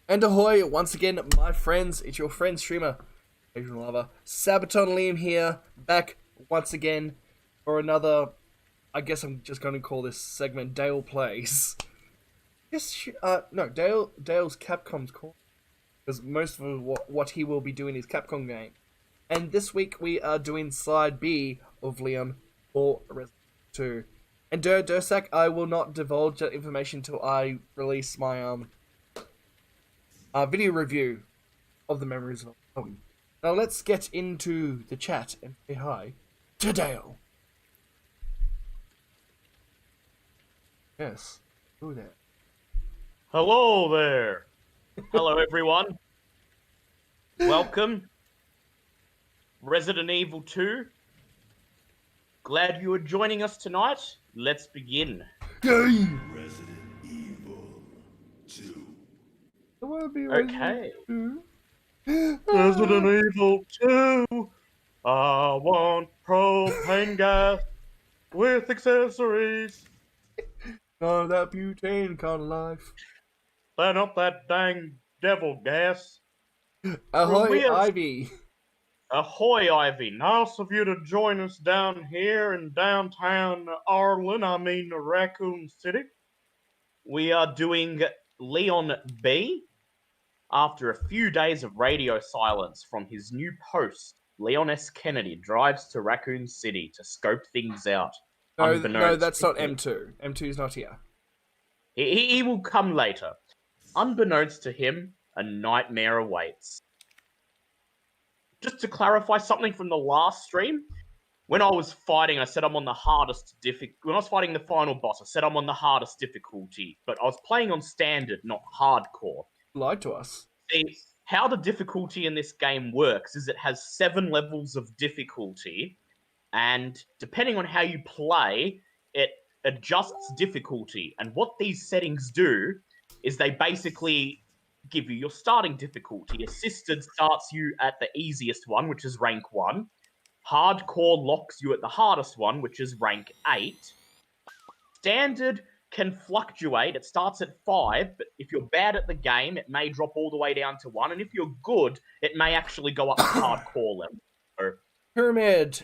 And ahoy, once again, my friends, it's your friend streamer, Asian Lover, Sabaton Liam here, back once again for another, I guess I'm just going to call this segment Dale Plays. Dale's Capcom's call, because most of what he will be doing is Capcom game. And this week we are doing side B of Leon for Resident Evil 2. And Dursak, I will not divulge that information until I release my video review of the memories of Halloween. Now let's get into the chat and say hi to Dale. Yes, who there? Hello there. Hello everyone. Welcome. Resident Evil 2. Glad you are joining us tonight. Let's begin. Yay! Resident Evil 2. I want to be Okay. Resident Resident Evil 2. I want propane gas with accessories. Oh, that butane kind of life. Burn up that dang devil gas. Ahoy, we have- Ivy. Ahoy, Ivy. Nice of you to join us down here in downtown Raccoon City. We are doing Leon B. After a few days of radio silence from his new post, Leon S. Kennedy drives to Raccoon City to scope things out. No, that's not M2. M2 is not here. He will come later. Unbeknownst to him, a nightmare awaits. Just to clarify something from the last stream, when I was fighting, I said I'm on the hardest when I was fighting the final boss, I said I'm on the hardest difficulty, but I was playing on standard, not hardcore. Lied to us. See, how the difficulty in this game works is it has 7 levels of difficulty, and depending on how you play, it adjusts difficulty. And what these settings do is they basically give you your starting difficulty. Assisted starts you at the easiest one, which is rank 1. Hardcore locks you at the hardest one, which is rank 8. Standard can fluctuate. It starts at 5, but if you're bad at the game, it may drop all the way down to 1. And if you're good, it may actually go up to hardcore level. So, Pyramid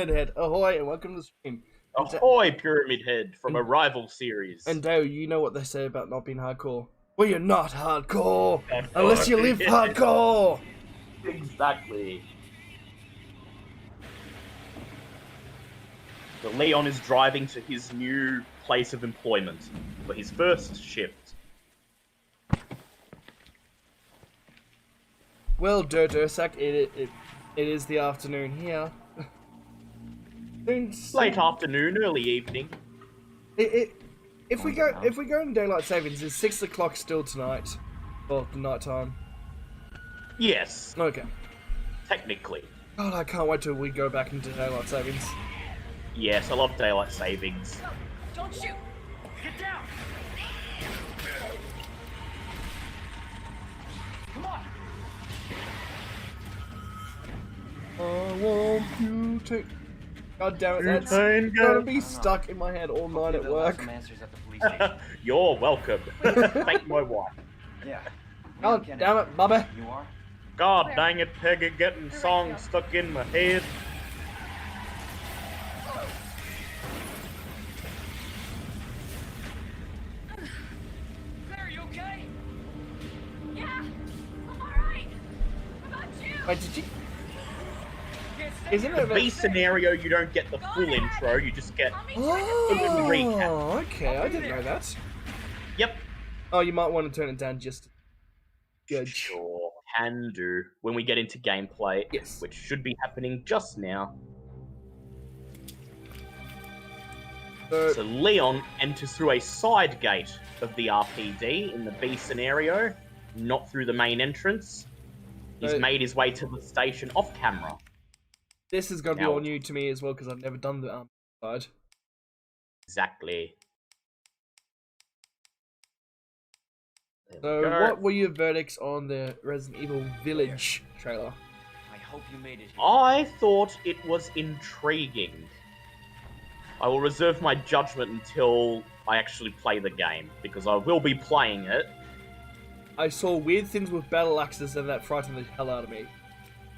Head. Ahoy, and welcome to the stream. ahoy, Pyramid Head from a rival series. And Dale, you know what they say about not being hardcore. Well, you're not hardcore unless you live hardcore. Exactly. So Leon is driving to his new place of employment for his first shift. Well, Dursak, it is the afternoon here. Late afternoon, early evening. If we go in daylight savings, is 6 o'clock still tonight? Well, the night time. Yes, Okay. technically. God, I can't wait till we go back into daylight savings. Yes, I love daylight savings. Don't shoot! Get down! Come on! I want you to. God damn it, that's Butane gonna gas. be stuck in my head all night at work. You're welcome. Thank my wife. Yeah. God damn it, Bubba. You are? God dang it, Peggy, getting songs stuck in my head. Claire, you okay? Yeah, I'm alright. How about you? Wait, did you? Can't stay Isn't here. it? The B scenario, you don't get the full intro, you just get... recap. Oh, okay, I didn't know that. Yep. Oh, you might want to turn it down just. Good. Sure, can do. When we get into gameplay, Yes. which should be happening just now. So Leon enters through a side gate of the RPD in the B scenario, not through the main entrance. He's So- made his way to the station off camera. This is gonna be Now- all new to me as well because I've never done the side. Exactly. There So, we go. what were your verdicts on the Resident Evil Village trailer? I hope you made it here. I thought it was intriguing. I will reserve my judgment until I actually play the game, because I will be playing it. I saw weird things with battle axes and that frightened the hell out of me.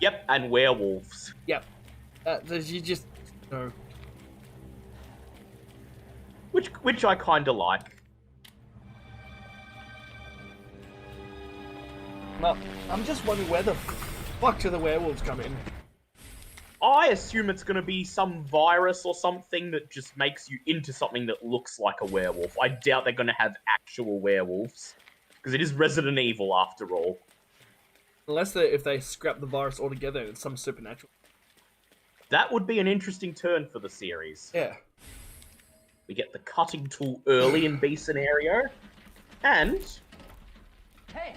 Yep, and werewolves. Yep. You just... No. Which I kind of like. Well, I'm just wondering where the fuck do the werewolves come in? I assume it's going to be some virus or something that just makes you into something that looks like a werewolf. I doubt they're going to have actual werewolves. Because it is Resident Evil, after all. Unless if they scrap the virus altogether and it's some supernatural. That would be an interesting turn for the series. Yeah. We get the cutting tool early in B scenario. And Hey,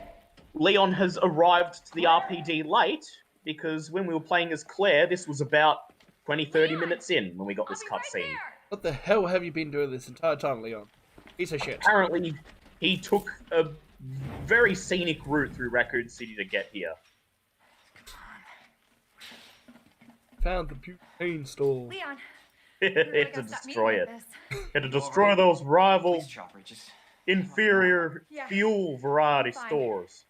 Leon has arrived to the RPD late, because when we were playing as Claire, this was about 20-30 minutes in when we got this I'll be cutscene. right What the hell have you been doing this entire time, Leon? Piece of shit. Apparently, he took a very scenic route through Raccoon City to get here. Found the butane store. Leon. Had to destroy it. This. Had to destroy those rival Please, Chopper, just... inferior Yeah. fuel variety Fine. stores.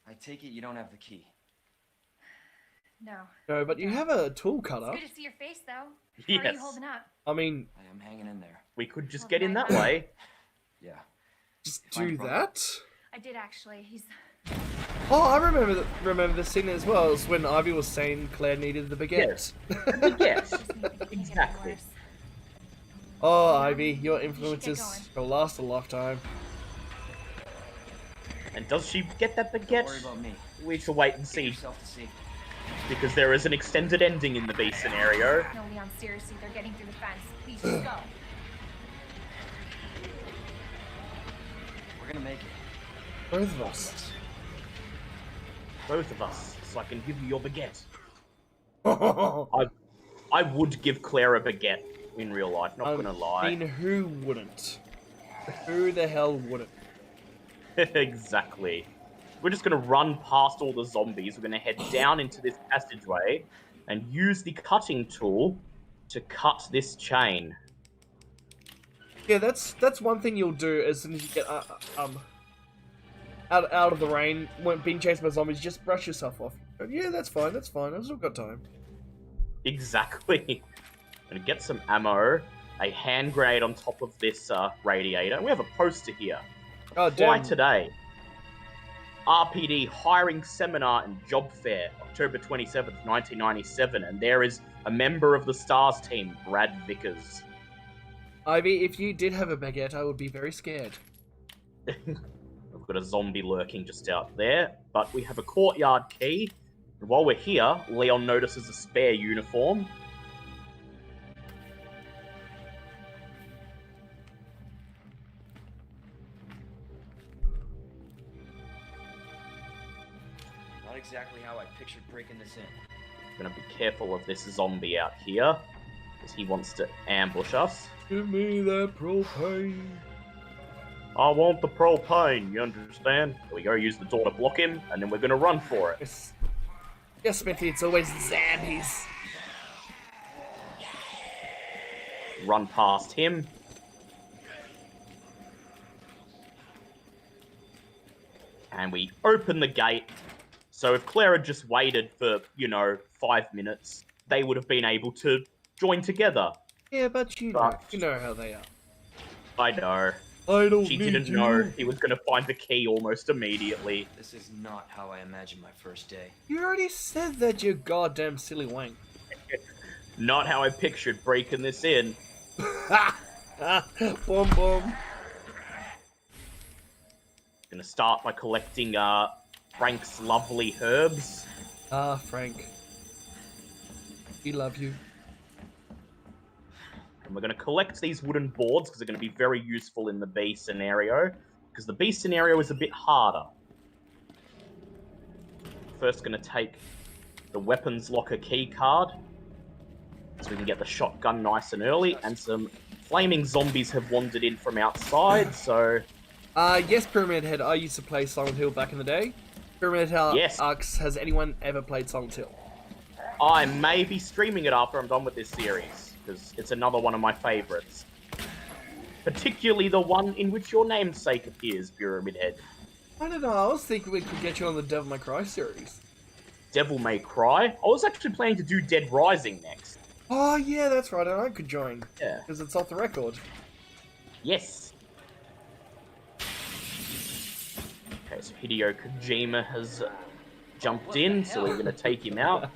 I take it you don't have the key. No. No, but you have a tool It's cutter. good to see your face, though. How are Yes. you holding up? I mean, I am hanging in there. We could just get in that way. Yeah. just Fine, do brother. that. I did actually. He's. Oh, I remember the scene as well. It was when Ivy was saying Claire needed the baguette. Yes, Just means it can't get any exactly. worse. Oh, Ivy, your You should influences get will last a lifetime. And does she get that Don't baguette? worry about me. We shall wait and Get see, yourself to safety. because there is an extended ending in the B scenario. No, Leon, seriously, they're getting through the fence. Please just go. We're gonna make it. Both of us. Both of us, so I can give you your baguette. I I would give Claire a baguette in real life, not gonna lie. mean, who wouldn't? Who the hell wouldn't? Exactly. We're just gonna run past all the zombies. We're gonna head down into this passageway and use the cutting tool to cut this chain. Yeah, that's one thing you'll do as soon as you get out of the rain when being chased by zombies. Just brush yourself off. Yeah, that's fine. That's fine. I've still got time. Exactly. Gonna get some ammo, a hand grenade on top of this radiator. We have a poster here. Oh Why damn! today? RPD hiring seminar and job fair, October 27th, 1997, and there is a member of the STARS team, Brad Vickers. Ivy, if you did have a baguette, I would be very scared. We've got a zombie lurking just out there, but we have a courtyard key. And while we're here, Leon notices a spare uniform. Not exactly how I pictured breaking this in. Gonna be careful of this zombie out here, because he wants to ambush us. Give me that propane. I want the propane, you understand? Here we go, use the door to block him, and then we're gonna run for it. Yes, yes, Smithy. It's always zombies. Run past him. And we open the gate. So if Claire had just waited for, 5 minutes, they would have been able to join together. Yeah, but you know how they are. I know. I don't She need didn't you. know he was going to find the key almost immediately. This is not how I imagined my first day. You already said that, you goddamn silly wank. Not how I pictured breaking this in. Boom, boom. Gonna start by collecting Frank's lovely herbs. Ah, Frank. We love you. And we're going to collect these wooden boards because they're going to be very useful in the B scenario. Because the B scenario is a bit harder. First going to take the weapons locker key card. So we can get the shotgun nice and early. And some flaming zombies have wandered in from outside, so... Yes, Pyramid Head. I used to play Silent Hill back in the day. Pyramid Head Yes. asks, has anyone ever played Silent Hill? I may be streaming it after I'm done with this series, because it's another one of my favourites. Particularly the one in which your namesake appears, Pyramid Head. I don't know. I was thinking we could get you on the Devil May Cry series. Devil May Cry. I was actually planning to do Dead Rising next. Oh yeah, that's right. And I could join. Yeah. Because it's off the record. Yes. Okay, so Hideo Kojima has jumped in, so we're going to take him out.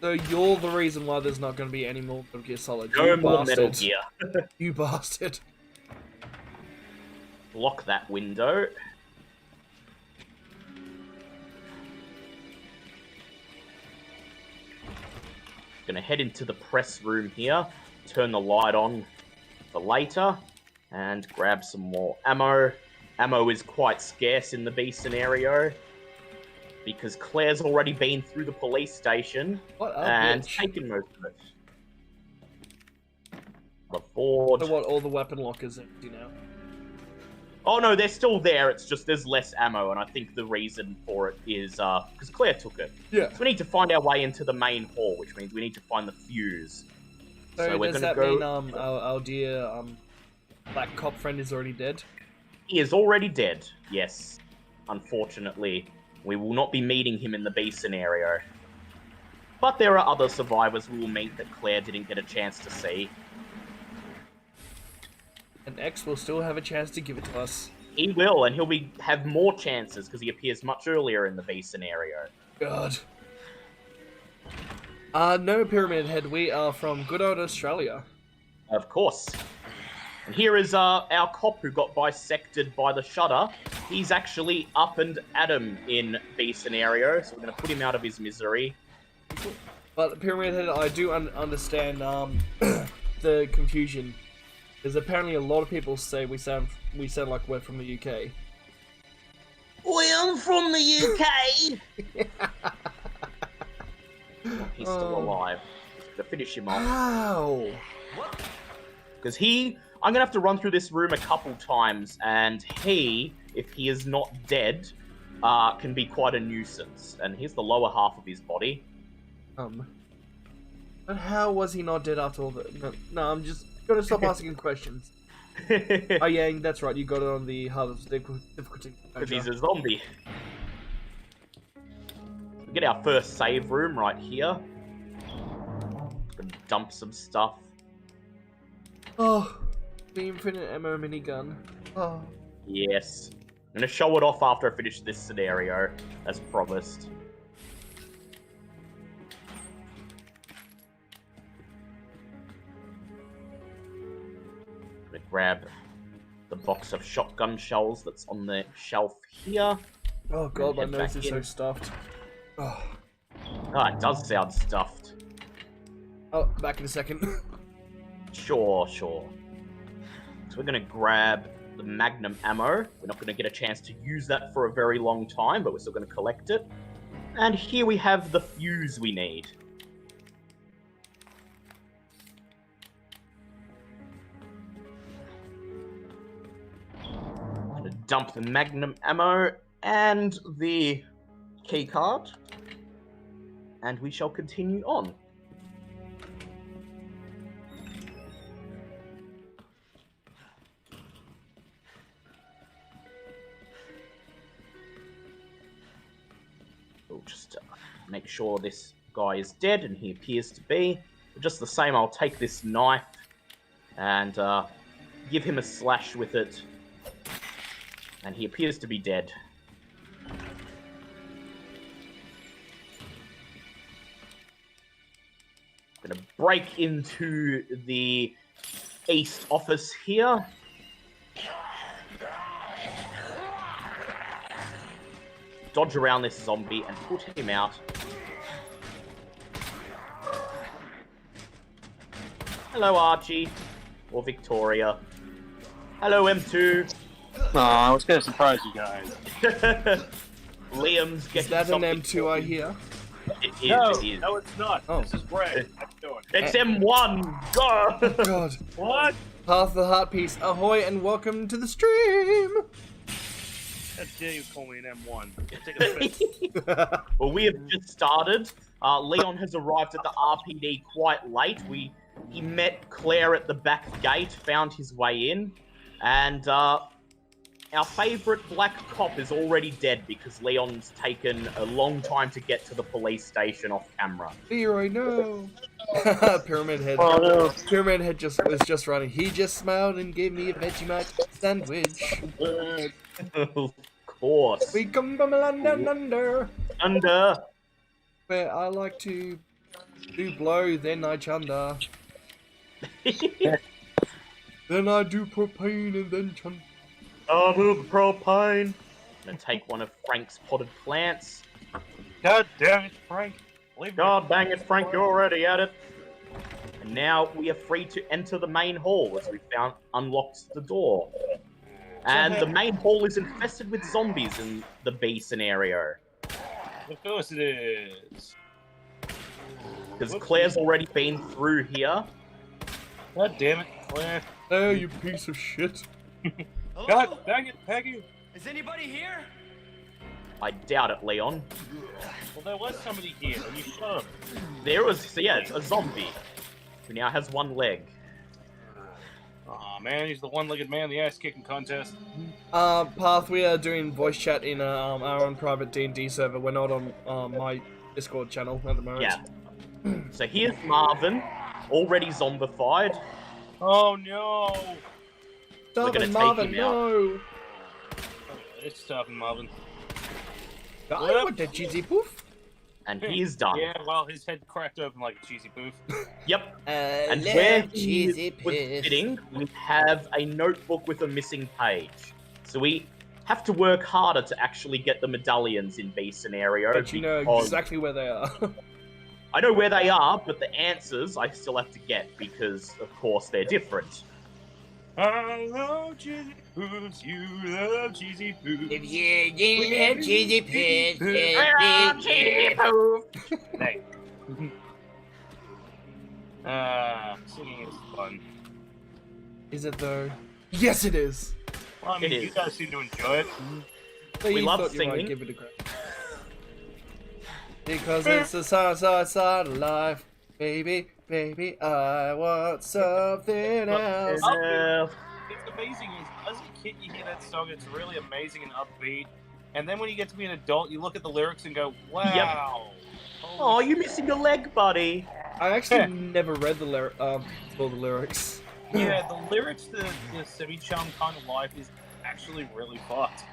So you're the reason why there's not going to be any more Metal Gear Solid. No You more Metal bastard. Gear. You bastard. Lock that window. Gonna head into the press room here, turn the light on for later, and grab some more ammo. Ammo is quite scarce in the B scenario, because Claire's already been through the police station What a and bitch. taken most of it. The Ford. So what, all the weapon lockers empty now? Oh no, they're still there, it's just there's less ammo, and I think the reason for it is, because Claire took it. Yeah. So we need to find our way into the main hall, which means we need to find the fuse. So, we're does gonna that go... mean our dear black cop friend is already dead? He is already dead, yes. Unfortunately, we will not be meeting him in the B scenario. But there are other survivors we will meet that Claire didn't get a chance to see. And X will still have a chance to give it to us. He will, and he'll have more chances because he appears much earlier in the B scenario. God. No Pyramid Head, we are from good old Australia. Of course. And here is our cop who got bisected by the shutter. He's actually up and Adam in B scenario, so we're going to put him out of his misery. But Pyramid Head, I do understand the confusion. Because apparently a lot of people say we sound like we're from the UK. I am from the UK! He's still alive. Just gonna finish him off. Wow. Because I'm gonna have to run through this room a couple times, and if he is not dead, can be quite a nuisance. And here's the lower half of his body. But how was he not dead after all the... No, I'm just gonna stop asking questions. Oh yeah, that's right, you got it on the hardest difficulty. Because he's a zombie. We get our first save room right here. Gonna dump some stuff. Oh, the infinite ammo minigun. Oh. Yes. I'm gonna show it off after I finish this scenario, as promised. Gonna grab the box of shotgun shells that's on the shelf here. Oh god, my Head nose back is in. so stuffed. Oh. Ah, it does sound stuffed. Oh, back in a second. Sure. So we're gonna grab the Magnum ammo. We're not gonna get a chance to use that for a very long time, but we're still gonna collect it. And here we have the fuse we need. I'm gonna dump the Magnum ammo and the key card. And we shall continue on. We'll just make sure this guy is dead, and he appears to be. But just the same, I'll take this knife and give him a slash with it. And he appears to be dead. Gonna break into the east office here. Dodge around this zombie and put him out. Hello, Archie. Or Victoria. Hello, M2. Aw, I was gonna surprise you guys. Liam's getting Is that an something M2 I hear? It is, No, it is. no, it's not. Oh. This is Greg. How you doing? It's M1! Go! God. What? Half the heart piece. Ahoy and welcome to the stream! How dare you call me an M1? Take a piss. Well, we have just started. Leon has arrived at the RPD quite late. He met Claire at the back gate, found his way in, and our favourite black cop is already dead because Leon's taken a long time to get to the police station off camera. Leroy, no. Pyramid Head. Oh no. Pyramid Head was just running. He just smiled and gave me a Vegemite sandwich. Of course. We come from London under, Under. where I like to do blow, then I chunder. Then I do propane and then chunder. I move propane. Gonna take one of Frank's potted plants. God damn it, Frank. Leave me. God dang it, Frank, you're already at it. And now we are free to enter the main hall as we found unlocked the door. And the main hall is infested with zombies in the B scenario. Of course it is. Because Claire's already been through here. God damn it, Claire. Oh, you piece of shit. Hello? God dang it, Peggy. Is anybody here? I doubt it, Leon. Well, there was somebody here, and you shot him. There was, yeah, it's a zombie who now has one leg. Aw, man, he's the one-legged man in the ass-kicking contest. Path, we are doing voice chat in our own private D&D server. We're not on my Discord channel at the moment. Yeah. So here's Marvin, already zombified. Oh, no. Stop gonna it, take Marvin, him out. no! It's stopping, Marvin. I want that cheesy poof. And he's done. Yeah, well, his head cracked open like a cheesy poof. Yep. And love where cheesy he was piss. sitting, we have a notebook with a missing page. So we have to work harder to actually get the medallions in B scenario. But you know because exactly where they are. I know where they are, but the answers I still have to get because, of course, they're different. I love cheesy poofs, you love cheesy poofs. If you didn't have cheesy piss, Hey. Singing is fun. Is it though? Yes, it is. Well, I mean, It you is. guys seem to enjoy it. So We you love thought you might singing. give it a go. Because it's the side of life, baby, baby. I want something else. It's amazing. As a kid, you hear that song, it's really amazing and upbeat. And then when you get to be an adult, you look at the lyrics and go, wow. Oh, you're missing a leg, buddy. I actually never read the all the lyrics. Yeah, the lyrics to the semi-charm kind of life is actually really fucked.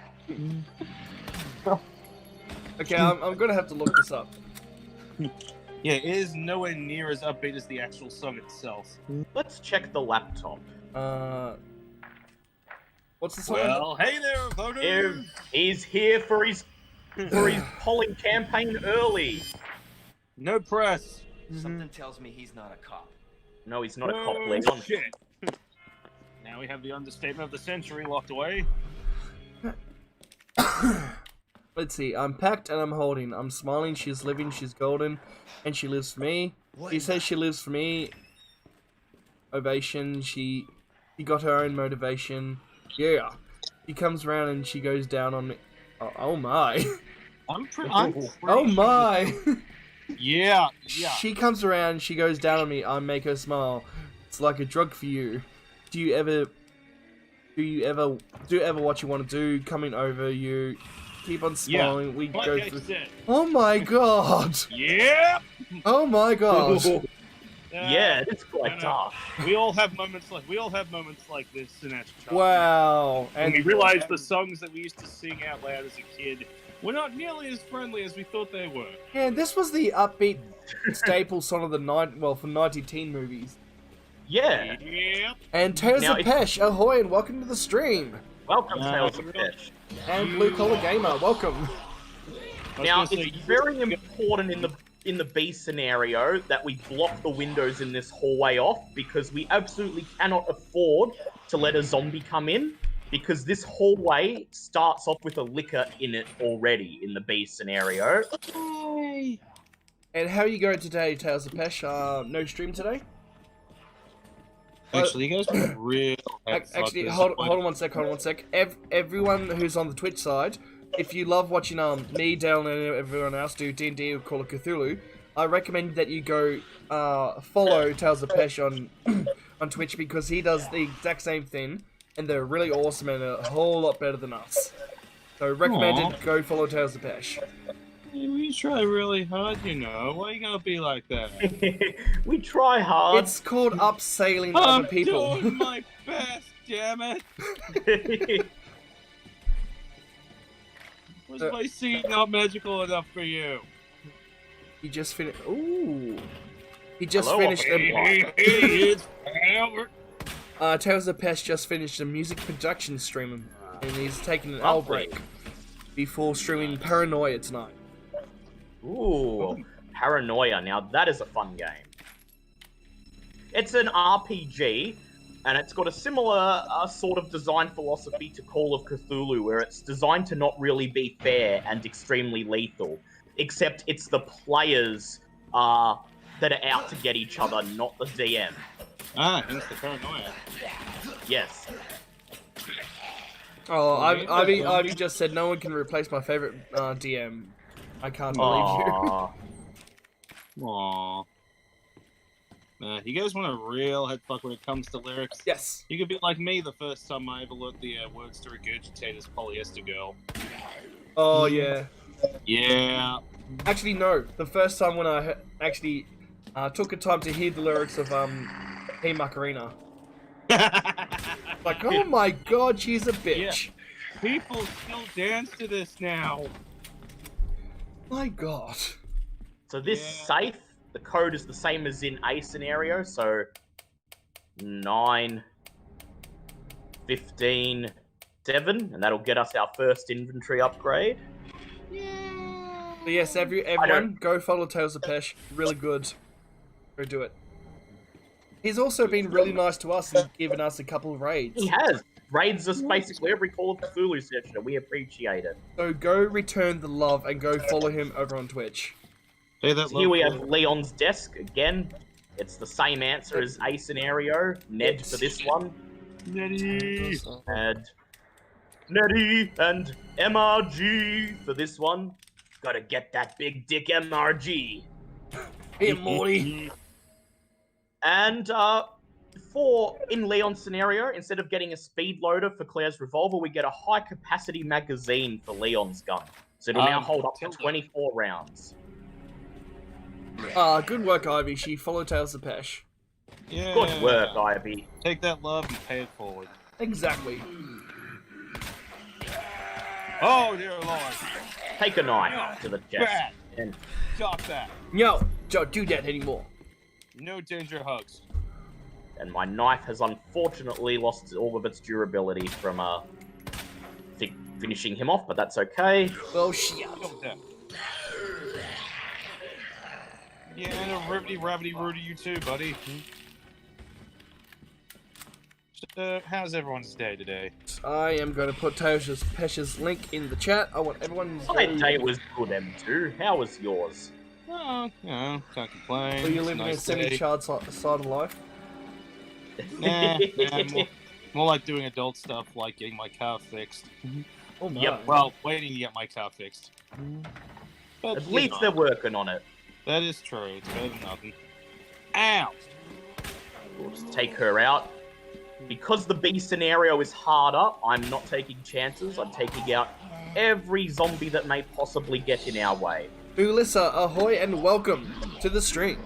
Okay, I'm gonna have to look this up. Yeah, it is nowhere near as upbeat as the actual song itself. Let's check the laptop. What's the song? Well, hey there, voters! He's here for his polling campaign early. No press. Something tells me he's not a cop. No, he's not a cop, Oh, Leon. shit. Now we have the understatement of the century locked away. Let's see. I'm packed and I'm holding. I'm smiling. She's living. She's golden, and she lives for me. She says she lives for me. Ovation. She got her own motivation. Yeah. She comes around and she goes down on me. Oh my. I'm Oh my. Yeah. She comes around. She goes down on me. I make her smile. It's like a drug for you. Do you ever what you want to do? Coming over you. Keep on smiling. We Like go I through. said. Oh my god. Yeah. Oh my god. Yeah, it's quite no. tough. We all have moments like this in our childhood. Wow. And And we realize the songs that we used to sing out loud as a kid were not nearly as friendly as we thought they were. yeah, this was the upbeat staple song of the for 90 teen movies. Yeah. Yep. And Tales Now of it's- Pesh, ahoy and welcome to the stream. Welcome, No, Tales of really. Fish. And Blue Collar Gamer, welcome. I was Now, gonna say, it's very important in the B scenario that we block the windows in this hallway off because we absolutely cannot afford to let a zombie come in because this hallway starts off with a liquor in it already in the B scenario. And how are you going today, Tales of Pesh? No stream today? Actually, you guys are real. Actually, hold on one sec. Everyone who's on the Twitch side, if you love watching me, Dale, and everyone else do D&D or Call of Cthulhu, I recommend that you go follow Tales of Pesh on on Twitch because he does the exact same thing. and they're really awesome and a whole lot better than us. So recommended. Aw. Go follow Tales of Pesh. We try really hard, you know. Why you gonna be like that? We try hard. It's called upsailing I'm other people. doing my best, damn it. Was my scene not magical enough for you? He just finished. Ooh. He just Hello, finished. Hey, idiots! Albert. Tales of Pesh just finished a music production stream, and he's taking an hour Lovely. break before streaming Paranoia tonight. Ooh, Paranoia. Now that is a fun game. It's an RPG, and it's got a similar sort of design philosophy to Call of Cthulhu, where it's designed to not really be fair and extremely lethal. Except it's the players that are out to get each other, not the DM. Ah, hence the paranoia. Yes. Oh, Ivy just said no one can replace my favorite DM. I can't believe you. Aww. Aww. You guys want a real head fuck when it comes to lyrics? Yes. You could be like me the first time I ever learned the words to regurgitate as polyester girl. Oh yeah. Yeah. Actually, no. The first time when I actually took a time to hear the lyrics of Hey Macarena. Like, oh my god, she's a bitch. People still dance to this now. My god. So this safe, the code is the same as in A scenario, so 9, 15, 7, and that'll get us our first inventory upgrade. So yes, everyone, go follow Tales of Pesh. Really good. Go do it. He's also been really nice to us and given us a couple of raids. He has. Raids us basically every Call of Cthulhu session, and we appreciate it. So go return the love and go follow him over on Twitch. Hey, that So here we have Leon's desk again. It's the same answer as A scenario. Ned for this one. Nettie. And Nettie and MRG for this one. Gotta get that big dick MRG. Hey, Morty. And in Leon's scenario, instead of getting a speed loader for Claire's revolver, we get a high capacity magazine for Leon's gun. So it'll now hold up to 24 rounds. Good work, Ivy. She followed Tales of Pesh. Yeah. Good work, Ivy. Take that love and pay it forward. Exactly. Oh, dear Lord. Take a knife to the chest. Bad. And Stop that. No, don't do that anymore. No danger hugs. and my knife has unfortunately lost all of its durability from finishing him off, but that's okay. Well, shit. Yeah, and a ribbity rabbity roo to you too, buddy. How's everyone's day today? I am going to put Pesh's link in the chat. I want everyone to My day was good, M2. How was yours? Oh, you know, can't complain. So you It's live in a nice day. semi-child side of life? Nah, more like doing adult stuff, like getting my car fixed. Oh my. Yep. Well, waiting to get my car fixed. But, At you least know, they're working on it. that is true. It's better than nothing. Ow! We'll just take her out. Because the B scenario is harder, I'm not taking chances. I'm taking out every zombie that may possibly get in our way. Ulissa, ahoy and welcome to the stream.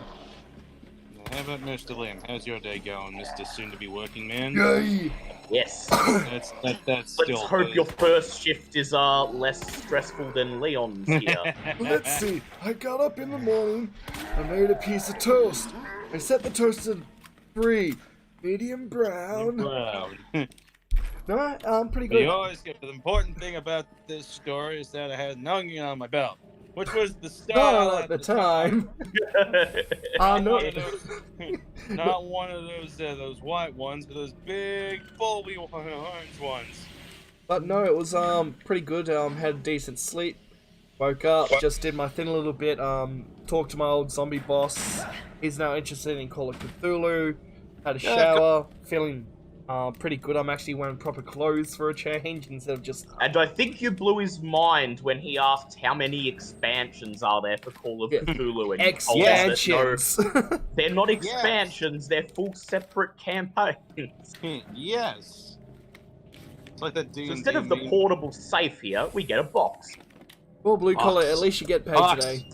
How about Mr. Lim? How's your day going, Mr. Soon-to-be working man? Yay! Yes. That's Let's still. hope your first shift is less stressful than Leon's here. Let's see. I got up in the morning. I made a piece of toast. I set the toast to 3, medium brown. Proud. No, pretty But good. you always get the important thing about this story is that I had an onion on my belt, which was the style No, at the time. Not No. one of those, not one of those white ones, but those big, bulby orange ones. But no, it was pretty good. Had a decent sleep. Woke up, just did my thing a little bit. Talked to my old zombie boss. He's now interested in Call of Cthulhu. Had a shower, feeling pretty good. I'm actually wearing proper clothes for a change instead of just. And I think you blew his mind when he asked how many expansions are there for Call of Yeah. Cthulhu, and you told us that no, Expansions. they're not expansions, they're full separate campaigns. Yes. It's like that D&D So instead of the meme. portable safe here, we get a box. Well, blue collar, Box. at least you get paid Box. today.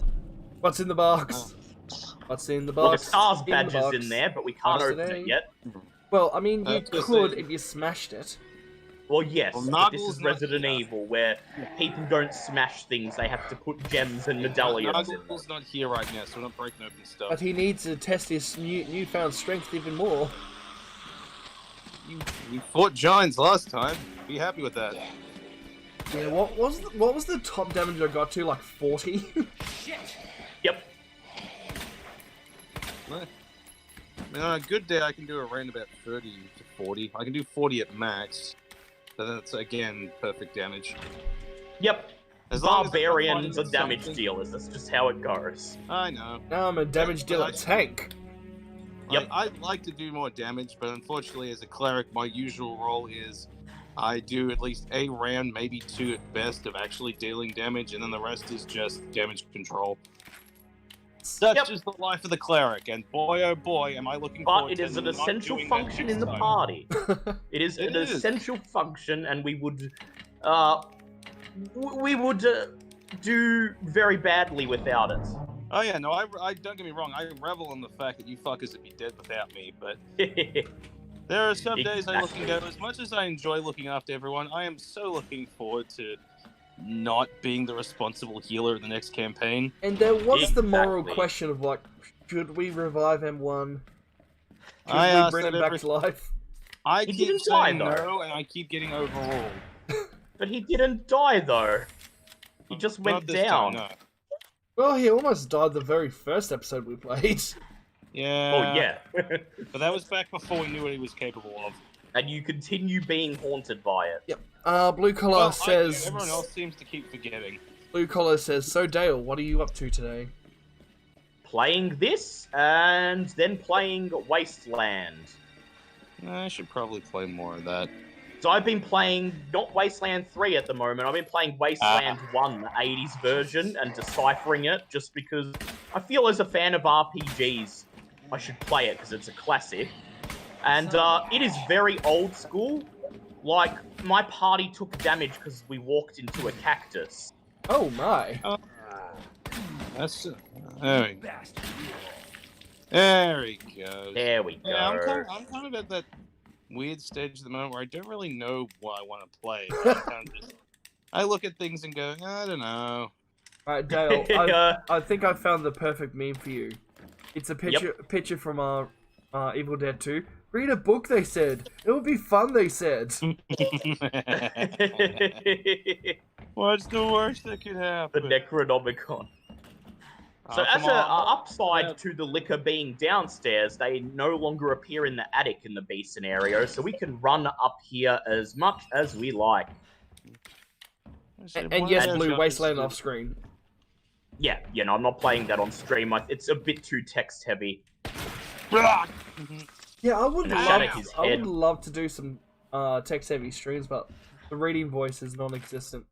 What's in the box? What's in the Well, the box? stars In badge the is box. in there, but we can't Box open today. it yet. Well, I mean, you That's just could it. if you smashed it. Well, yes, Well, but this Noggle's is not Resident here. Evil, where people don't smash things, they have to put gems and medallions in them. Noggle's not here right now, so we're not breaking open stuff. But he needs to test his newfound strength even more. You fought giants last time. Be happy with that. Yeah, what was the top damage I got to? Like 40? Yep. I mean, on a good day, I can do around about 30 to 40. I can do 40 at max. So that's, again, perfect damage. Yep. As long as I'm Barbarians finding are damage something- dealers, that's just how it goes. I know. Now I'm a damage but dealer I- tank. Yep. I'd like to do more damage, but unfortunately, as a cleric, my usual role is I do at least a round, maybe 2 at best, of actually dealing damage, and then the rest is just damage control. That's Yep. just the life of the cleric, and boy oh boy, am I looking But forward it to is an not essential doing that function next in the time. party. It is It an is. essential function, and we would do very badly without it. Oh yeah, no, I don't get me wrong, I revel in the fact that you fuckers would be dead without me, but there are some days I look and go, as much as I enjoy looking after everyone, I am so looking forward to not being the responsible healer in the next campaign. And there was the moral Exactly. question of like, should we revive M1? Should I we asked bring him that back every- to life? I He keep didn't die, saying though. no, and I keep getting overruled. But he didn't die, though. He just went Not this down. time, no. Well, he almost died the very first episode we played. Yeah. Oh, yeah. But that was back before we knew what he was capable of. And you continue being haunted by it. Yep. Blue collar Well, says. everyone else seems to keep forgetting. Blue collar says. So Dale, what are you up to today? Playing this, and then playing Wasteland. I should probably play more of that. So I've been playing, not Wasteland 3 at the moment, I've been playing Wasteland 1, the 80s version, and deciphering it, just because I feel as a fan of RPGs, I should play it, because it's a classic. And it is very old school. Like, my party took damage because we walked into a cactus. Oh my. That's there he goes. There we go. Yeah, I'm kind of at that weird stage at the moment where I don't really know what I want to play. I look at things and go, I don't know. Alright, Dale, I think I found the perfect meme for you. It's a picture from Evil Dead 2. Read a book, they said. It would be fun, they said. What's the worst that could The happen? Necronomicon. So Oh, as come an on. upside to the liquor being downstairs, they no longer appear in the attic in the B scenario, so we can run up here as much as we like. And yes, Blue, Wasteland off screen. Yeah, I'm not playing that on stream. It's a bit too text heavy. Yeah, I would Shattered his head. love to do some text-heavy streams, but the reading voice is non-existent.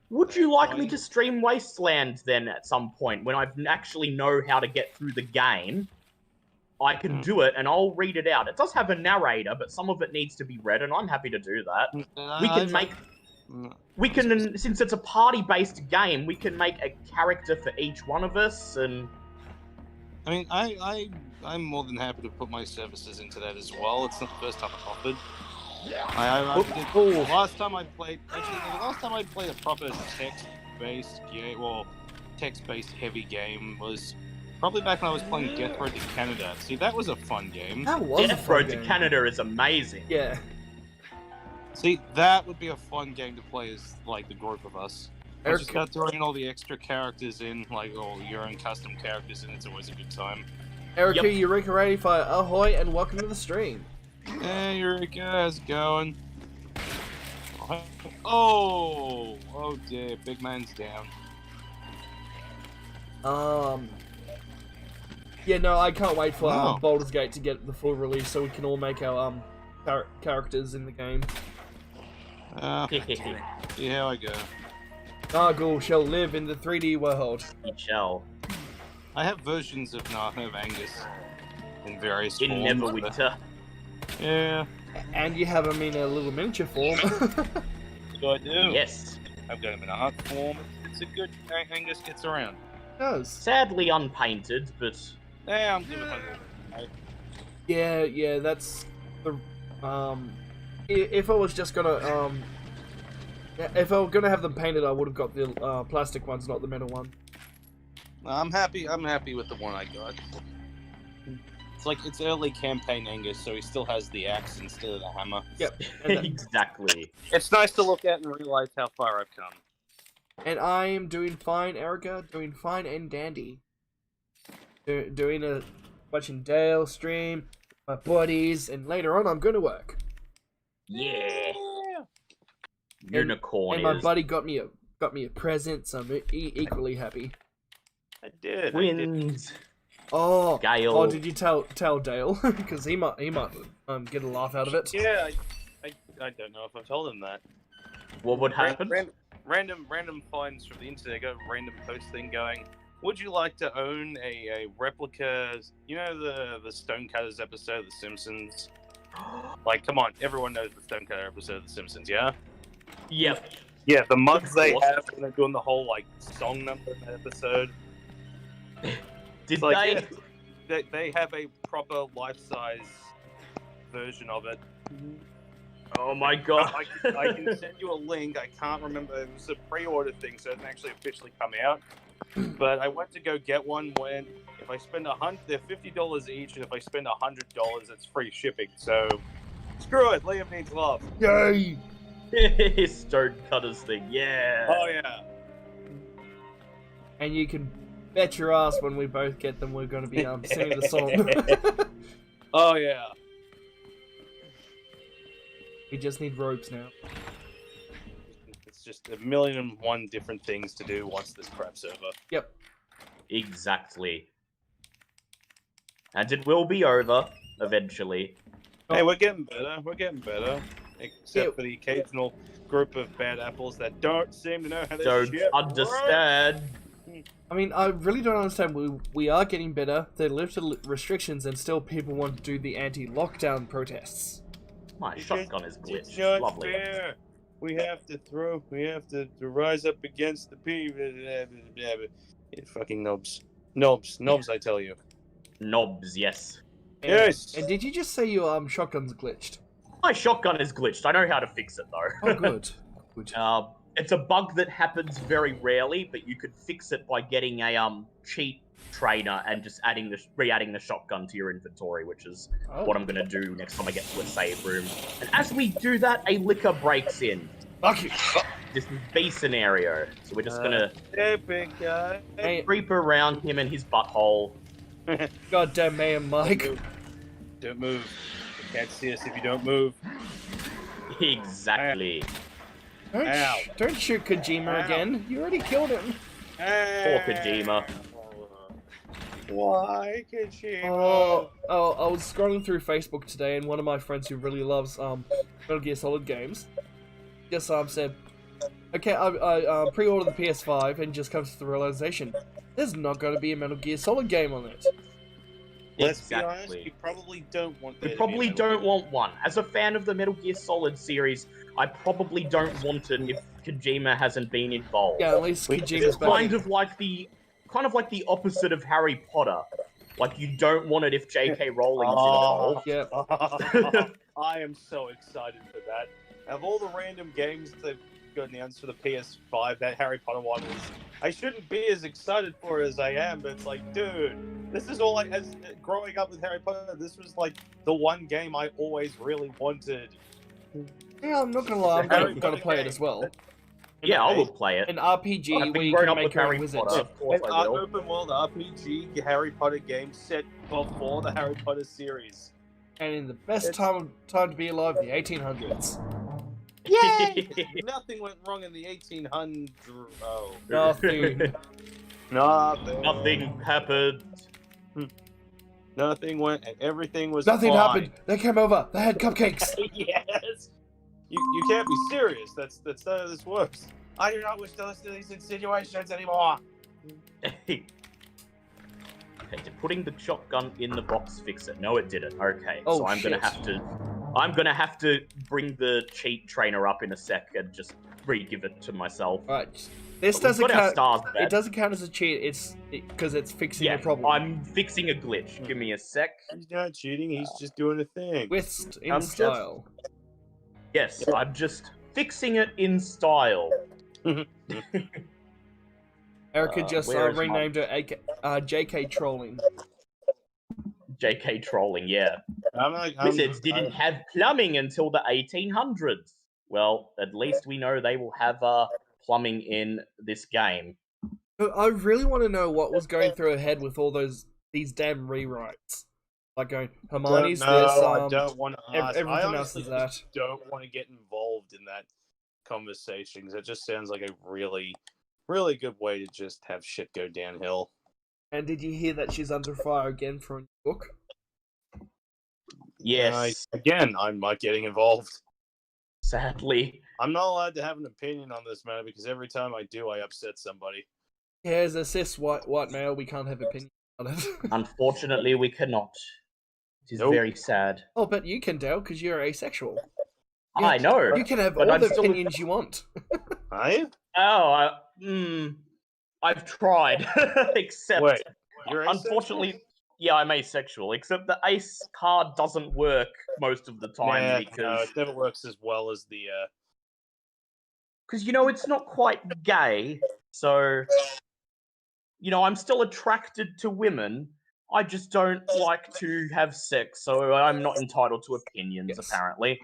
Would you like me to stream Wasteland then at some point when I actually know how to get through the game? I can do it and I'll read it out. It does have a narrator, but some of it needs to be read, and I'm happy to do that. We can make. We can, since it's a party-based game, we can make a character for each one of us, and I mean, I'm more than happy to put my services into that as well. It's not the first time I've offered. Last time I played a proper text-based game, well, text-based heavy game was probably back when I was playing Death Road to Canada. See, that was a fun game. That was a Death fun Road to game. Canada is amazing. Yeah. See, that would be a fun game to play as, like, the group of us. I just start throwing all the extra characters in, like, all your own custom characters, and it's always a good time. Erica, Yep. Eureka Ready Fire, ahoy, and welcome to the stream. Hey, Eureka, how's it going? Oh dear, big man's down. Yeah, no, I can't wait for Wow. Baldur's Gate to get the full release so we can all make our characters in the game. See how I go. Nargle shall live in the 3D world. You shall. I have versions of Angus in various In forms. Neverwinter. Yeah, And you have him in a little miniature form. So I do. Yes. I've got him in art form. It's a good Angus gets around. Does. Sadly unpainted, but Yeah, I'm giving him. Yeah, that's the if I was just gonna yeah, if I were gonna have them painted, I would have got the plastic ones, not the metal one. I'm happy with the one I got. It's like it's early campaign Angus, so he still has the axe instead of the hammer. Yep. And, exactly. It's nice to look at and realize how far I've come. and I am doing fine, Erica. Doing fine and dandy. Watching Dale stream, my buddies, and later on I'm going to work. Yeah. Unicorn And my is buddy got me a present, so I'm equally happy. I did. wins. Oh, Gale. oh, did you tell Dale? Because he might get a laugh out of it. Yeah, I don't know if I've told him that. What would happen? Random finds from the internet. Go random post thing going. Would you like to own a replica? You know the Stonecutters episode of The Simpsons. Like, come on, everyone knows the Stonecutter episode of The Simpsons, yeah? Yep. Yeah, the mugs Of they course. have when they're doing the whole like song number in that episode. Did Like, they? they have a proper life-size version of it. Oh my god. I can send you a link. I can't remember. It was a pre-order thing, so it hasn't actually officially come out. But I went to go get one when if I spend they're $50 each, and if I spend $100, it's free shipping. So screw it. Liam needs love. Yay! Stonecutters thing, yeah. Oh yeah. And you can bet your ass when we both get them, we're going to be singing the song. Oh yeah. We just need ropes now. It's just 1,000,001 different things to do once this crap's over. Yep. Exactly. And it will be over eventually. Hey, we're getting better. We're getting better. Except Yeah. for the occasional group of bad apples that don't seem to know how to Don't shit. understand. I mean, I really don't understand. We are getting better. They lifted restrictions, and still people want to do the anti-lockdown protests. My shotgun is It's glitched. not Lovely. fair. We have to rise up against the people. Fucking knobs, I tell you. Knobs, yes. And, Yes. And did you just say your shotgun's glitched? My shotgun is glitched. I know how to fix it though. Oh, good. Good. It's a bug that happens very rarely, but you could fix it by getting a cheat trainer and just re-adding the shotgun to your inventory, which is Oh. what I'm gonna do next time I get to a save room. And as we do that, a licker breaks in. Fuck you. This is B scenario, so we're just gonna Hey, big guy. Hey, creep around him and his butthole. goddamn man, Mike. Don't move. You can't see us if you don't move. Exactly. Ow. Don't shoot Kojima Ow. again. You already killed him. Poor Kojima. Why Kojima? Oh, I was scrolling through Facebook today, and one of my friends who really loves Metal Gear Solid games just said, okay, I pre-ordered the PS5 and just comes to the realization there's not going to be a Metal Gear Solid game on it. Let's be honest, Exactly. you probably don't want We there to be probably a Metal don't Gear. want one. As a fan of the Metal Gear Solid series, I probably don't want it if Kojima hasn't been involved. Yeah, at least Wait, Kojima's It's back. kind of like the opposite of Harry Potter. Like you don't want it if J.K. Rowling's involved. Yeah. I am so excited for that. Of all the random games they've got announced for the PS5, that Harry Potter one was. I shouldn't be as excited for it as I am, but it's like, dude, this is all growing up with Harry Potter, this was like the one game I always really wanted. Yeah, I'm not gonna lie, I'm Harry gonna Potter play it game. as well. Yeah, I will play it. An RPG I've where been you grown can up make with your own Harry wizard. Potter. Of course An I will. open world RPG Harry Potter game set before the Harry Potter series. And in the best It's- time to be alive, the 1800s. Yay! Nothing went wrong in the 1800s. Oh. Nothing. Nothing happened. Nothing went, and everything was Nothing fine. happened. They came over. They had cupcakes. Yes. You can't be serious. That's none of this works. I do not wish to listen to these insinuations anymore. Okay, did putting the shotgun in the box fix it? No, it didn't. Okay, Oh, so I'm gonna shit. have to I'm gonna have to bring the cheat trainer up in a sec and just re-give it to myself. Right. This We've doesn't got our count. stars It back. doesn't count as a cheat. It's because it's fixing Yeah, a problem. I'm fixing a glitch. Give me a sec. He's not cheating. He's just doing a thing. With in I'm just- style. Yes, I'm just fixing it in style. Erica just where is my- renamed her JK trolling. JK trolling, yeah. Wizards didn't have plumbing until the 1800s. Well, at least we know they will have plumbing in this game. I really want to know what was going through her head with all these damn rewrites. Like going, Hermione's this. I don't want to ask. everything I else honestly is that. just don't want to get involved in that conversation because it just sounds like a really, really good way to just have shit go downhill. And did you hear that she's under fire again for a new book? Yes, I'm not getting involved. sadly. I'm not allowed to have an opinion on this matter because every time I do, I upset somebody. Yeah, as a cis white male, we can't have opinion on it. Unfortunately, we cannot. It is Nope. very sad. Oh, but you can, Dale, because you're asexual. I know. You can have But all I'm the still- opinions you want. I? I've tried. Except, Wait, you're asexual? unfortunately, yeah, I'm asexual. Except the ace card doesn't work most of the time No, because it never works as well as the. it's not quite gay. So, I'm still attracted to women. I just don't like to have sex, so I'm not entitled to opinions, Yes. apparently.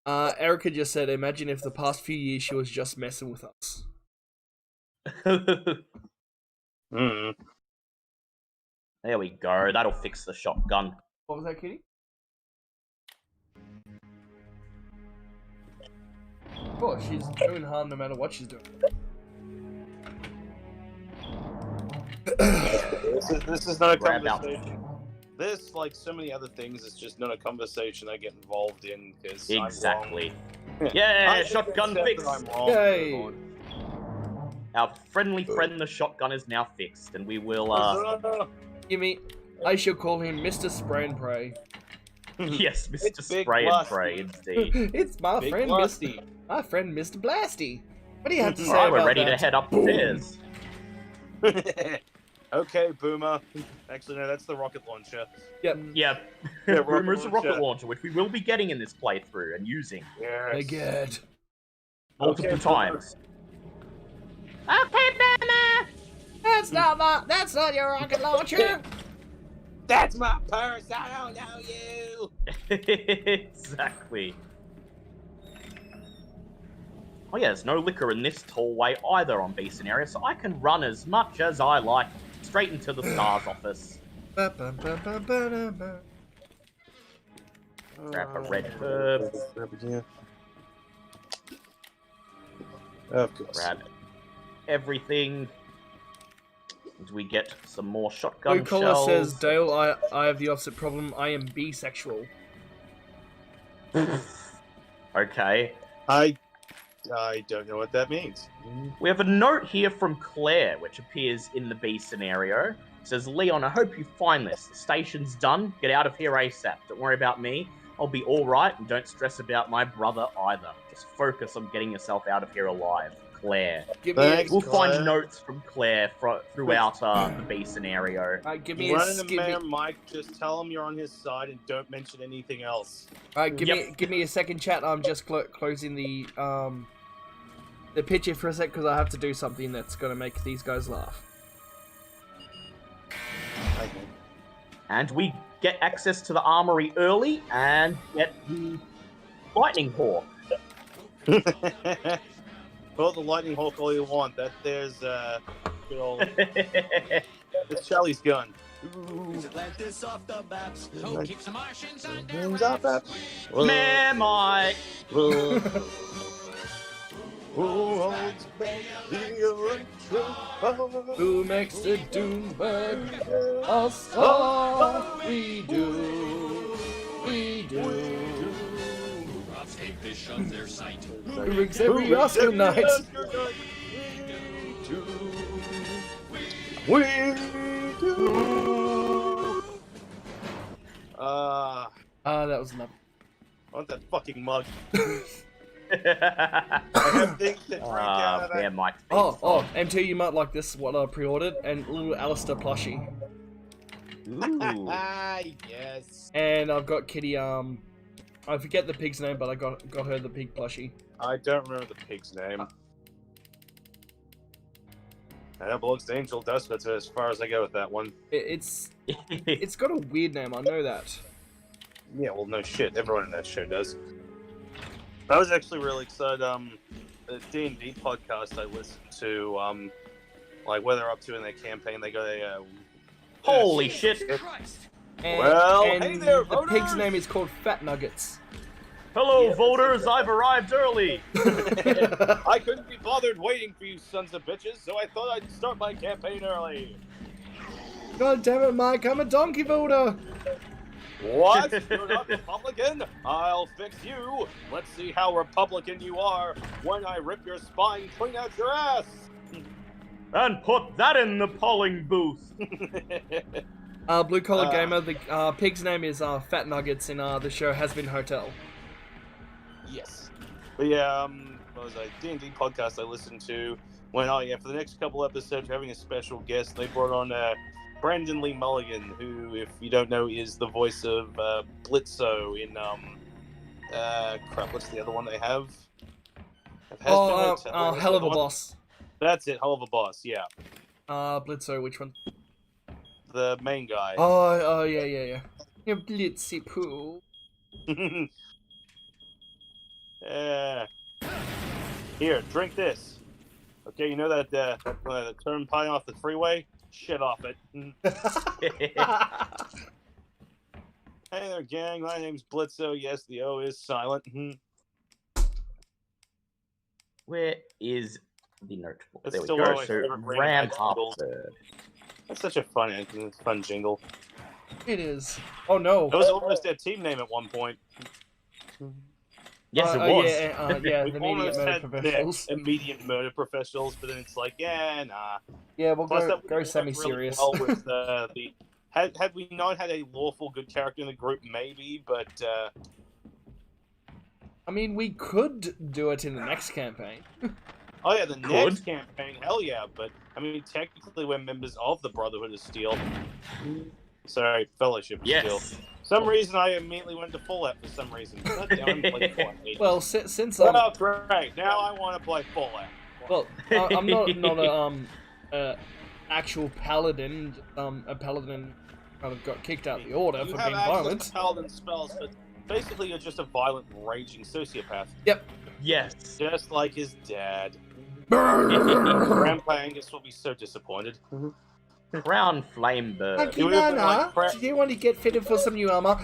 Erica just said, imagine if the past few years she was just messing with us. Mm. There we go. That'll fix the shotgun. What was that, Kitty? Oh, she's doing harm no matter what she's doing. This is not a Grab out. conversation. This, like so many other things, is just not a conversation I get involved in because Exactly. I'm wrong. Yeah, I shotgun accept fixed. that I'm wrong. Yay! Our friendly friend, the shotgun, is now fixed, and we will. Gimme. I shall call him Mr. Spray and Pray. Yes, Mr. It's Big Spray and Blasty. Pray, indeed. It's my Big friend, Blasty. Mr. Blasty. What do you have to say Alright, about we're ready that? to head upstairs. Okay, Boomer. Actually, no, that's the rocket launcher. Yep. Yeah, Yeah, rocket Rumors of rocket launcher. launcher, which we will be getting in this playthrough and using Yes. Good. multiple Okay, times. Okay, Boomer! That's not your rocket launcher. That's my purse. I don't know you. Exactly. Oh yeah, there's no liquor in this hallway either on Beeson area, so I can run as much as I like straight into the STARS office. Ba-ba-ba-ba-ba-ba. Grab a red herb. Of course. Grab everything. And we get some more shotgun Blue Collar shells. says, Dale, I have the opposite problem. I am bisexual. Okay. I don't know what that means. We have a note here from Claire, which appears in the B scenario. It says, Leon, I hope you find this. The station's done. Get out of here ASAP. Don't worry about me. I'll be alright, and don't stress about my brother either. Just focus on getting yourself out of here alive. Claire. Give me, Thanks. We'll Claire. find notes from Claire throughout the B scenario. give me Run a into give me, Mayor Mike, just tell him you're on his side and don't mention anything else. give me a second, chat. I'm just closing the picture for a sec because I have to do something that's gonna make these guys laugh. Okay. And we get access to the armory early and get the lightning hawk. Well, the lightning hawk all you want. That there's good old it's Charlie's gun. Atlantis off the maps. So keep the Martians on Guns off that. Meh, Mike. Who holds back the electro? Who makes the Doombug? Us all we do. We do. Take fish of their sight. Who rigs every Oscar night? We do. That was lovely. want that fucking mug. I have things to drink out of Yeah, that. Mike. MT, you might like this, what I pre-ordered, and little Alistair plushie. Ooh. Yes. And I've got Kitty, I forget the pig's name, but I got her the pig plushie. I don't remember the pig's name. That belongs to Angel Dust, that's as far as I go with that one. It's got a weird name, I know that. Yeah, well, no shit. Everyone in that show does. I was actually really excited. The D&D podcast I listened to, like what they're up to in their campaign, they got a. Holy shit! And, Well, and hey there, the pig's voters! name is called Fat Nuggets. Hello, voters! I've arrived early. I couldn't be bothered waiting for you sons of bitches, so I thought I'd start my campaign early. God damn it, Mike, I'm a donkey voter! What? You're not Republican? I'll fix you. Let's see how Republican you are when I rip your spine clean out your ass. And put that in the polling booth. Blue Collar Gamer, the pig's name is Fat Nuggets in the show Has Been Hotel. Yes. But yeah, what was I? D&D podcast I listened to when, for the next couple episodes, we're having a special guest. They brought on Brandon Lee Mulligan, who, if you don't know, is the voice of Blitzo in, what's the other one they have? Hell of a Boss. That's it, Hell of a Boss, yeah. Blitzo, which one? The main guy. Oh, yeah. You're Blitzy Poo. Here, drink this. Okay, you know that turnpike off the freeway? Shit off it. Hey there, gang. My name's Blitzo. Yes, the O is silent. Where is the notebook? That's There we still go. one of my So favorite Ram Rainbow jingles. Harper. That's such a fun jingle. It is. Oh no. It was almost their team name at one point. Yes, it was. Yeah, We the almost Immediate Murder had Professionals. Immediate Murder Professionals, but then it's like, yeah, nah. Yeah, we'll Plus, go that would've worked semi-serious. Really well with, had we not had a lawful good character in the group, maybe, but I mean, we could do it in the next campaign. oh yeah, the next campaign, hell yeah. But I mean, technically, we're members of the Brotherhood of Steel. Sorry, Fellowship of Steel. Some reason I immediately went to Fallout for some reason. God damn, I'm playing Fallout. Well, since Oh, great! Now I want to play Fallout. well, I'm not a actual paladin. A paladin kind of got kicked out of the order You for have being access violent. to paladin spells, but basically you're just a violent, raging sociopath. Yep. Yes. Just like his dad. Grandpa Angus will be so disappointed. Crown Flamebird. Nana, do you want to get fitted for some new armor?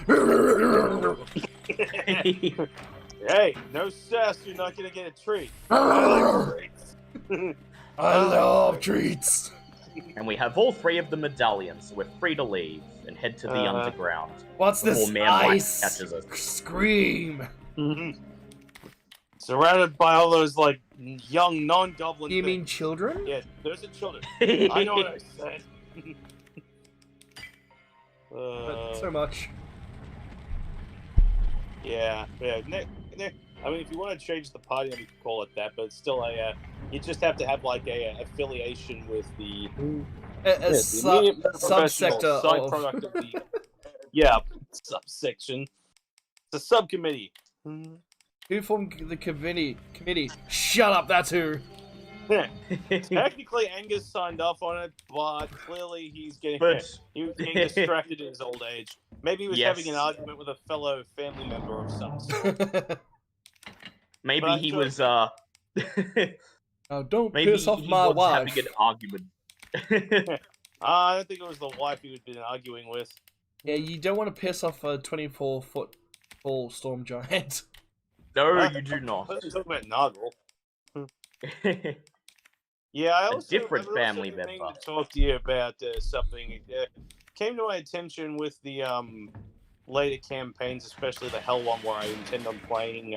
Hey, no sass, you're not gonna get a treat. I love treats. And we have all three of the medallions, so we're free to leave and head to the underground. What's this Before Man Mike ice catches us. scream? Surrounded by all those, like, young non-goblin You mean things. children? Yeah, those are children. I know what I said. But so much. Yeah. I mean, if you want to change the party, we can call it that, but it's still you just have to have, like, a affiliation with the... A subsector side of... product of the... Yeah, subsection. It's a subcommittee. Who formed the committee? Shut up, that's who. Technically, Angus signed off on it, but clearly he was getting distracted in his old age. Maybe he was having an argument with a fellow family member of some sort. Maybe he was, Oh, don't maybe piss off he my was wife. having an argument. I don't think it was the wife he would been arguing with. Yeah, you don't want to piss off a 24-foot tall storm giant. No, you do not. I was talking about Noggle. Yeah, I also different family been meaning member. to talk to you about something. Came to my attention with the later campaigns, especially the Hell one, where I intend on playing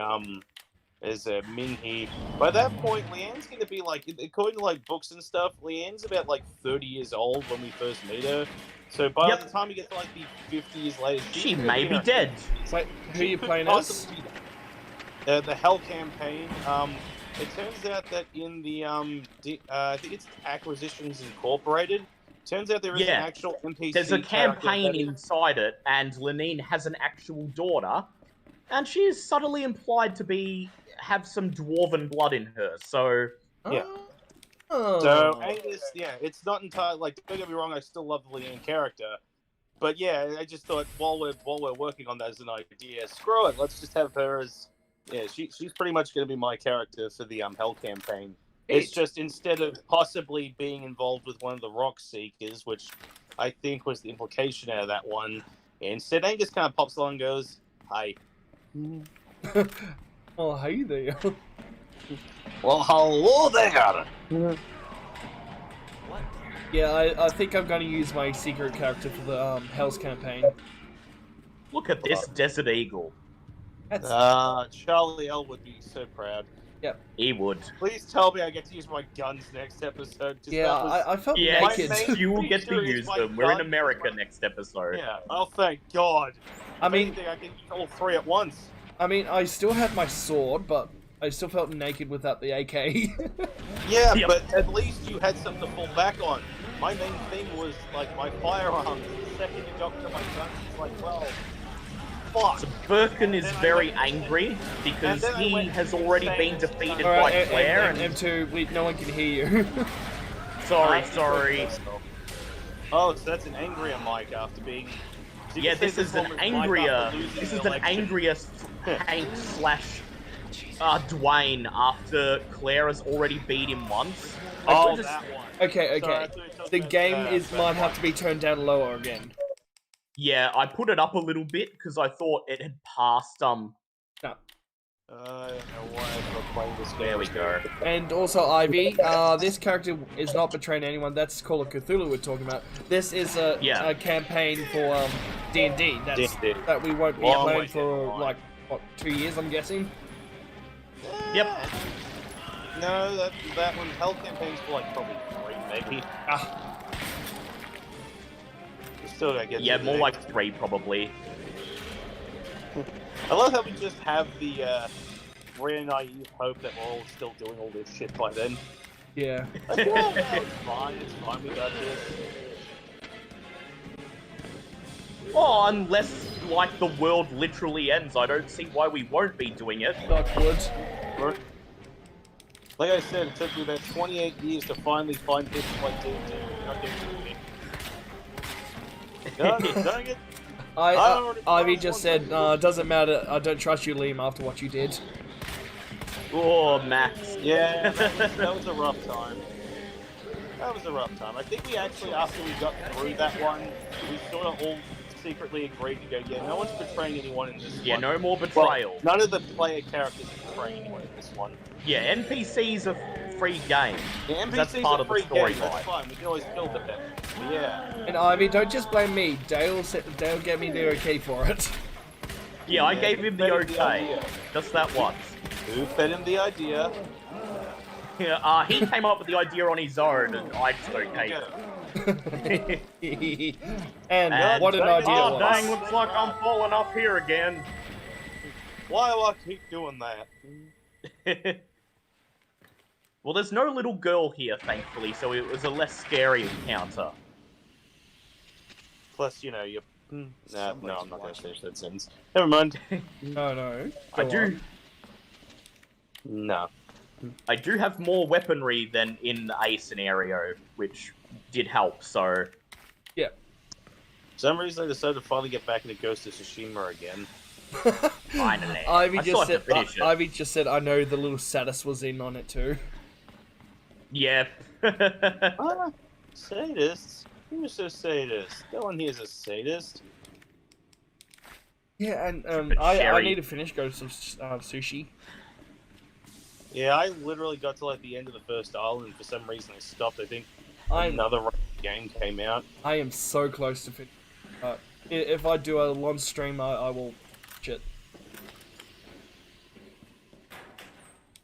There's Minhee. By that point, Leanne's going to be like, according to like books and stuff, Leanne's about like 30 years old when we first meet her. So by the time we get to like the 50 years later, She may be dead. Wait, who are you playing as? Possibly the Hell campaign. It turns out that in the I think it's Acquisitions Incorporated. Turns out there is an actual NPC. There's a campaign that is... inside it, and Lenine has an actual daughter, and she is subtly implied to have some dwarven blood in her. So yeah. Oh. So Angus, it's not entirely like. Don't get me wrong, I still love the Leanne character, but yeah, I just thought while we're working on that as an idea, screw it, let's just have her as. Yeah, she's pretty much going to be my character for the Hell campaign. It's just instead of possibly being involved with one of the Rock Seekers, which I think was the implication out of that one, instead Angus kind of pops along and goes, "Hi." Oh, hey there. Well, hello there. Yeah, I think I'm going to use my secret character for the Hell's campaign. look at this Desert Eagle. That's... Charlie L would be so proud. Yep. He would. Please tell me I get to use my guns next episode. Yeah, I felt yes, naked. you will get to feature is use my them. We're in gun. America next episode. Yeah. Oh, thank God. I mean, If anything, I can use all three at once. I mean, I still had my sword, but I still felt naked without the AK. Yeah, Yep. but at least you had something to fall back on. My main thing was like my firearms. The second you got to my guns, it's like, well, fuck. So Birkin is very angry because And then I he went has already been insane. defeated Alright, by Claire. And M2, no one can hear you. sorry. Oh, so that's an angrier mic after being. So you Yeah, can say this is an one was Mike angrier. after losing This the is an election. angrier Hank slash Dwayne after Claire has already beat him once. Oh, Just- that one. Okay, Sorry, I thought you were the talking game about, might have to be turned down lower again. Yeah, I put it up a little bit because I thought it had passed. I don't know why I'm not playing this game. There we go. And also Ivy, this character is not betraying anyone. That's Call of Cthulhu we're talking about. This is a campaign for D&D. D&D. That we won't be Long playing way for down. like what 2 years, I'm guessing. Yep. No, that one Hell campaign's for like probably 3 maybe. You still gotta get. Yeah, to more the- like 3 probably. I love how we just have the really naive hope that we're all still doing all this shit by then. Yeah. Like, yeah, it's fine, we got this. Oh, unless like the world literally ends, I don't see why we won't be doing it. Knock wood. Like I said, it took me about 28 years to finally find this like D&D. Dang it. Ivy just said, doesn't matter, I don't trust you, Liam, after what you did. Oh, Max. Yeah, that was a rough time. I think we actually, after we got through that one, we sort of all secretly agreed to go, yeah, no one's betraying anyone in this Yeah, one. no more betrayal. Well, none of the player characters are betraying anyone in this one. Yeah, NPC's a free game. The NPCs That's part are of the free story, game, that's right? fine, we can always build it better. But yeah. And Ivy, don't just blame me. Dale gave me the okay for it. Yeah, I gave him the Fed him the okay. idea. Just that once. Who fed him the idea? Yeah, he came up with the idea on his own, and I just okayed it. and what an idea Oh, was. dang, looks like I'm falling off here again. Why do I keep doing that? Well, there's no little girl here, thankfully, so it was a less scary encounter. Plus, you know, you. No, I'm not going to finish that sentence. Never mind. No. I Go do. on. No. I do have more weaponry than in a scenario, which did help, so... Yeah. For some reason, I decided to finally get back into Ghost of Tsushima again. Finally. Ivy I still just have to finish it. Ivy just said, I know the little Satis was in on it too. Yeah. Sadists? Who's so sadist? No one here's a sadist. Yeah, and But I Sherry- need to finish Ghost of Sushi. Yeah, I literally got to like the end of the first island, and for some reason I stopped. I think I'm another game came out. I am so close to finish. If I do a long stream, I will watch it.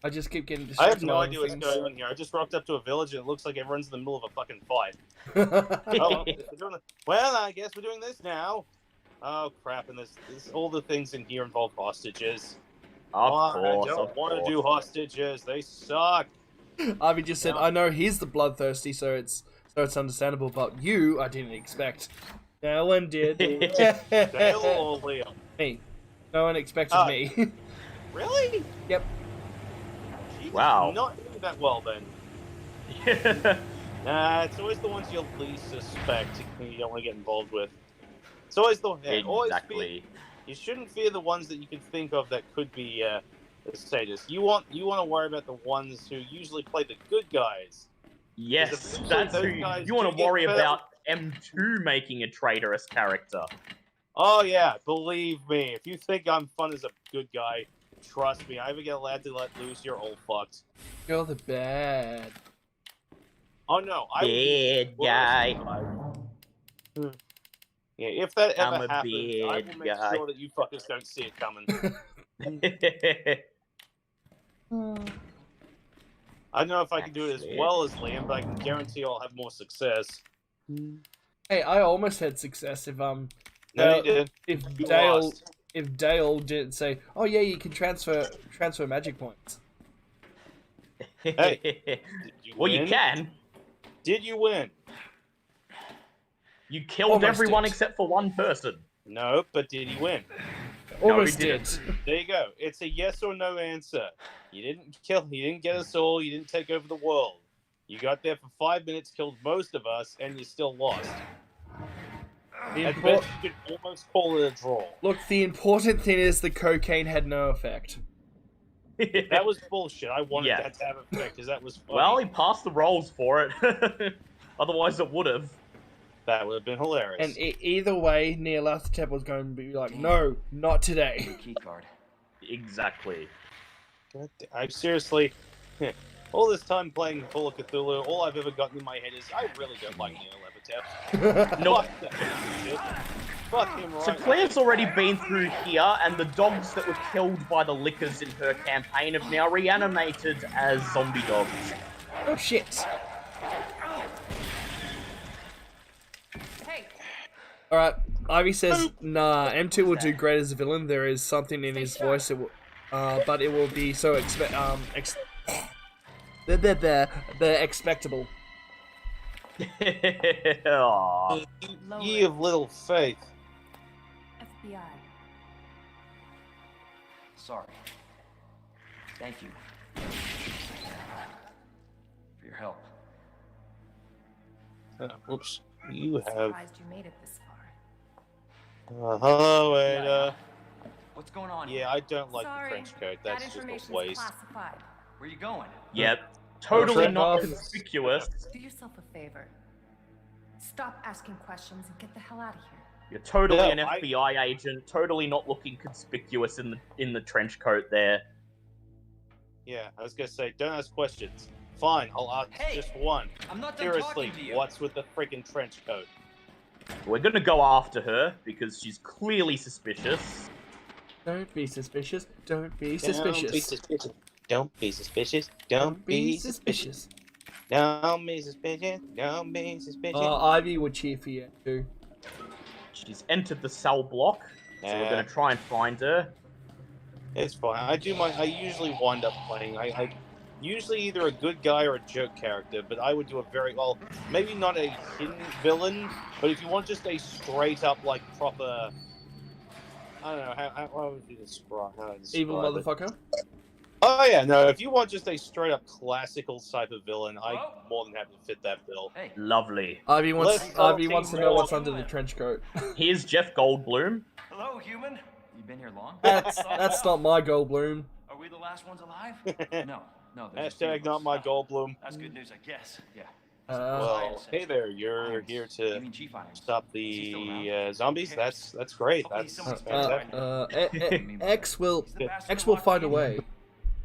I just keep getting I distracted. have no by idea other what's going on here. I just rocked up to a village and it looks like everyone's in the middle of a fucking fight. things. Oh, we're doing well, I guess we're doing this now. Oh crap! And this all the things in here involve hostages. Of I course, don't of want to course. do hostages. They suck. Ivy just said, No. "I know he's the bloodthirsty, so it's understandable, but you, I didn't expect." No one did. Dale or Leo? Me. No one expected Ah. me. Really? Yep. Jesus, Wow. not doing that well then. Nah, it's always the ones you least suspect you don't want to get involved with. It's always the always Exactly. you shouldn't fear the ones that you can think of that could be sadists. You want to worry about the ones who usually play the good guys. Yes, eventually that's those who guys you want do to get worry fed about. M2 making a traitorous character. Oh yeah, believe me. If you think I'm fun as a good guy, trust me. I ever get allowed to let loose, you're all fucked. You're the bad. Oh no, I will be Bad the guy. worst. Yeah, if that ever I'm a happens, I will bad make guy. sure that you fuckers don't see it coming. I don't know if I can do it as Actually. well as Liam, but I can guarantee I'll have more success. Hey, I almost had success if No, Dale- you did. if You Dale lost. if Dale didn't say, "Oh yeah, you can transfer magic points." Did you well, win? you can. Did you win? You killed Almost everyone did. except for one person. No, but did he win? Almost he did. didn't. There you go. It's a yes or no answer. You didn't kill. You didn't get us all. You didn't take over the world. You got there for 5 minutes, killed most of us, and you still lost. The At impor- best, you could almost call it a draw. Look, the important thing is the cocaine had no effect. That was bullshit. I wanted Yeah. that to have effect because that was funny. Well, he passed the rolls for it. Otherwise, it would have. That would have been hilarious. And either way, Nyarlathotep was going to be like, "No, not today." Your key card. Exactly. I seriously, all this time playing Call of Cthulhu, all I've ever gotten in my head is I really don't like Nyarlathotep. No. Fuck that shit. Fuck him right So Claire's already been through here, and the dogs that were killed by the lickers in her campaign have now reanimated as zombie dogs. Oh shit! Hey, All right, Ivy says, "Nah, M2 will do great as a villain. There is something in his voice, but it will be so they're expectable." Aw. Ye of little faith. FBI. Sorry. Thank you. For your help. Whoops. You I'm have. surprised you made it this far. Hello, Ada. What's going on? Yeah, I don't like Sorry, the French code. that That's just information's a waste. classified. Where you going? Yep. Totally Trip not off. conspicuous. Do yourself a favor. Stop asking questions and get the hell out of here. You're totally Yeah, an FBI agent. Totally not looking conspicuous in the trench coat there. Yeah, I was gonna say, don't ask questions. Fine, I'll ask Hey, just one. I'm not done Seriously, talking to you. what's with the freaking trench coat? We're gonna go after her because she's clearly suspicious. Don't be suspicious. Don't be Don't be suspicious. suspicious. Don't be suspicious. Don't be suspicious. Don't be suspicious. Don't be suspicious. Ivy would cheer for you too. She's entered the cell block, so we're Yeah. gonna try and find her. It's fine. I usually wind up playing. I usually either a good guy or a joke character, but I would do a very well, maybe not a hidden villain, but if you want just a straight up like proper, I don't know how would you describe Evil it? motherfucker. Oh yeah, no. If you want just a straight up classical type of villain, I'm Hello? more than happy to fit that bill. Hey. Lovely. Ivy wants Let's all to take know more. what's under the trench coat. Here's Jeff Goldblum. Hello, human. You been here long? That's not my Goldblum. Are we the last ones alive? No. There's a few Hashtag of not us. my Goldblum. That's good news, I guess. Yeah. Well, hey there, you're Irons. here You to mean Chief Irons? stop Is he still the around? zombies. Who That's cares? great. Hopefully That's someone's fantastic. X will He's the bastard X who will locked find a me in. way.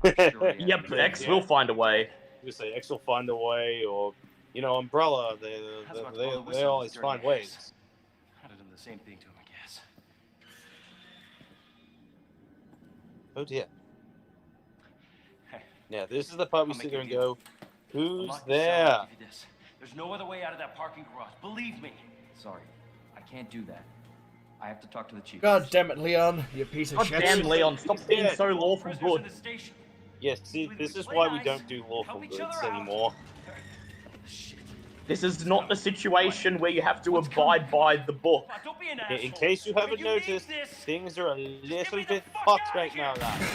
Sure he is. Yep, X will find a way. You say X will find a way, or Umbrella. I was about to blow the They whistle on always his find dirty ways. ass. I'd have done the same thing to him, I guess. Oh dear. Hey, Now, this is the part we I'll sit make there a and deal. go, who's Unlock the cell, there? I'll give you this. There's no other way out of that parking garage. Believe me. Sorry, I can't do that. I have to talk to the chief. God first. damn it, Leon, you piece of God shit. damn, Leon, stop being Yeah. so lawful Prisoners good. in the station. Yes, see, Either this we is play why we nice, don't do lawful help each goods other out. anymore. Shit. This is not the situation where you have to What's abide by the book. Come on, don't be an In asshole. case you haven't You need noticed, this. things are a Get little me the bit fuck fucked outta right here. now, lad.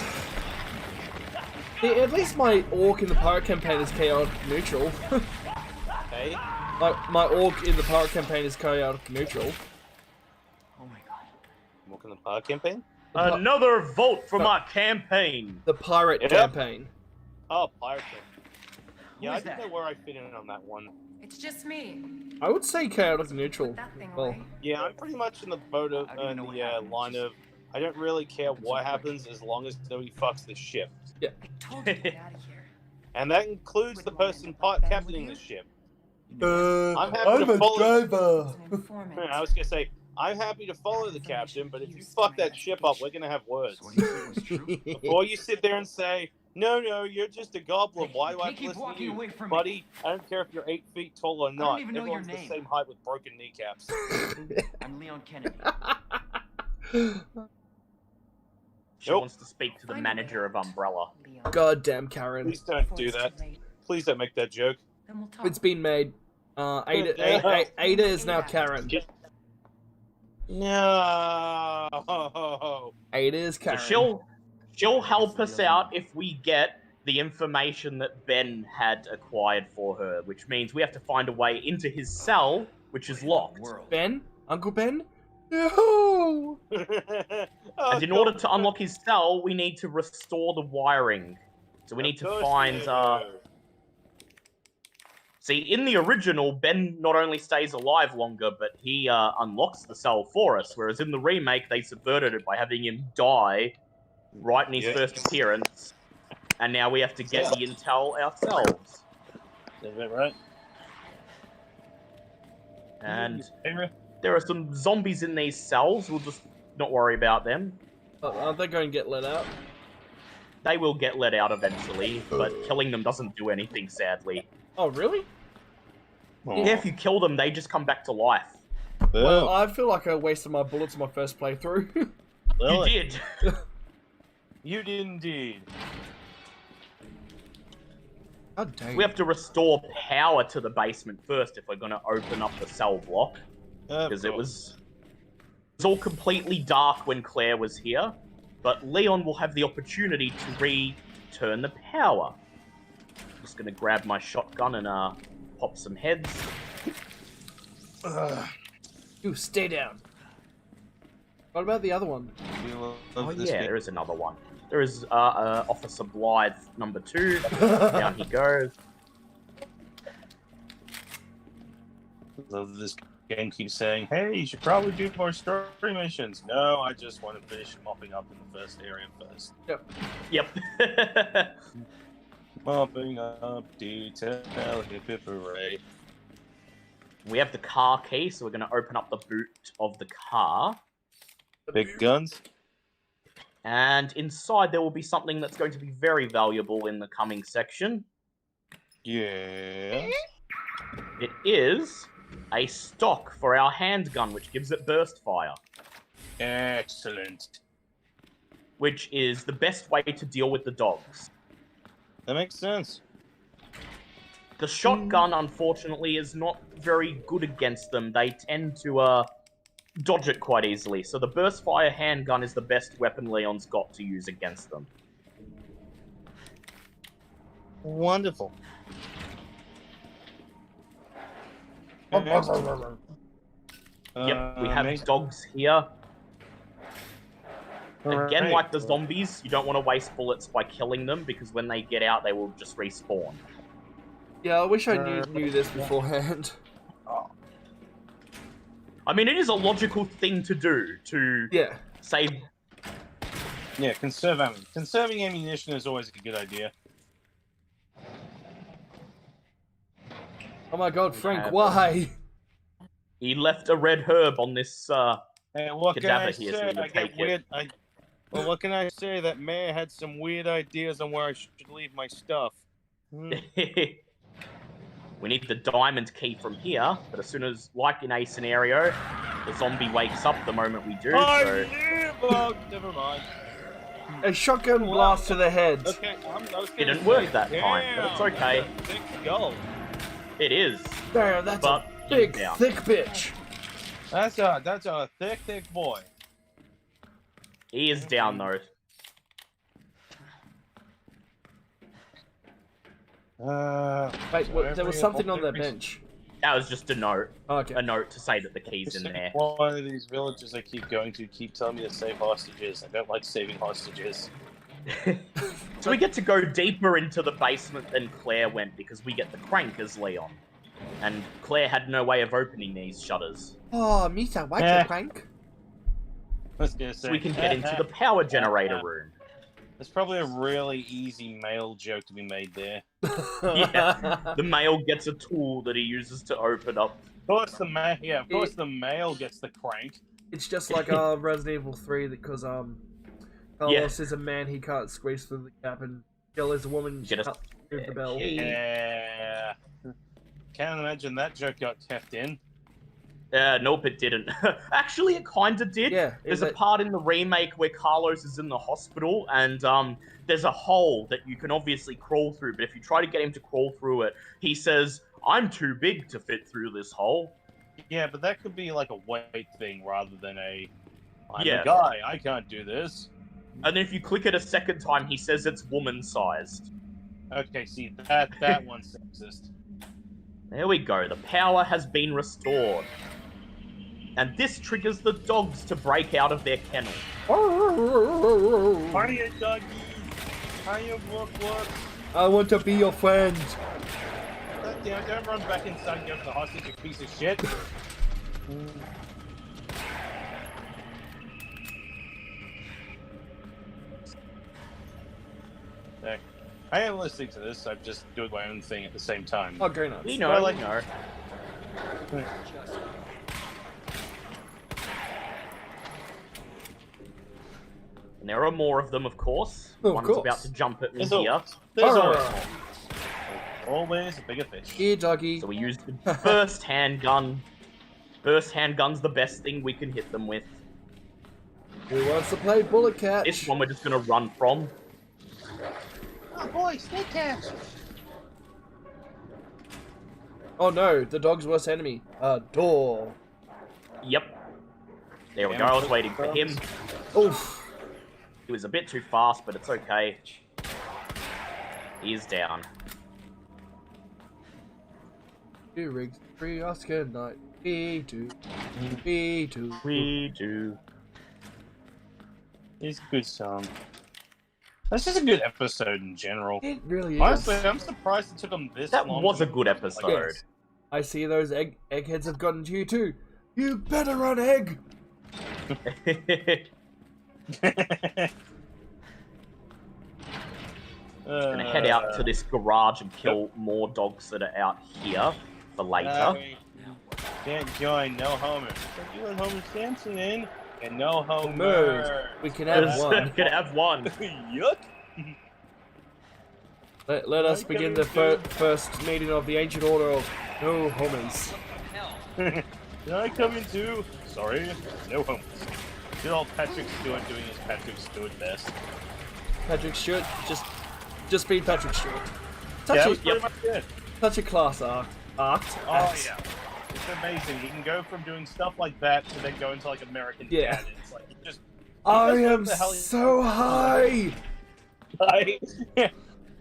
See, at least my orc in the pirate campaign is chaotic neutral. Okay? my orc in the pirate campaign is chaotic neutral. Oh my god. Walking the park campaign? Another vote for my campaign. The pirate Yep. campaign. Oh, pirate campaign. Yeah, Who I is didn't that? know where I fit in on that one. It's just me. I would say chaotic neutral. Put that thing Well, away. Yeah, I'm pretty much in the boat of I don't even know in what the happened. line Just of I don't really care happened so what quick. happens as long as nobody fucks the ship, I told you to get out of here. and that includes the Wouldn't want person to end up like Ben, captaining would the you? ship. I'm happy to a follow- driver. He's an informant. I was gonna say I'm happy to follow the captain, but if you fuck that ship up, we're gonna have words. So what you said was true? Before you sit there and say, no, you're just a goblin. Hey, Why you do I can't keep listen to walking you? away from me. Buddy, I don't care if you're 8 feet tall or not. even know your Everyone's the name. same height with broken kneecaps. I'm Leon Kennedy. She Nope. wants to speak to the Find a way manager of out. Umbrella. Leon. Goddamn Karen. Please don't Before do it's that. too late. Please don't make that joke. Then we'll talk. It's been made. Ada is now Karen. No. Ada is So Karen. she'll help us out if we get the information that Ben had acquired for her, which means we have to find a way into his cell, which is locked. World. Ben? Uncle Ben? No! Oh, And in order to unlock his cell, we need to restore the wiring. So we need to find See, in the original, Ben not only stays alive longer, but he unlocks the cell for us, whereas in the remake, they subverted it by having him die right in his Yeah. first appearance, and now we have to get the intel ourselves. Is that right? And there are some zombies in these cells, we'll just not worry about them. Aren't they going to get let out? They will get let out eventually, but killing them doesn't do anything, sadly. Oh, really? Yeah, if you kill them, they just come back to life. Well, I feel like I wasted my bullets in my first playthrough. You did. You did indeed. How dare We have to restore power to the basement first if we're going to open up the cell block. Because it was all completely dark when Claire was here, but Leon will have the opportunity to return the power. Just gonna grab my shotgun and pop some heads. You stay down. What about the other one? Oh yeah, there is another one. There is Officer Blythe number 2. Down he goes. Love this game keeps saying, hey, you should probably do more story missions. No, I just want to finish mopping up in the first area first. Yep. Mopping up detail, hip hooray. We have the car key, so we're gonna open up the boot of the car. Big guns? And inside there will be something that's going to be very valuable in the coming section. Yes. It is a stock for our handgun, which gives it burst fire, Excellent. which is the best way to deal with the dogs. That makes sense. The shotgun, unfortunately, is not very good against them. They tend to dodge it quite easily. So the burst fire handgun is the best weapon Leon's got to use against them. Wonderful. Yep, we have dogs here. Again, like the zombies, you don't want to waste bullets by killing them, because when they get out, they will just respawn. Yeah, I wish I knew this beforehand. I mean, it is a logical thing to do, to Yeah. save... Yeah, conserve ammunition. Conserving ammunition is always a good idea. Oh my god, Frank, have- why? He left a red herb on this, Hey, what can Cadaver I here, so say? we will I get take it. weird. Well, what can I say? That mayor had some weird ideas on where I should leave my stuff. We need the diamond key from here, but as soon as, like in a scenario, the zombie wakes up the moment we do, so... Oh, never mind. A shotgun blast to the head. Okay, Didn't work that time, but it's okay. Thick skull. It is. Damn, that's But a big, down. thick bitch. That's a thick boy. He is down, though. Wait, there was something on the bench. That was just a note. Okay. A note to say that the key's in there. One of these villages I keep going to keep telling me to save hostages. I don't like saving hostages. So we get to go deeper into the basement than Claire went because we get the crank as Leon. And Claire had no way of opening these shutters. Oh, Mita, why your crank? Let's get So we can get into the power generator room. There's probably a really easy male joke to be made there. Yeah, the male gets a tool that he uses to open up. Of course the male gets the crank. It's just like Resident Evil 3 because Carlos is a man, he can't squeeze through the gap, and Jill is a woman, she Get a- can't move the bell. Yeah. Can't imagine that joke got kept in. Nope, it didn't. Actually, it kind of did. Yeah, There's a part in the remake where Carlos is in the hospital, and there's a hole that you can obviously crawl through, but if you try to get him to crawl through it, he says, "I'm too big to fit through this hole." Yeah, but that could be like a weight thing rather than I'm Yeah. a guy, I can't do this. And then if you click it a second time, he says it's woman-sized. Okay, see, that one's sexist. There we go, the power has been restored. And this triggers the dogs to break out of their kennel. Hiya, doggies! Hiya, look. I want to be your friend. God damn it, don't run back inside and go for the hostage, you piece of shit. I am listening to this, I'm just doing my own thing at the same time. Oh, very nice. You know, Well, like- you know. And there are more of them, of course. Of One's course. about to jump at me There's here. always a bigger fish. Here, doggy. So we use the first handgun. First handgun's the best thing we can hit them with. Who wants to play bullet catch? This one we're just gonna run from. Oh boy, snake catch! Oh no, the dog's worst enemy. A door. Yep. There we go, I was waiting for him. Oof. He was a bit too fast, but it's okay. He's down. Two rigs, 3 Oscar night. B2. We do. It's a good song. This is a good episode in general. It really is. Honestly, I'm surprised it took them this That long. was a to- good episode. Yes. I see those eggheads have gotten to you too. You better run, egg. Gonna head out to this garage and kill more dogs that are out here for later. Can't join, no homers. But you and Homer Sampson in, and no Homers. homer. We can have one. Could have one. Yuck. Let us begin the first meeting of the ancient order of no homers. Can I come in too? Sorry, no homers. Good old Patrick Stewart doing his Patrick Stewart best. Patrick Stewart, just be Patrick Stewart. Yeah, that was Such, pretty much it. such a class act. Oh yeah. It's amazing. He can go from doing stuff like that to then go into like American Yeah. Dad. It's like he just. I does what am the hell he- so high.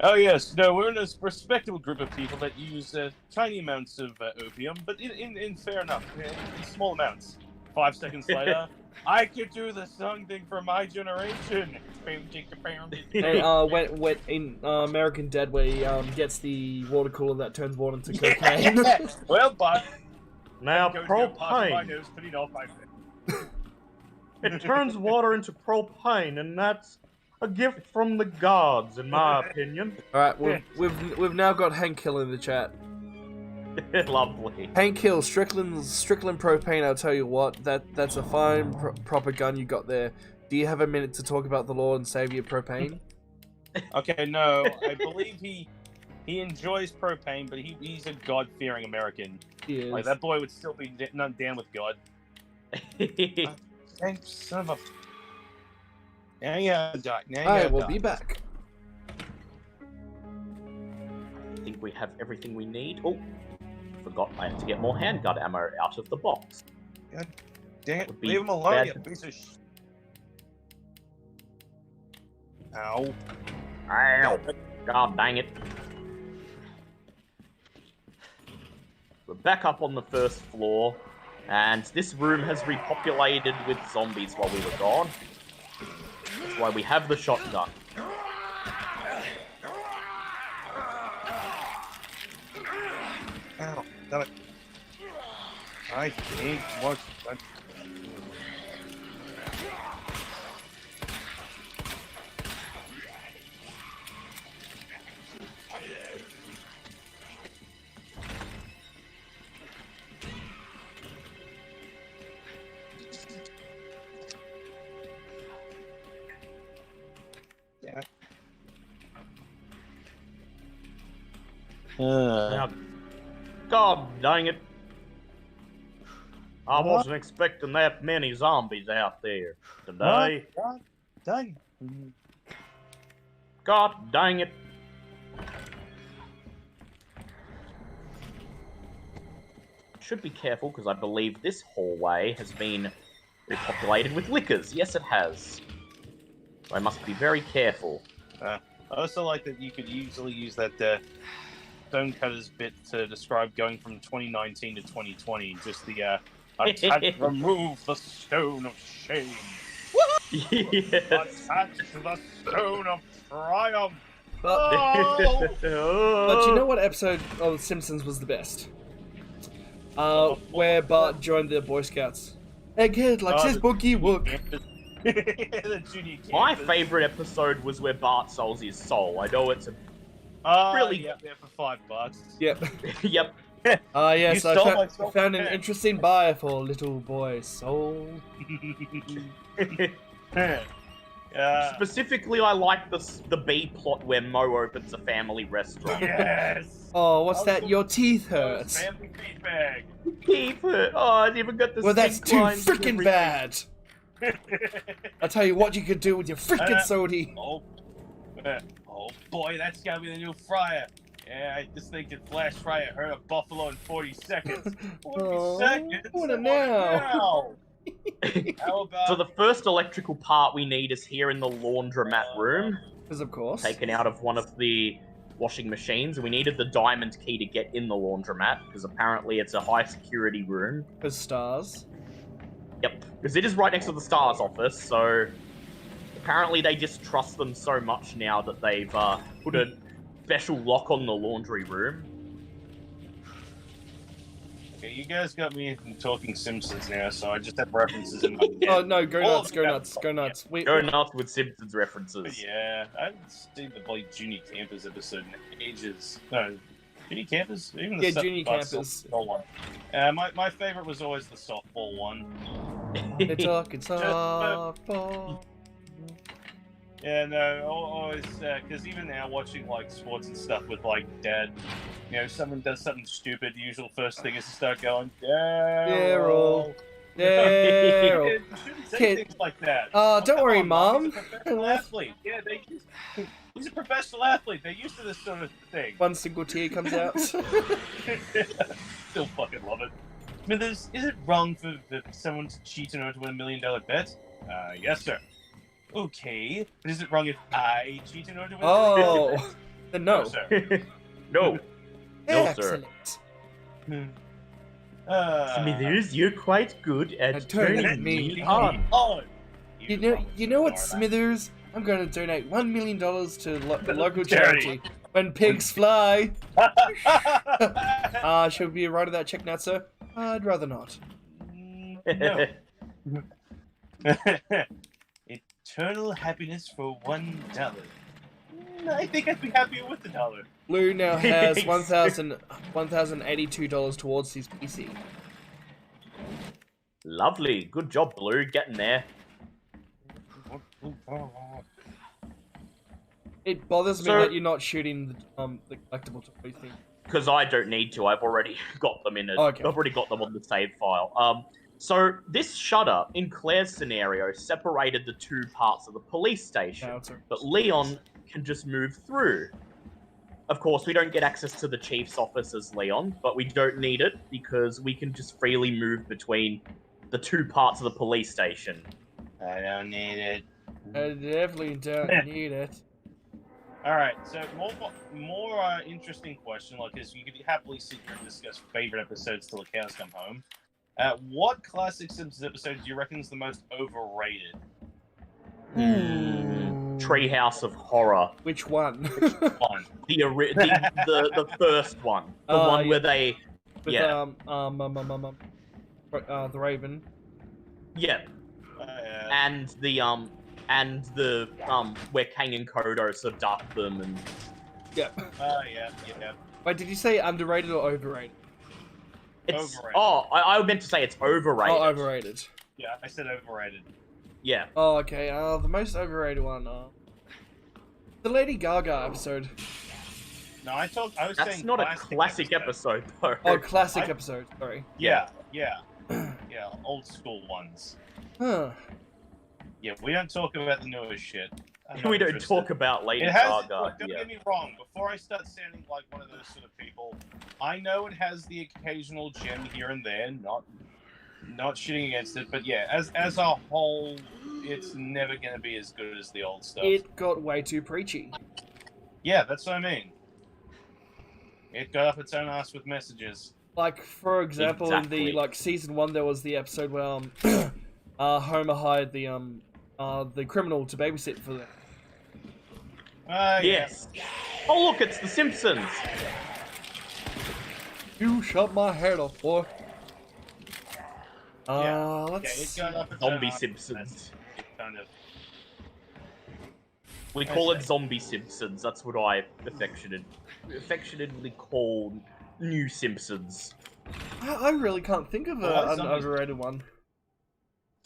Oh yes, no, we're in a respectable group of people that use tiny amounts of opium, but in fair enough, in small amounts. 5 seconds later, I could do the song thing for my generation. And when in American Dad, where he gets the water cooler that turns water into cocaine. Well, but Now goes down past my propane. nose, putting off my face. It turns water into propane, and that's a gift from the gods, in my opinion. All right, we've now got Hank Hill in the chat. Lovely. Hank Hill, Strickland propane. I'll tell you what, that's a fine proper gun you got there. Do you have a minute to talk about the Lord and Savior Propane? Okay, no, I believe he enjoys propane, but he's a God-fearing American. He is. Like, that boy would still be not down with God. Thanks, son of a... Now you die. Now you I gotta will die. be back. I think we have everything we need. Oh, forgot I have to get more handgun ammo out of the box. God dang it, Would be leave him alone, bad. you piece of Ow. Ow! God dang it. We're back up on the first floor, and this room has repopulated with zombies while we were gone. That's why we have the shotgun. Ow. Damn it. I hate what... Yeah. God dang it. I wasn't expecting that many zombies out there today. God dang. God dang it. Should be careful because I believe this hallway has been repopulated with liquors. Yes, it has. So I must be very careful. I also like that you could easily use that Stonecutter's bit to describe going from 2019 to 2020. Just the remove the stone of shame. Yes. Attach the stone of triumph. But, Oh! but you know what episode of The Simpsons was the best? Where Bart joined the Boy Scouts. Egghead likes his boogie wook. The junior My campus. favorite episode was where Bart sells his soul. I know it's a... really- Yeah, there for $5. Yep. Yep. Yes, You I stole my soul. found an interesting buyer for little boy soul. Specifically, I like the B plot where Mo opens a family restaurant. Yes. Oh, what's that? Your teeth hurt. Family feedback. Keep it. Oh, I didn't even got the Well, that's sync too lines and freaking everything. bad. I'll tell you what you could do with your freaking sody. Oh boy, that's gotta be the new fryer. Yeah, I just think that flash fryer hurt a buffalo in 40 seconds. 40 Oh, seconds? what a What now. How about... So the first electrical part we need is here in the laundromat room, Because of course. taken out of one of the washing machines. We needed the diamond key to get in the laundromat, because apparently it's a high security room. Because stars. Yep, because it is right next to the STARS office, so apparently they just trust them so much now that they've put a special lock on the laundry room. Okay, you guys got me talking Simpsons now, so I just have references in my head. Oh no, go All nuts, of go them. nuts, go nuts. Go nuts with Simpsons references. Yeah, I haven't seen the bloody Junior Campers episode in ages. No, Junior Campers? Even the Yeah, stuff Junior about Campers. softball one. My favorite was always the softball one. They're talking softball. Yeah, no, always, because even now watching, like, sports and stuff with, like, Dad, you know, someone does something stupid, the usual first thing is to start going, Daryl. Daryl. Daryl. You shouldn't say Kid. things like that. Don't come worry, on, Mom. He's a professional athlete. Yeah, he's a professional athlete. They're used to this sort of thing. One single tear comes out. Still fucking love it. Smithers, is it wrong for someone to cheat in order to win $1 million bet? Yes, sir. Okay, but is it wrong if I cheat in order to win $1 million bet? Oh, then no. sir. No. No, sir. Excellent. Smithers, you're quite good at turning turning me me on. on. Oh, You know what, Smithers? I'm going to donate $1 million to the local charity. When pigs fly. Should we write that check now, sir? I'd rather not. No. Eternal happiness for $1. I think I'd be happier with the dollar. Lou now has $1,082 towards his PC. Lovely. Good job, Blue, getting there. It bothers me So- that you're not shooting the collectible toy thing. Because I don't need to. I've already got them in it. Okay. I've already got them on the save file. So this shutter in Claire's scenario separated the two parts of the police station, Now it's a- but Leon can just move through. Of course, we don't get access to the chief's office as Leon, but we don't need it because we can just freely move between the two parts of the police station. I don't need it. I definitely don't need it. All right, so more interesting question, like this. You could happily sit here and discuss favorite episodes till the cows come home. What classic Simpsons episode do you reckon is the most overrated? Treehouse of Horror. Which one? One. The first one. The one yeah. where they... With, yeah. The Raven. Yeah. And the where Kang and Kodo seduct them and Yep. Yeah. Wait, did you say underrated or overrated? it's Overrated. I meant to say it's overrated. Oh, overrated. Yeah, I said overrated. Yeah. Oh, okay. The most overrated one. The Lady Gaga episode. No, I was That's saying not a classic episode though. Oh, classic I- episode. Sorry. Yeah, old school ones. Huh. Yeah, we don't talk about the newest shit. I'm We not don't interested. talk about Lady It has. Gaga. Look, don't Yeah. get me wrong. Before I start sounding like one of those sort of people, I know it has the occasional gem here and there. Not shitting against it, but yeah, as a whole, it's never going to be as good as the old stuff. It got way too preachy. Yeah, that's what I mean. It got up its own ass with messages. Like, for example, in Exactly. the season 1, there was the episode where Homer hired the criminal to babysit for them. Yes. Oh look, it's The Simpsons. You shut my head off, boy. Yeah, Let's it got up its own Zombie ass. Simpsons. It kind of. We call it Zombie Simpsons. That's what I affectionately call New Simpsons. I really can't think of Well, an zombies- overrated one.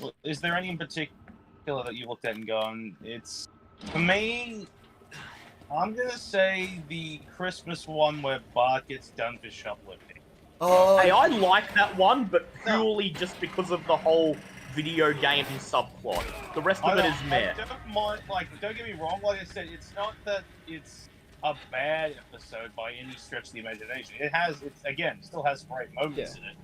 Well, is there any in particular that you looked at and gone? It's for me. I'm gonna say the Christmas one where Bart gets done for shoplifting. Oh, Hey, I like that one, but purely just because of the whole video game subplot. The rest of it is meh. I don't mind, don't get me wrong. Like I said, it's not that it's a bad episode by any stretch of the imagination. It still has great moments in it.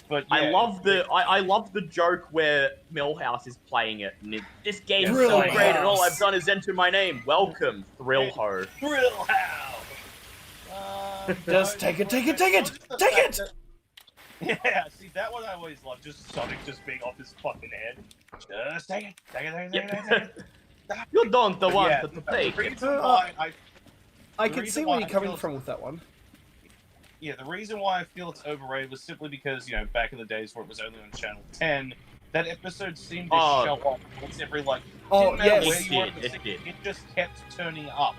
But yeah, I love the joke where Millhouse is playing it, and this game's Thrill so great, and all House. I've done is enter my name. Welcome, Thrill Ho. Grill House. Just take it. Yeah, see that one I always love. Just Sonic just being off his fucking head. Just take it. You don't want Yeah, to the take it. reason why I the can reason see where why you're I coming feel- from with that one. Yeah, the reason why I feel it's overrated was simply because, back in the days where it was only on Channel 10, that episode seemed to Oh. show up once every, Oh, didn't matter yes. where you were in the It city, did. it just kept turning up.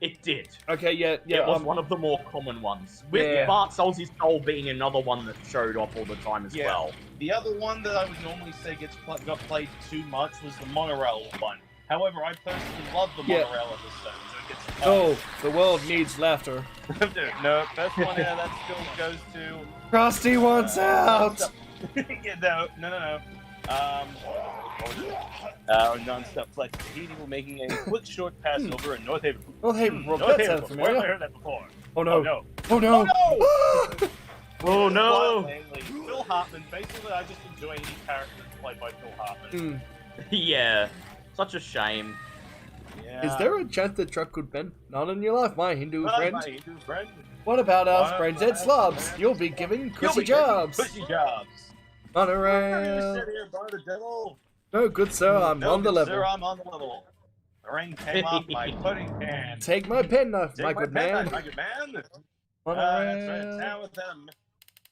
It did. Okay, yeah. It was one of the more common ones. With Yeah. Bart Sells His Soul being another one that showed up all the time as Yeah. well. The other one that I would normally say got played too much was the monorail one. However, I personally love the Yeah. monorail episode, so it gets Oh, the world needs laughter. No, best one that still goes to... Krusty wants out! Yeah, no. Non-stop flight to Tahiti. We're making a quick short pass over in North Haven. Oh, hey, Rob, North that Haven. sounds Where have I familiar. heard that before? Oh Oh no. no. Oh no! Oh no! Langley. Phil Hartman. Basically, I just enjoy any character that's played by Phil Hartman. Yeah. Such a shame. Yeah. Is there a chance that truck could bend? Not in your life, my Hindu Well, friend. my Hindu friend? What about us, What brain about dead slobs? us? You'll be given You'll cushy be getting jobs. Cushy jobs. Monorail. Sit here, bar the devil. No, good sir, I'm No, on the good level. Sir, I'm on the level. The rain came off my pudding pan. Take my penknife, Take my my good penknife, man. my good man. That's Monorail. right.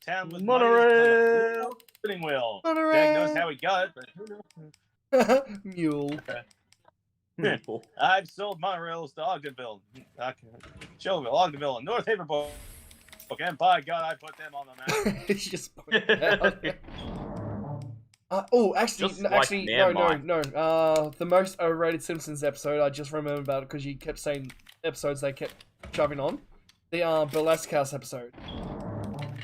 Town with Monorail. spinning wheel. Monorail. Dad knows how he got it, but who knows? Mule. I've sold monorails to Ogdenville, Shelbyville, Ogdenville, and North Haven. And by God, I put them on the map. It's just pointed out. Actually, Just no, like actually, near no. mine. The most overrated Simpsons episode, I just remember about it because you kept saying episodes they kept shoving on. The Burlesque House episode.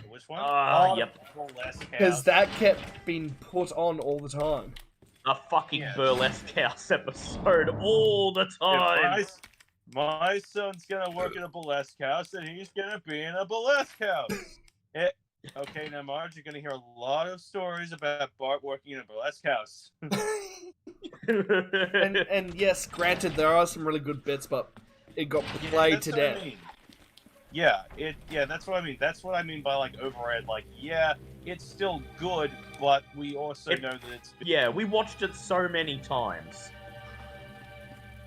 Which one? Yep. Burlesque Because House. that kept being put on all the time. A fucking Yeah. Burlesque House episode all the time. If my son's gonna work at a burlesque house, and he's gonna be in a burlesque house. Okay, now Marge, you're gonna hear a lot of stories about Bart working in a burlesque house. And yes, granted, there are some really good bits, but it got played that's to what I death. mean. That's what I mean. That's what I mean by like overrated. Like, yeah, it's still good, but we also know that it's Yeah, we watched it so many times.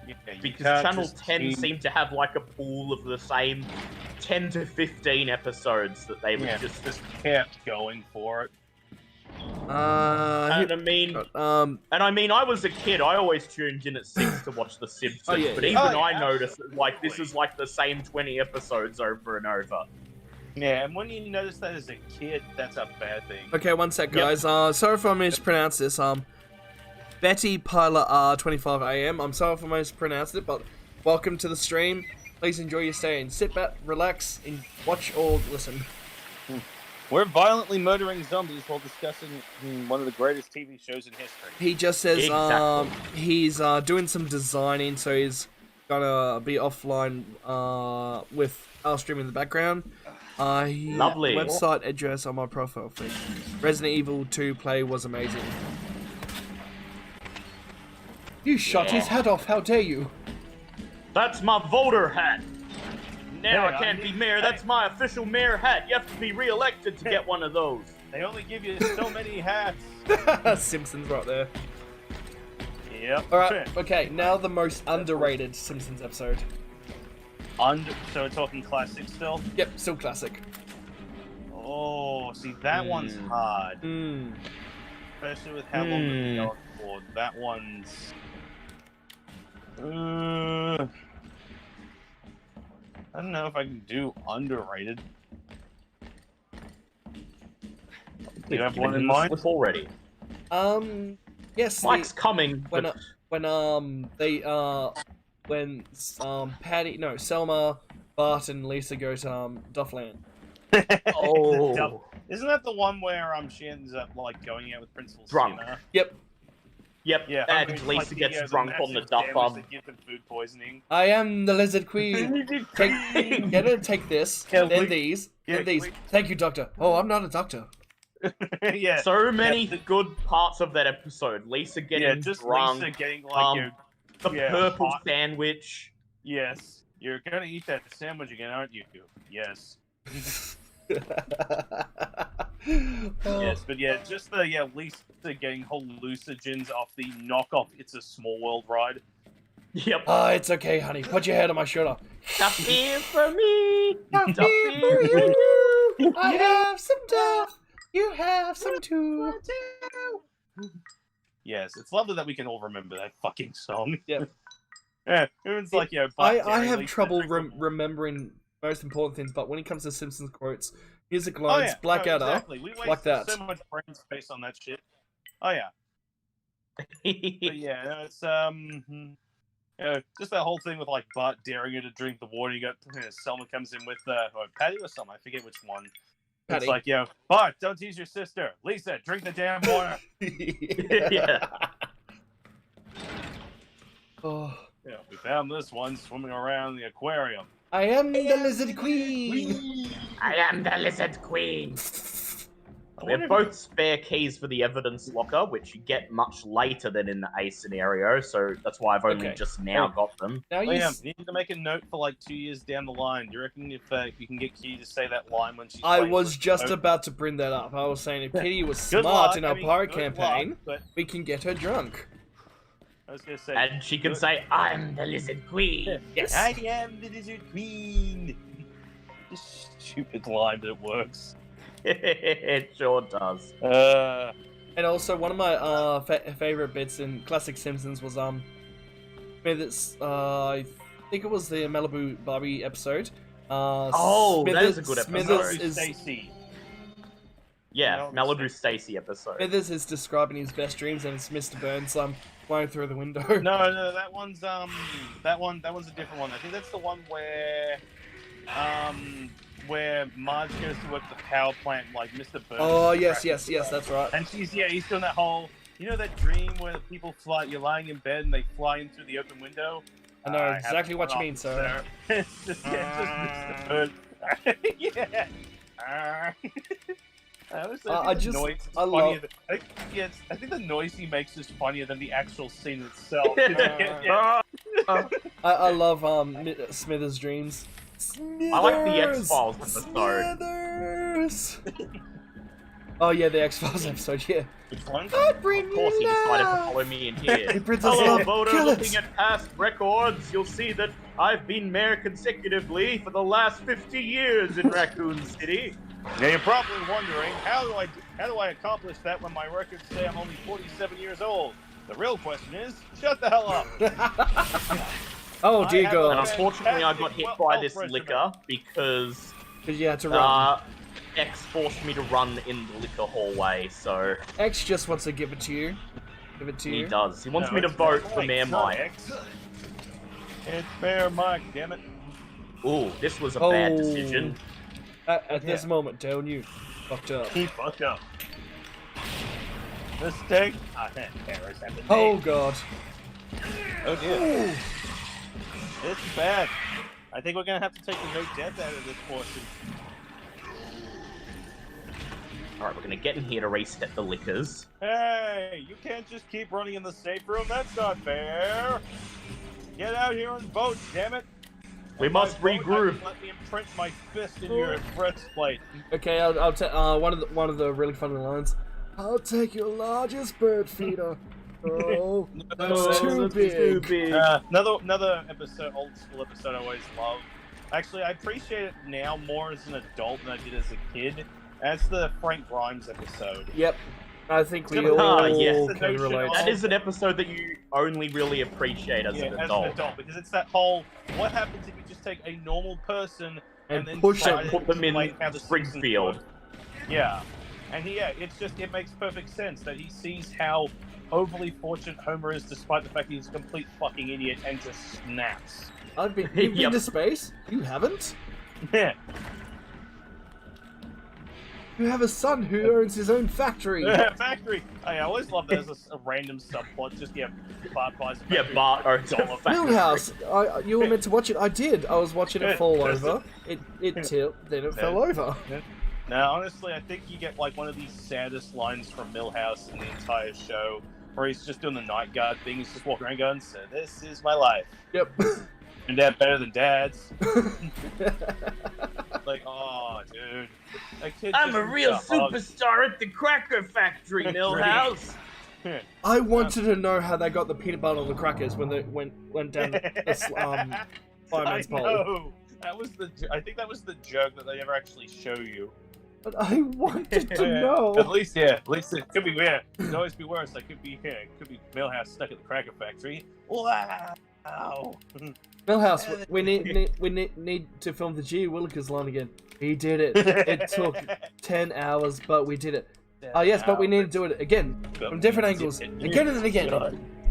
you Because can't Channel just 10 keep- seemed to have like a pool of the same 10 to 15 episodes that they would just kept going for it. And I mean, I was a kid. I always tuned in at 6 to watch The Simpsons. Oh, yeah, but yeah. even Oh, I yeah, noticed that, like, this absolutely. is like the same 20 episodes over and over. Yeah, and when you notice that as a kid, that's a bad thing. Okay, one sec, Yep. guys. Sorry if I mispronounced this. Betty Pilar R25AM. I'm sorry if I mispronounced it, but welcome to the stream. Please enjoy your stay and sit back, relax, and watch or listen. We're violently murdering zombies while discussing one of the greatest TV shows in history. He just says Exactly. he's doing some designing, so he's gonna be offline with our stream in the background. Lovely. Website address on my profile pic. Resident Evil 2 play was amazing. You shot his head off, how dare you? That's my voter hat. Now Hey, I can't be mayor. That's my official mayor hat. You have to be re-elected to get one of those. They only give you so many hats. Simpsons right there. Yep. Alright, okay, now the most underrated Simpsons episode. So we're talking classic still? Yep, still classic. Oh, see, that one's hard. Especially with how long we've been going for. That one's... I don't know if I can do underrated. Do you have one in mind? Already. Yes, Mike's coming. when but- Selma, Bart, and Lisa go to Duffland. Oh. Isn't that the one where she ends up like going out with Principal Drunk. Skinner? Yep, Yep, Yeah, and it's Lisa like gets the drunk on the massive duff damage that gives them food poisoning. I am the Lizard Queen. Take this, Yeah, then we- these, yeah, then these. we- Thank you, Doctor. Oh, I'm not a doctor. Yeah. So many Yeah, good parts of that episode. Lisa getting just drunk, Lisa getting like the yeah, purple hot. sandwich. yes, you're gonna eat that sandwich again, aren't you? Yes. Yes, but yeah, just the Lisa getting hallucinogens off the knockoff It's a Small World ride. Yep. It's okay, honey. Put your head on my shoulder. Coffee for me. Coffee Coffee for for you. I have some duff. You have some too. Yes, it's lovely that we can all remember that fucking song. Yep. Yeah, it's like I have trouble remembering most important things, but when it comes to Simpsons quotes, music lines, Blackadder, exactly. We like that. so much brain space on that shit. Oh yeah, but yeah, no, it's just that whole thing with like Bart daring her to drink the water. You got Selma comes in with Patty or Selma, I forget which one. Patty. It's like, Bart, don't tease your sister. Lisa, drink the damn water. Yeah. Oh, Yeah, we found this one swimming around the aquarium. I am the Lizard Queen. I am the Lizard Queen. We have both spare keys for the evidence locker, which you get much later than in the A scenario, so that's why I've only Okay. just now got them. Now Oh, you. yeah, you need to make a note for like 2 years down the line. Do you reckon if you can get Kitty to say that line when she's I playing was with just the- about to bring that up. I was saying if Kitty was Good smart luck, in our I mean, pirate good luck, campaign, but we can get her drunk. I was gonna say, And she can good- say, I'm the Lizard Queen. Yes. I am the Lizard Queen. Stupid line, but it works. It sure does. And also, one of my favorite bits in classic Simpsons was I think it was the Malibu Barbie episode. Oh, that is a good episode. Smithers is Stacy. Yeah, Malibu Stacy episode. Smithers is describing his best dreams, and it's Mr. Burns flying through the window. No, that one's a different one. I think that's the one where Marge goes to work at the power plant, like Mr. Burns. Oh yes, that's right. And he's doing that whole, that dream where people fly. You're lying in bed and they fly in through the open window. I know exactly what you mean, sir. It's just Mr. Burns. Yeah. I think the noise he makes is funnier than the actual scene itself. I love Smithers' dreams. I like the X-Files episode. Smithers! Oh yeah, the X-Files episode, yeah. Which one? Of course, he decided to follow me in here. Hello, voter. Looking at past records, you'll see that I've been mayor consecutively for the last 50 years in Raccoon City. Now you're probably wondering, how do I accomplish that when my records say I'm only 47 years old? The real question is, shut the hell up. Oh dear And God. unfortunately, I got hit by this liquor because you had to run. X forced me to run in the liquor hallway, so... X just wants to give it to you. He does. He wants me to vote for Mayor Mike. It's Mayor Mike, damn it. Ooh, this was a bad decision. At this moment, don't you fucked up. He fucked up. Mistake. Oh God. Oh dear. It's bad. I think we're gonna have to take the no death out of this portion. Alright, we're gonna get in here to reset the liquors. Hey, you can't just keep running in the safe room. That's not fair. Get out here and vote, damn it. We must regroup. Let me imprint my fist in your breastplate. Okay, I'll take one of the really funny lines. I'll take your largest bird feeder. Oh, that's too big. Another episode, old school episode I always love. Actually, I appreciate it now more as an adult than I did as a kid. That's the Frank Grimes episode. Yep. I think we all yes. can relate. That is an episode that you only really appreciate as an adult. Because it's that whole, what happens if you just take a normal person and then push try them, to put them in like, how the Springfield. Yeah. And it makes perfect sense that he sees how overly fortunate Homer is despite the fact he's a complete fucking idiot and just snaps. You've been to space? You haven't? Yeah. You have a son who owns his own factory. Factory. I always love that as a random subplot. Just Bart buys a factory. Yeah, Bart owns a factory. Millhouse. You were meant to watch it. I did. I was watching it fall over. It tilted, then it fell over. Now, honestly, I think you get like one of the saddest lines from Millhouse in the entire show, where he's just doing the night guard thing. He's just walking around going, "So this is my life." Yep. And Dad better than Dad's. Like, oh, dude. I'm a real superstar at the Cracker Factory, Millhouse. I wanted to know how they got the peanut butter on the crackers when they went down the fireman's pole. No, I think that was the joke that they never actually show you. But I wanted to know. At least it could be weird. It could always be worse. It could be Millhouse stuck at the Cracker Factory. Wow. Millhouse, we need to film the G Willikers line again. He did it. It took 10 hours, but we did it. Yes, but we need to do it again from different angles, again and again.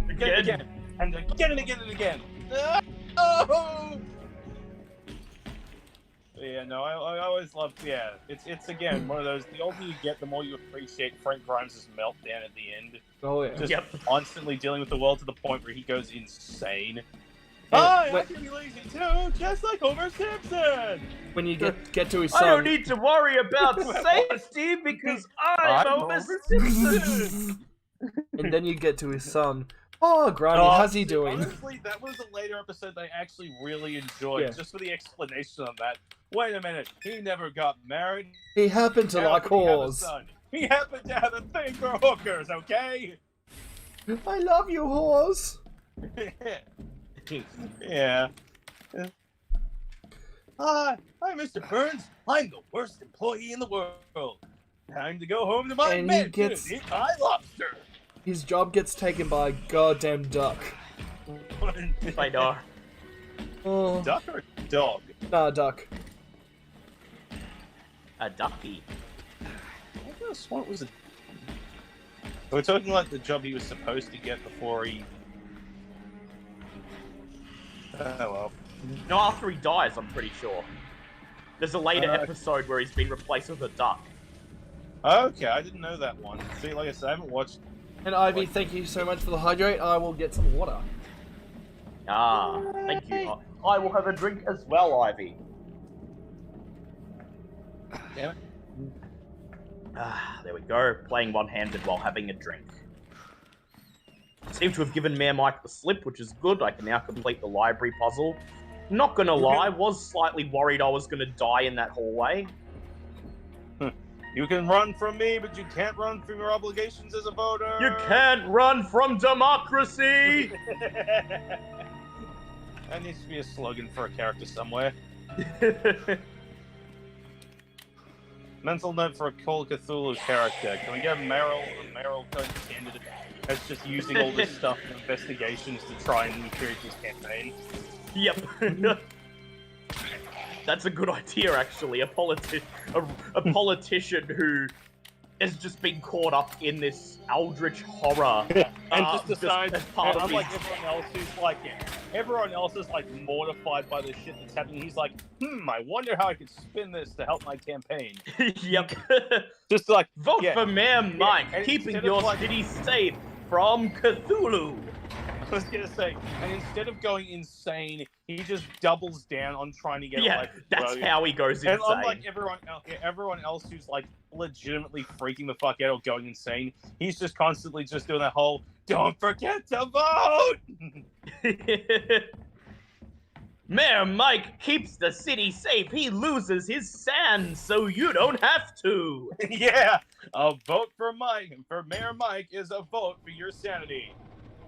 Again and again and again. Oh! Yeah, no, I always love. Yeah, it's again one of those. The older you get, the more you appreciate Frank Grimes' meltdown at the end. Oh yeah. Just constantly dealing with the world to the point where he goes insane. I can be lazy too, just like Homer Simpson. When you get to his son, I don't need to worry about safety because I'm Homer Simpson. And then you get to his son. Oh, Granny, how's he doing? Honestly, that was a later episode I actually really enjoyed, just for the explanation on that. Wait a minute, he never got married. He happened to like whores. He happened to have a thing for hookers, okay? I love you, whores. Yeah. Hi, Mr. Burns. I'm the worst employee in the world. Time to go home to my bed and eat my lobster. His job gets taken by a goddamn duck. By dog. Oh. Duck or dog? Nah, duck. A ducky. What was it? We're talking like the job he was supposed to get before he. Oh well. No, after he dies, I'm pretty sure. There's a later episode where he's been replaced with a duck. Okay, I didn't know that one. See, like I said, I haven't watched. And Ivy, thank you so much for the hydrate. I will get some water. Ah, thank you. I will have a drink as well, Ivy. Damn it. Ah, there we go. Playing one-handed while having a drink. Seem to have given Mayor Mike the slip, which is good. I can now complete the library puzzle. Not gonna lie, was slightly worried I was gonna die in that hallway. You can run from me, but you can't run from your obligations as a voter. You can't run from democracy! That needs to be a slogan for a character somewhere. Mental note for a Call of Cthulhu character. Can we get Meryl kind of candidate that's just using all this stuff in investigations to try and create this campaign? Yep. That's a good idea, actually. A politician who has just been caught up in this eldritch horror, and just decides, as part of unlike everyone else who's like, everyone else is like mortified by the shit that's happening. He's like, I wonder how I could spin this to help my campaign. Yep. Just like Vote for Mayor Mike, and keeping instead your of, like- city safe from Cthulhu. I was gonna say, and instead of going insane, he just doubles down on trying to get elected. That's how he goes insane. And unlike everyone else who's like legitimately freaking the fuck out or going insane, he's just constantly just doing that whole "don't forget to vote." Mayor Mike keeps the city safe. He loses his sand, so you don't have to. Yeah, a vote for Mike for Mayor Mike is a vote for your sanity.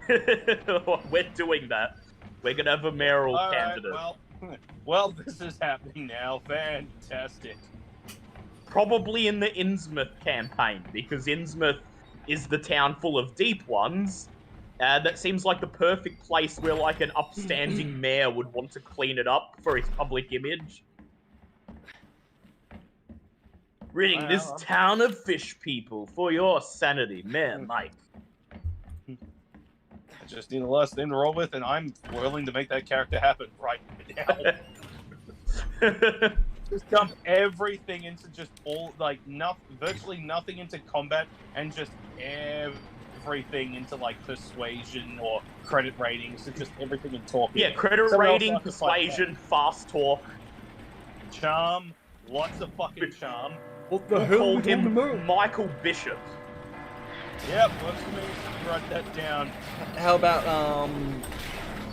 We're doing that. We're gonna have a mayoral candidate. Well, this is happening now. Fantastic. Probably in the Innsmouth campaign, because Innsmouth is the town full of deep ones. That seems like the perfect place where, like, an upstanding mayor would want to clean it up for his public image. Ridding this town of fish people for your sanity, Mayor Mike. I just need a last name to roll with, and I'm willing to make that character happen right now. Just dump everything into just virtually nothing into combat, and just everything into like persuasion or credit ratings, so just everything in talking. Yeah, credit rating, persuasion, fast talk, charm, lots of fucking charm. What the We'll hell? call him Michael Bishop. Yep, works for me. Write that down. How about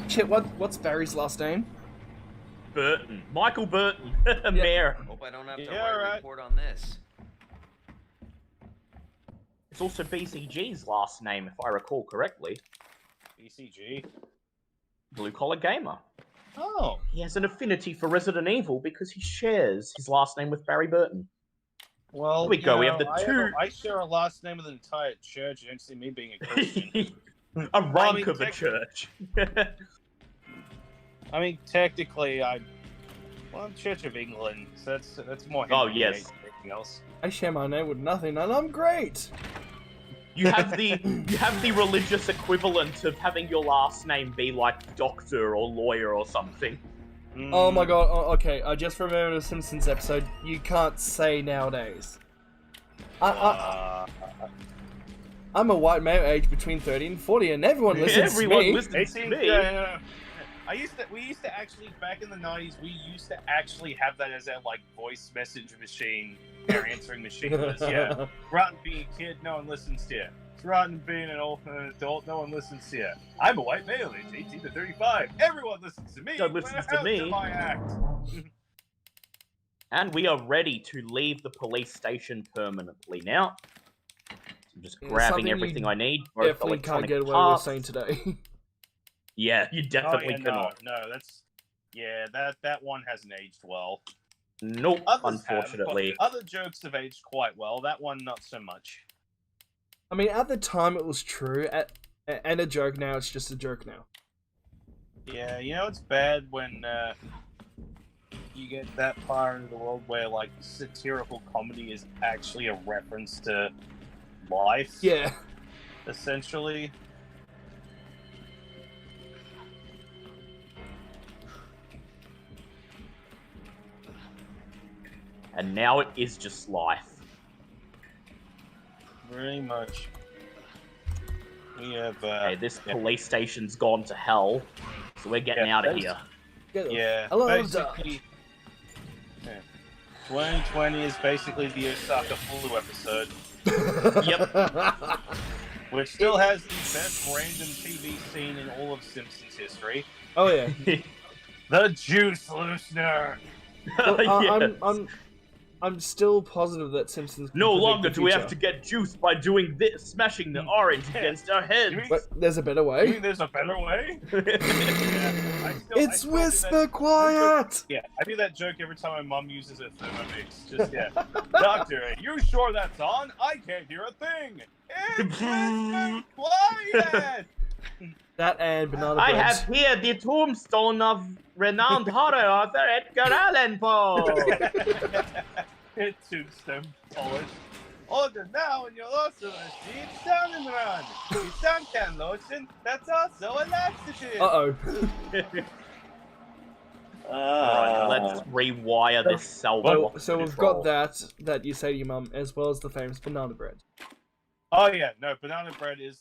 shit? What's Barry's last name? Burton. Michael Burton. Mayor. Hope I don't have to Yeah, write a right. report on this. It's also BCG's last name, if I recall correctly. BCG. Blue Collar Gamer. Oh. He has an affinity for Resident Evil because he shares his last name with Barry Burton. Well, Here we go. We have the two. I share a last name with an entire church. You don't see me being a Christian. A rank of a church. I mean, technically, I'm Church of England, so that's more. Oh, Henry yes. VIII than anything else. I share my name with nothing, and I'm great. You have the religious equivalent of having your last name be like doctor or lawyer or something. Oh my god, okay, I just remembered a Simpsons episode you can't say nowadays. I'm a white male aged between 30 and 40 and everyone listens to me. Listens to me. We used to actually, back in the 90s, we used to actually have that as our, like, voice message machine, our answering machine was, yeah. Rather than being a kid, no one listens to you. Rather than being an adult, no one listens to you. I'm a white male, age 18 to 35. Everyone listens to me. No one listens to me. My act. And we are ready to leave the police station permanently now. I'm just grabbing everything I need. Both Definitely can't electronic get away parts. with saying today. Yeah, you definitely cannot. No, that one hasn't aged well. Nope, Others unfortunately. have, but other jokes have aged quite well. That one, not so much. I mean, at the time it was true, and a joke now, it's just a joke now. Yeah, you know it's bad when you get that far into the world where like satirical comedy is actually a reference to life. Yeah. Essentially. And now it is just life. Very much. We have Hey, this police station's gone to hell, so we're getting out of here. yeah, I love basically, 2020 is basically the Osaka flu episode, Yep. which still has the best random TV scene in all of Simpsons history. Oh yeah. The juice loosener. Well, Yes. I'm still positive that Simpsons can No predict longer the do we have future. to get juice by doing this, smashing the orange against our heads. But there's a better You way. mean there's a better way? It's whisper quiet. Yeah, I do that joke every time my mom uses a Thermomix. Just, yeah. Doctor, are you sure that's on? I can't hear a thing. It's whisper quiet. That and banana I bread. have here the tombstone of renowned horror author Edgar Allan Poe. Tombstone polish. Order now and you'll also receive sound run. The suntan lotion that's also a laxative. Uh-oh. Alright, let's rewire this cell block. So we've got that you say to your mum, as well as the famous banana bread. Oh yeah, no, banana bread is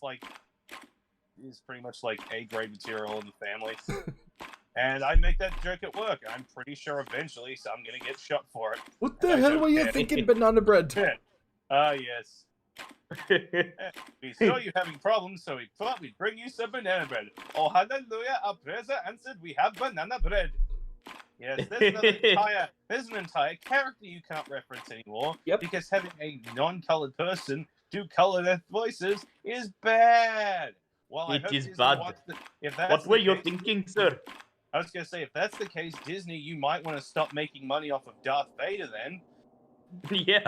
pretty much like A-grade material in the family. And I make that joke at work. I'm pretty sure eventually so I'm gonna get shot for it. What the hell were you thinking, banana bread? Yes. We saw you having problems, so we thought we'd bring you some banana bread. Oh, hallelujah, our prayers are answered. We have banana bread. Yes, there's an entire character you can't reference anymore. Yep. Because having a non-colored person do color their voices is bad. Well, It I hope is Disney bad. if that's What the were you case- thinking, sir? I was going to say, if that's the case, Disney, you might want to stop making money off of Darth Vader then. Yeah.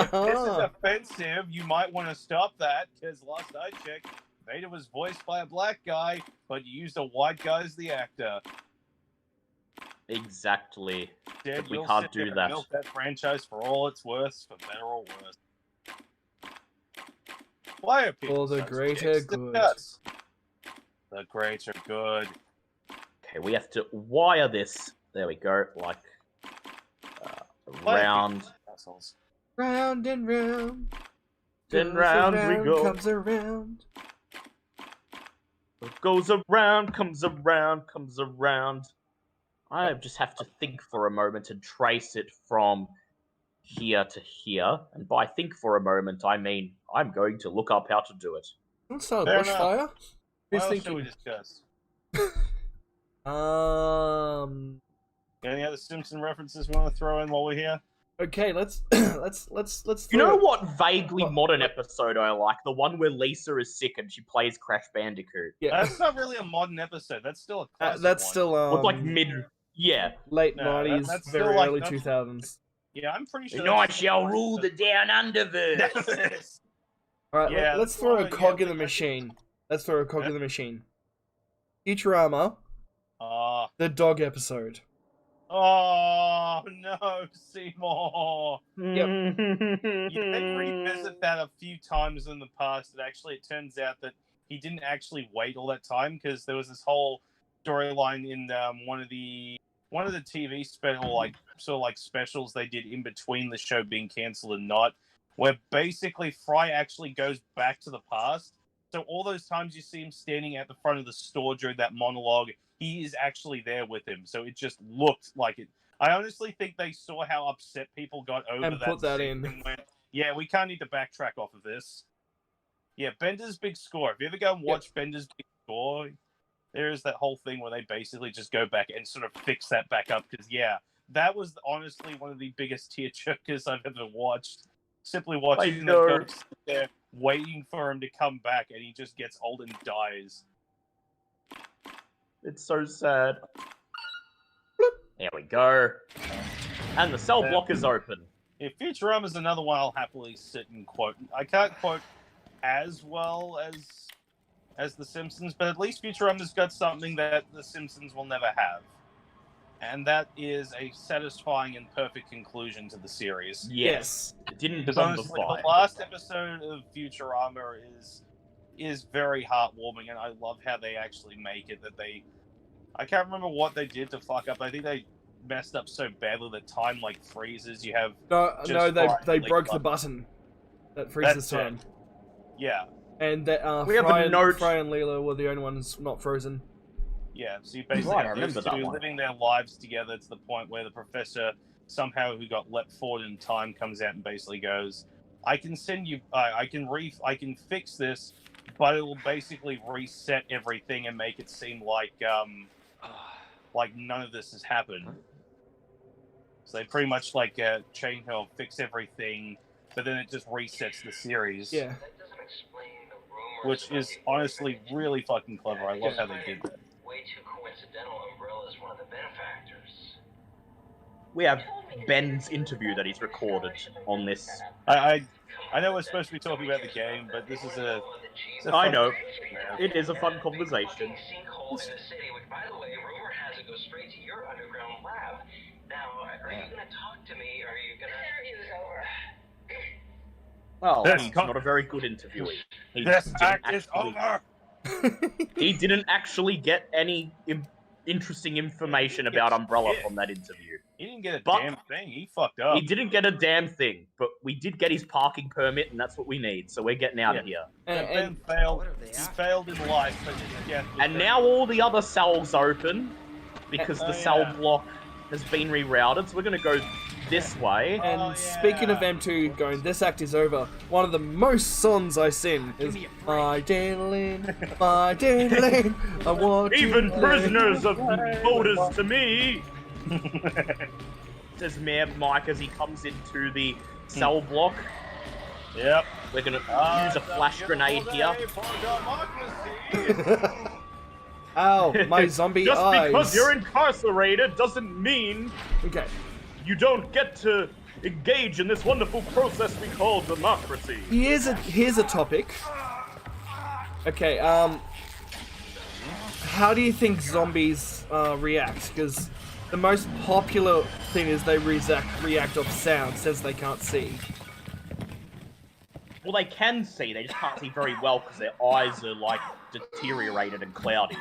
If this is offensive, you might want to stop that, because last I checked, Vader was voiced by a black guy, but you used a white guy as the actor. Exactly. Instead, But we you'll can't sit there do and that. milk that franchise for all it's worth, for better or worse. Why are people For the such greater dicks? good. Discuss. The greater good. Okay, we have to wire this. There we go. Like Why are round. people assholes? Round and round. Then goes round we around, go. Comes around. What goes around, comes around, comes around. I just have to think for a moment and trace it from here to here. And by think for a moment, I mean I'm going to look up how to do it. Let's start a Fair bushfire. Who's What else should we thinking? discuss? Any other Simpson references we want to throw in while we're here? Okay, let's You know throw- what vaguely What? modern episode I like? The one where Lisa is sick and she plays Crash Bandicoot. Yeah, That's not really a modern episode. That's still a classic that's one. still With like mid. Yeah. late No, 90s, that's very still like- early that's- 2000s. Yeah, I'm pretty sure. And I that's shall still- rule the down underverse. All right, Yeah, let's throw a well, cog yeah, in the but- machine. Let's throw a cog Yeah. in the machine. Futurama, Ah. the dog episode. Oh no, Seymour! Yep. You did revisit that a few times in the past, and actually, it turns out that he didn't actually wait all that time because there was this whole storyline in one of the TV specials they did in between the show being cancelled and not, where basically Fry actually goes back to the past. So all those times you see him standing at the front of the store during that monologue, he is actually there with him. So it just looked like it. I honestly think they saw how upset people got over And that put that scene in. and went, yeah, we can't need to backtrack off of this. Yeah, Bender's Big Score. If you ever go and watch Bender's Big Score, there is that whole thing where they basically just go back and sort of fix that back up. Because, yeah, that was honestly one of the biggest tear jerkers I've ever watched. Simply watching the know. ghost sit there waiting for him to come back, and he just gets old and dies. It's so sad. There we go. And the cell block is open. If Futurama's another one, I'll happily sit and quote. I can't quote as well as The Simpsons, but at least Futurama's got something that The Simpsons will never have. And that is a satisfying and perfect conclusion to the series. Yes. It didn't Because bomb honestly, the the last episode of Futurama is very heartwarming, and I love how they actually make it. I can't remember what they did to fuck up. I think they messed up so badly that time like freezes. You have No, they Fry broke the like, button that freezes That's it. time. Yeah, And that We have a note- Fry and Leela were the only ones not frozen. yeah. So you basically Right, I have remember those that two one. living their lives together to the point where the professor somehow who got leapt forward in time comes out and basically goes, "I can send you. I can fix this, but it will basically reset everything and make it seem like none of this has happened." So they pretty much change or fix everything, but then it just resets the series. Yeah. Which is honestly really fucking clever. I love how they did that. Way too coincidental. Umbrella's one of the benefactors. We have Ben's interview that he's recorded on this. I know we're supposed to be talking about the game, but this is a I know. Yeah. It is a fun conversation. Sinkhole in the city, which, by the way, rumor has it goes straight to your underground lab. Now, are you gonna talk to me, or are you gonna? Interview's over. Well, This he's con- not a very good interviewee. He This didn't act is actually- over. He didn't actually get any interesting information about Umbrella from that interview. He didn't get a But- damn thing. He fucked up. He didn't get a damn thing, but we did get his parking permit, and that's what we need. So we're getting out of here. And, Ben and failed. He failed in life, but yeah. And now all the other cells open because the Oh, cell yeah. block has been rerouted. So we're gonna go this way. And speaking of M2 going, this act is over. One of the most songs I sing is My Diddling, My Diddling, I want Even to prisoners are voters to me. Says Mayor Mike as he comes into the cell block. Yep. We're gonna use a flash grenade here. Ow, my zombie Just eyes. because you're incarcerated doesn't mean Okay. you don't get to engage in this wonderful process we call democracy. Here's a topic. Okay, how do you think zombies react? Because the most popular thing is they react off sound since they can't see. Well, they can see, they just can't see very well because their eyes are like deteriorated and cloudy.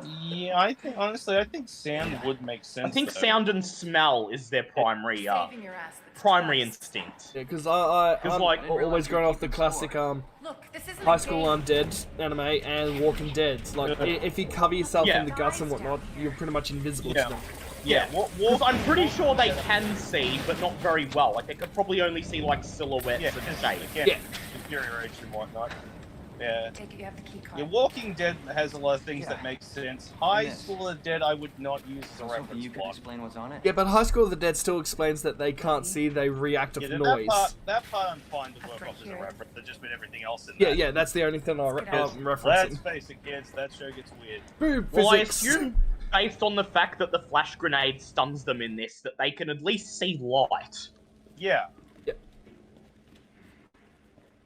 Yeah, I think sound would make sense. I think though. sound and smell is their primary Saving your ass that's primary best. instinct. Yeah, because I'm like- always going off the classic Look, this isn't High a School game. Undead anime and Walking Dead. Like, if you cover yourself Yeah. in the guts and whatnot, you're pretty much invisible Yeah. to them. Yeah, because I'm pretty sure they can see, but not very well. Like, they could probably only see, like, silhouettes Yeah, and because shapes. Yeah. deterioration and whatnot. Yeah. Take it, you have the key card. Yeah, Walking Dead has a lot of things that make sense. High Yes. School of the Dead, I would not use as a Something reference you could block. explain what's on it? Yeah, but High School of the Dead still explains that they can't see, they react off Yeah, then noise. that part I'm fine to That's work right off as a here. reference. There's just been everything else in Yeah, that. yeah, that's the only thing I'm Let's referencing. face it, kids, that show gets weird. Boom, Well, I physics. assume, based on the fact that the flash grenade stuns them in this, that they can at least see light. Yeah.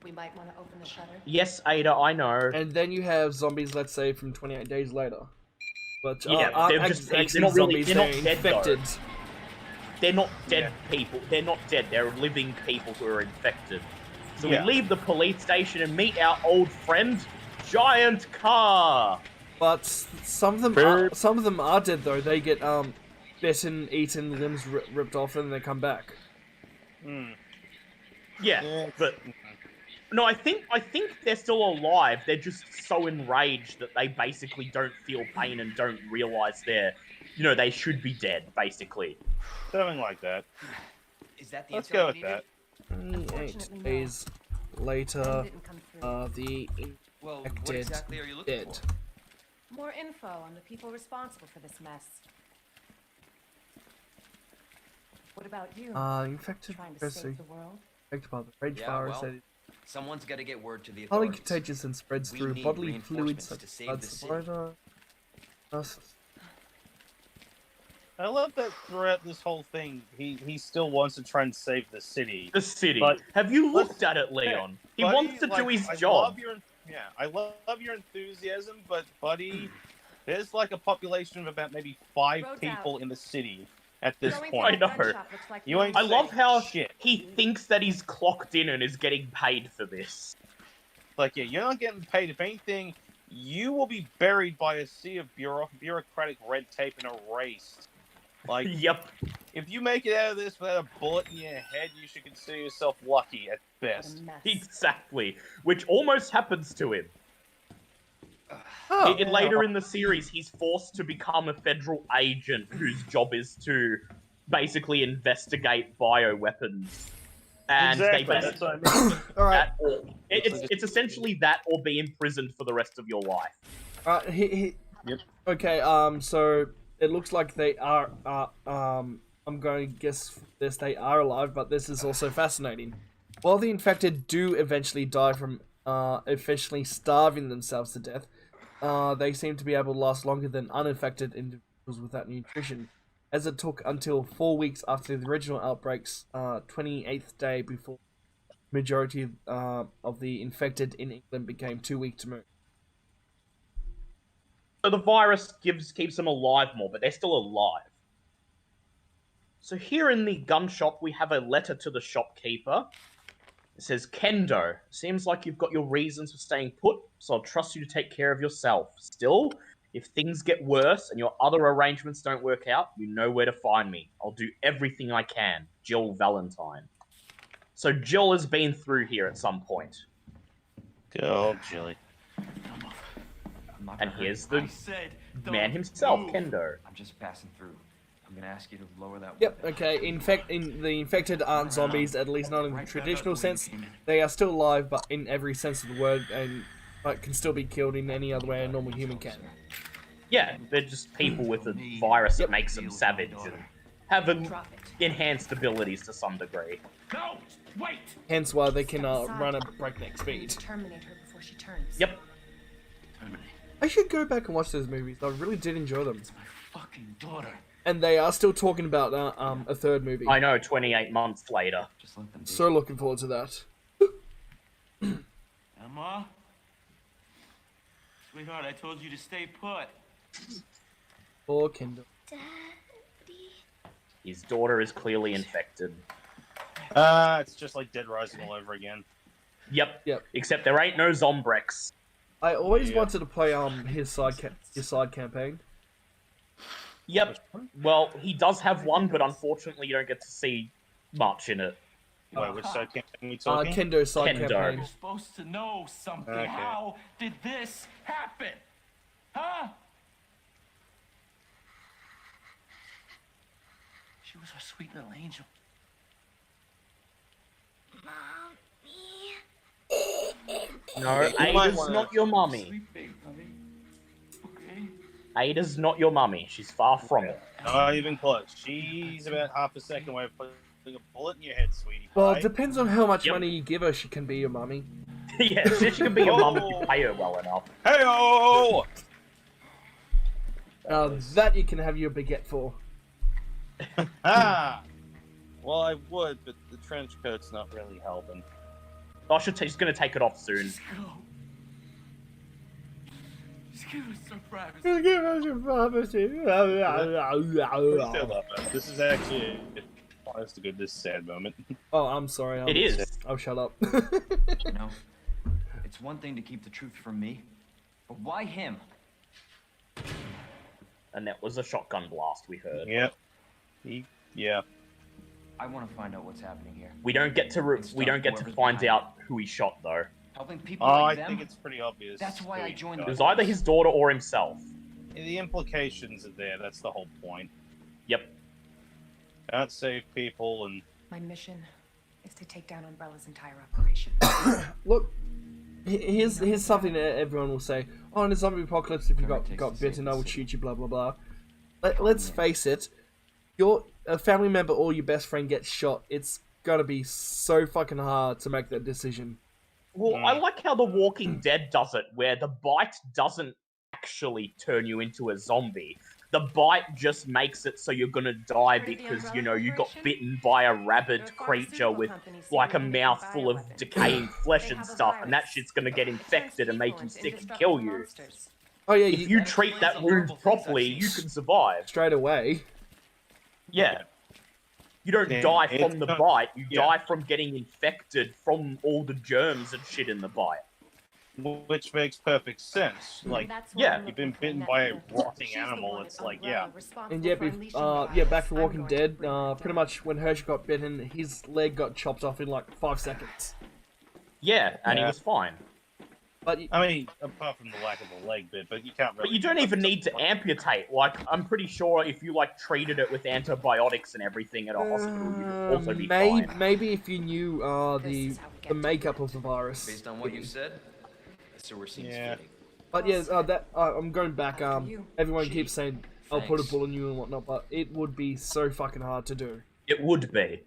We might want to open the shutter. Yes, Ada, I know. And then you have zombies, let's say, from 28 days later. But Yeah, aren't they're just- actually they're not really- zombies, they're not they're dead, though. infected. They're not dead people. They're not dead. They're living people who are infected. So Yeah. we leave the police station and meet our old friend, Giant Car. But some of them are dead though. They get bitten, eaten, limbs ripped off, and they come back. Yeah, but no, I think they're still alive. They're just so enraged that they basically don't feel pain and don't realize they should be dead, basically. Something like that. Is that the Let's intel go you with needed? that. 28 Unfortunately, no. days later, Didn't come through. the Well, what infected exactly are you looking dead. for? More info on the people responsible for this mess. What about you? Infected Trying to person save the world? infected by the rage Yeah, virus well, that is Someone's got to get word to the highly authorities. contagious and spreads We through need bodily fluids reinforcements such to as save blood, the city. saliva, pus. I love that throughout this whole thing, he still wants to try and save the city. The city. But- Have you looked at it, Leon? He Buddy, wants to do like, his I job. love your enthusiasm, but Buddy, There's like a population of about maybe 5 Roads people out. in the city at this Going point. through that I gun know. shop looks like You ain't I love how shit. he thinks that he's clocked in and is getting paid for this. Like, yeah, you're not getting paid. If anything, you will be buried by a sea of bureaucratic red tape and erased. Like, Yep. if you make it out of this without a bullet in your head, you should consider yourself lucky at What a best. mess. Exactly. Which almost happens to him. Oh, Later in the series, he's forced to become a federal agent whose job is to basically investigate bioweapons. And Exactly. they That's basically what I mean. all right. it's essentially that or be imprisoned for the rest of your life. Yep. Okay. So it looks like they are. I'm going to guess this. They are alive, but this is also fascinating. While the infected do eventually die from efficiently starving themselves to death, they seem to be able to last longer than uninfected individuals without nutrition, as it took until 4 weeks after the original outbreak's 28th day before the majority of the infected in England became too weak to move. So the virus keeps them alive more, but they're still alive. So here in the gun shop, we have a letter to the shopkeeper. It says, Kendo, seems like you've got your reasons for staying put, so I'll trust you to take care of yourself. Still, if things get worse and your other arrangements don't work out, you know where to find me. I'll do everything I can. Jill Valentine. So Jill has been through here at some point. Good old Jilly. I'm not And gonna here's hurt you. the I said, man don't himself, move. Kendo. I'm just passing through. I'm gonna ask you to lower that Yep. weapon. Okay. The infected aren't zombies, at least not in the traditional sense. They are still alive, but in every sense of the word, and but can still be killed in any other way a normal human can. Yeah, they're just people with a virus that makes them savage and have Drop it. enhanced abilities to some degree. No! Wait! Hence why they can Step aside. run at breakneck speed. Terminate her before she turns. Yep. Terminate. I should go back and watch those movies. I really did enjoy them, It's my fucking daughter. and they are still talking about a third movie. I know, 28 months later. Just let them be. So looking forward to that. Emma? Sweetheart, I told you to stay put. Poor Kendall. His daughter is clearly infected. It's just like Dead Rising all over again. Yep. Yep. Except there ain't no Zombrex. I always Yeah. wanted to play his side campaign. Yep. Well, he does have one, but unfortunately you don't get to see much in it. Wait, which side campaign are we talking? Kendo's side Kendo. campaign. You're supposed to know something. Okay. How did this happen? Huh? She was our sweet little angel. No, You might Ada's wanna- not your mummy. Sweet baby, mommy. Okay. Ada's not your mummy. She's far from it. Not even close. She's about half a second away from putting a bullet in your head, sweetie. Well, it Right? depends on how much Yep. money you give her. She can be your mummy. Yeah, she can be your mum if you pay her well enough. Hey-oh! That you can have your baguette for. Ah! Well, I would, but the trench coat's not really helping. Oh, she's gonna take it off soon. Just go. Just give us some privacy. Still love it. This is actually, honest to goodness, sad moment. Oh, I'm sorry. It is. I'll shut up. You know, it's one thing to keep the truth from me, but why him? And that was a shotgun blast we heard. Yep. Yeah. I want to find out what's happening here. We don't get to find out who he shot though. Helping people Oh, like I them. think it's pretty obvious. That's why I who he joined shot. It was either his daughter or himself. The implications are there. That's the whole point. Yep. Can't save people and My mission is to take down Umbrella's entire operation. Look, here's something that everyone will say. Oh, in a zombie apocalypse, if you Whatever it got takes to bitten, save I the would city. shoot you. Blah blah blah. Let's face it. A family member or your best friend gets shot. It's gotta be so fucking hard to make that decision. Well, I like how The Walking Dead does it, where the bite doesn't actually turn you into a zombie. The bite just makes it so you're gonna die Heard of the because, Umbrella you know, you got Corporation? bitten by a They're a rabid creature pharmaceutical with company like a selling making mouthful of bioweapons. decaying flesh They and have a stuff, and that virus. shit's gonna get Turns infected and make people you into sick and indestructible kill you. monsters. Oh yeah, If you treat that wound properly, you can survive. straight away. Yeah. You don't Yeah, die it's from the not- bite, you yeah. die from getting infected from all the germs and shit in the bite. Which makes perfect sense. Like, That's yeah, I'm you've been looking for, bitten by a Netflix. rotting She's the animal, one it's at like, Umbrella yeah. responsible And yeah, for unleashing the yeah, virus. back to I'm Walking going to Dead. bring her Pretty down. much when Hershey got bitten, his leg got chopped off in like 5 seconds. Yeah, and he Yeah. was fine. But I mean, apart from the lack of the leg bit, but you can't really. But you don't even need to amputate. Like, I'm pretty sure if you, like, treated it with antibiotics and everything at a hospital, you could also be fine. maybe if you knew This the is how we get the to makeup it. of the virus. Based on what you said, the sewer seems Yeah. fitting. But yeah, I'm going back. After you. Everyone Gee, keeps saying I'll put a thanks. bullet in you and whatnot, but it would be so fucking hard to do. It would be.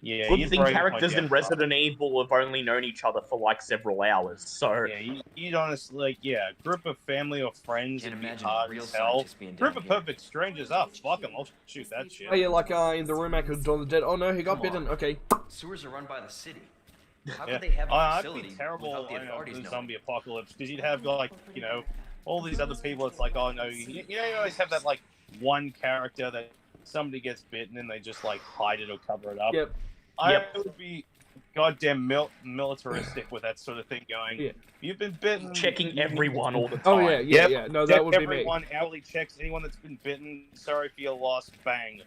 Yeah, Good you'd thing break my characters in death Resident Evil have only known each other for, like, several hours, so... Yeah, you'd honestly, like, yeah, a group of family or friends Can't would be imagine hard real as hell. scientists being Group down of here. perfect strangers, fuck them, I'll shoot that shit. Oh yeah, like in the remake of Dawn of the Dead. Oh no, he got Come bitten. on. Okay. Sewers are run by the city. How Yeah. could they have a I'd facility be terrible without the in authorities a knowing? zombie apocalypse, because you'd have, like, you know, all these other people, it's like, oh no, you know, you always have that, like, one character that somebody gets bitten and they just, like, hide it or cover it up. Yep. I would be goddamn militaristic with that sort of thing going. Yeah. You've been bitten. Checking everyone all the time. Oh yeah, yeah, yeah. No, that would be me. Everyone hourly checks anyone that's been bitten. Sorry for your loss. Bang.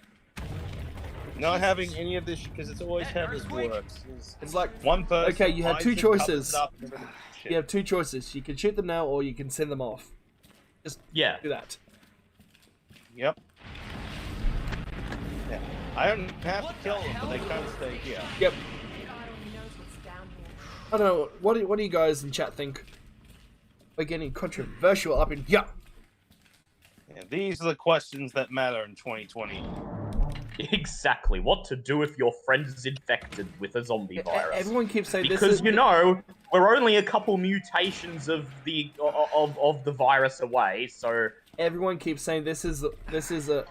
Not having any of this because it's always how this works. It's like One person. Okay, you have hides two it, covers choices. it up, and everything. Shit. you have two choices. You can shoot them now, or you can send them off. Just Yeah. do that. Yep. Yeah. I don't have to kill them, but they can't stay here. Yep. God only knows what's down here. I don't know. What do you guys in chat think? We're getting controversial up in here. Yeah, these are the questions that matter in 2020. Exactly. What to do if your friend is infected with a zombie virus? Everyone keeps saying this Because is you know we're only a couple mutations of the virus away, so everyone keeps saying this is a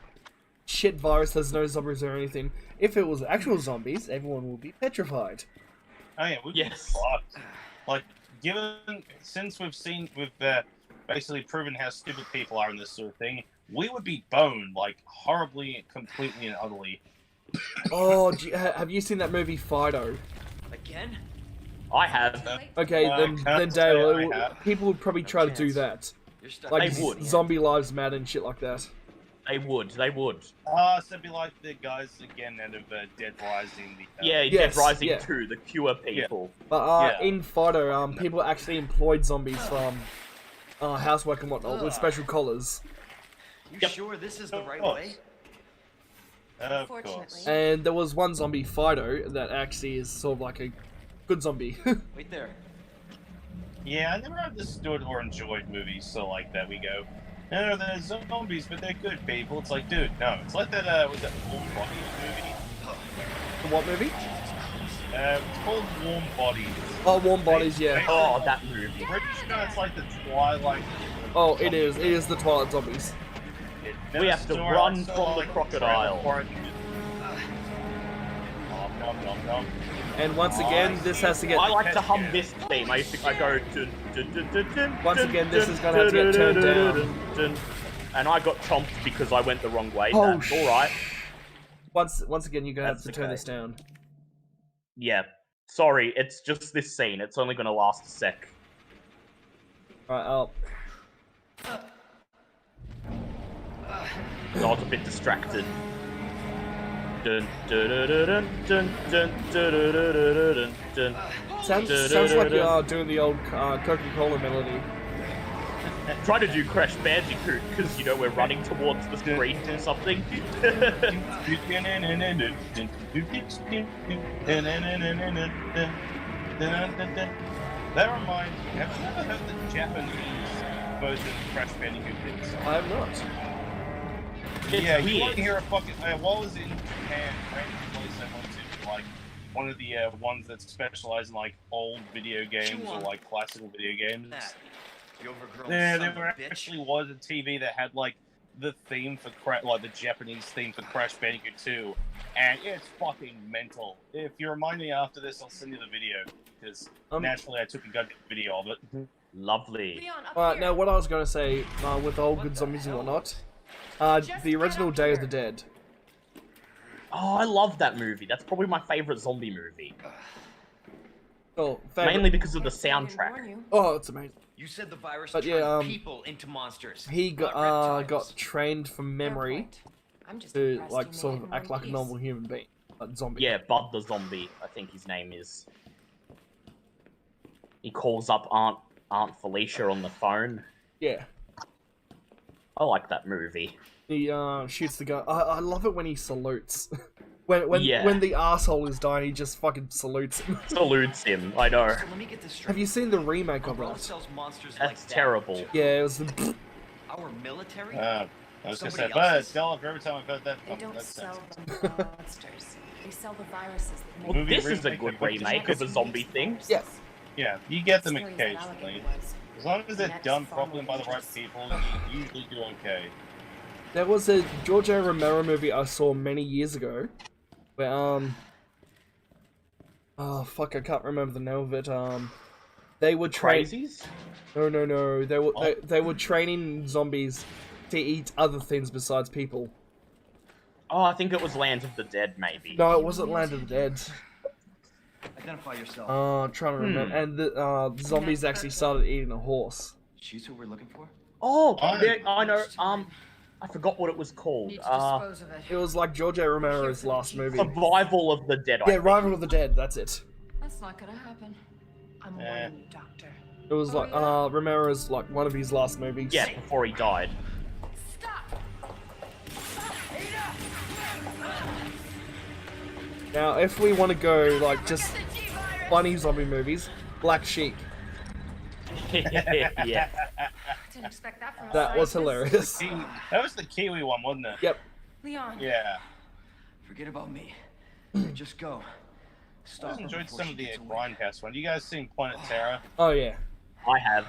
shit virus. There's no zombies or anything. If it was actual zombies, everyone would be petrified. Oh yeah, we've Yes. been fucked. Like, since we've basically proven how stupid people are in this sort of thing, we would be boned, like, horribly, completely, and utterly. Oh, have you seen that movie Fido? Again? I have. Okay, can't then say Dale, I have. people would probably try to do that, You're stuck. like They would. Zombie Lives Matter and shit like that. They would. They would. So it'd be like the guys again out of Dead Rising. Yeah, Yes, Dead Rising yeah. 2, the cure people. But Yeah. in Fido, people actually employed zombies from housework and whatnot with special collars. You Yep. sure this is the right course. way? Of course. Unfortunately. And there was one zombie, Fido, that actually is sort of like a good zombie. Wait there. Yeah, I never understood or enjoyed movies so like that. We go, no, they're zombies, but they're good people. It's like, dude, no. It's like that, was that Warm Bodies movie? What movie? It's called Warm Bodies. Oh, Warm Bodies, yeah. Oh, that movie. Pretty sure it's like the Twilight. Oh, it is. It is the Twilight Zombies. We have to run from the crocodile. Nom, nom, nom. And once again, this has to get... I like to hum this theme. I go... Once again, this is gonna have to get turned down. And I got chomped because I went the wrong way. Oh, That's alright. Once again, you're gonna have That's to turn okay. this down. Yeah. Sorry, it's just this scene. It's only gonna last a sec. Alright, I'll... I was a bit distracted. Dun, dun, dun, dun, dun, dun, dun, dun, dun, dun. Sounds like you are doing the old Coca-Cola melody. Try to do Crash Bandicoot, because, you know, we're running towards the screen or something. That reminds me, have you ever heard the Japanese version of Crash Bandicoot theme song? I have not. Yeah, you weird. want to hear a fucking... while I was in Japan, random place I went to, like, one of the ones that specialize in, like, old video games or, like, classical video games. That. You overgrown Yeah, son there of a were bitch. actually was a TV that had, like, the theme for the Japanese theme for Crash Bandicoot 2, and it's fucking mental. If you remind me after this, I'll send you the video because naturally I took a goddamn video of it. Lovely. Leon, up Alright, here. now what I was going to say, with all good zombies and whatnot, the original up Day of here. the Dead. Oh, I love that movie. That's probably my favorite zombie movie. Oh, favorite. Mainly because of the Can't say I didn't soundtrack. warn you. Oh, it's amazing. You said the virus But turned yeah, people into monsters. He not got reptiles. trained from Fair memory point. I'm just to impressed like you sort made it of in act one like a piece. normal human being, like zombie. Yeah, Bud the Zombie, I think his name is. He calls up Aunt Felicia on the phone. Yeah. I like that movie. He shoots the gun. I love it when he salutes. when Yeah. the asshole is dying, he just fucking salutes him. Salutes him, I know. So let me get this straight. Have you seen the remake of Umbrella that? sells monsters That's like that terrible. to Yeah, it was the. Our military? I was gonna say, Somebody but else's? Della, every time I've heard that, They don't that's sell them monsters. They sell the viruses that make Well, Movie this is a remake good of what remake the of a zombie thing. Yeah. Yeah, you get them Stories that occasionally. alligator was. As long as they're Next done far properly more by the right dangerous. people, you usually do okay. There was a George A. Romero movie I saw many years ago, where oh fuck, I can't remember the name of it. They were Crazies? No. They were What? they were training zombies to eat other things besides people. Oh, I think it was Land of the Dead, maybe. No, it wasn't Land of the Dead. Identify yourself. I'm trying to remember. And the zombies actually started eating a horse. She's who we're looking for? Oh, Oh. yeah, I know. I forgot what it was called. Need to dispose of it. It was like George A. Romero's last movie. Survival of the Dead. I Yeah, think. Rival of the Dead. That's it. That's not gonna happen. I'm warning you, Doctor. It was like Romero's like one of his last movies. Yeah, before he died. Stop! Now, if we want to go like just funny zombie movies, Black Sheep. Yeah. Didn't expect that from a That was scientist. hilarious. That was the Kiwi one, wasn't it? Yep. Leon. Yeah. Forget about me. Just go. I Stop always her enjoyed before some she of the gets away. Grindhouse one. You guys seen Planet Terror? Oh yeah. I have.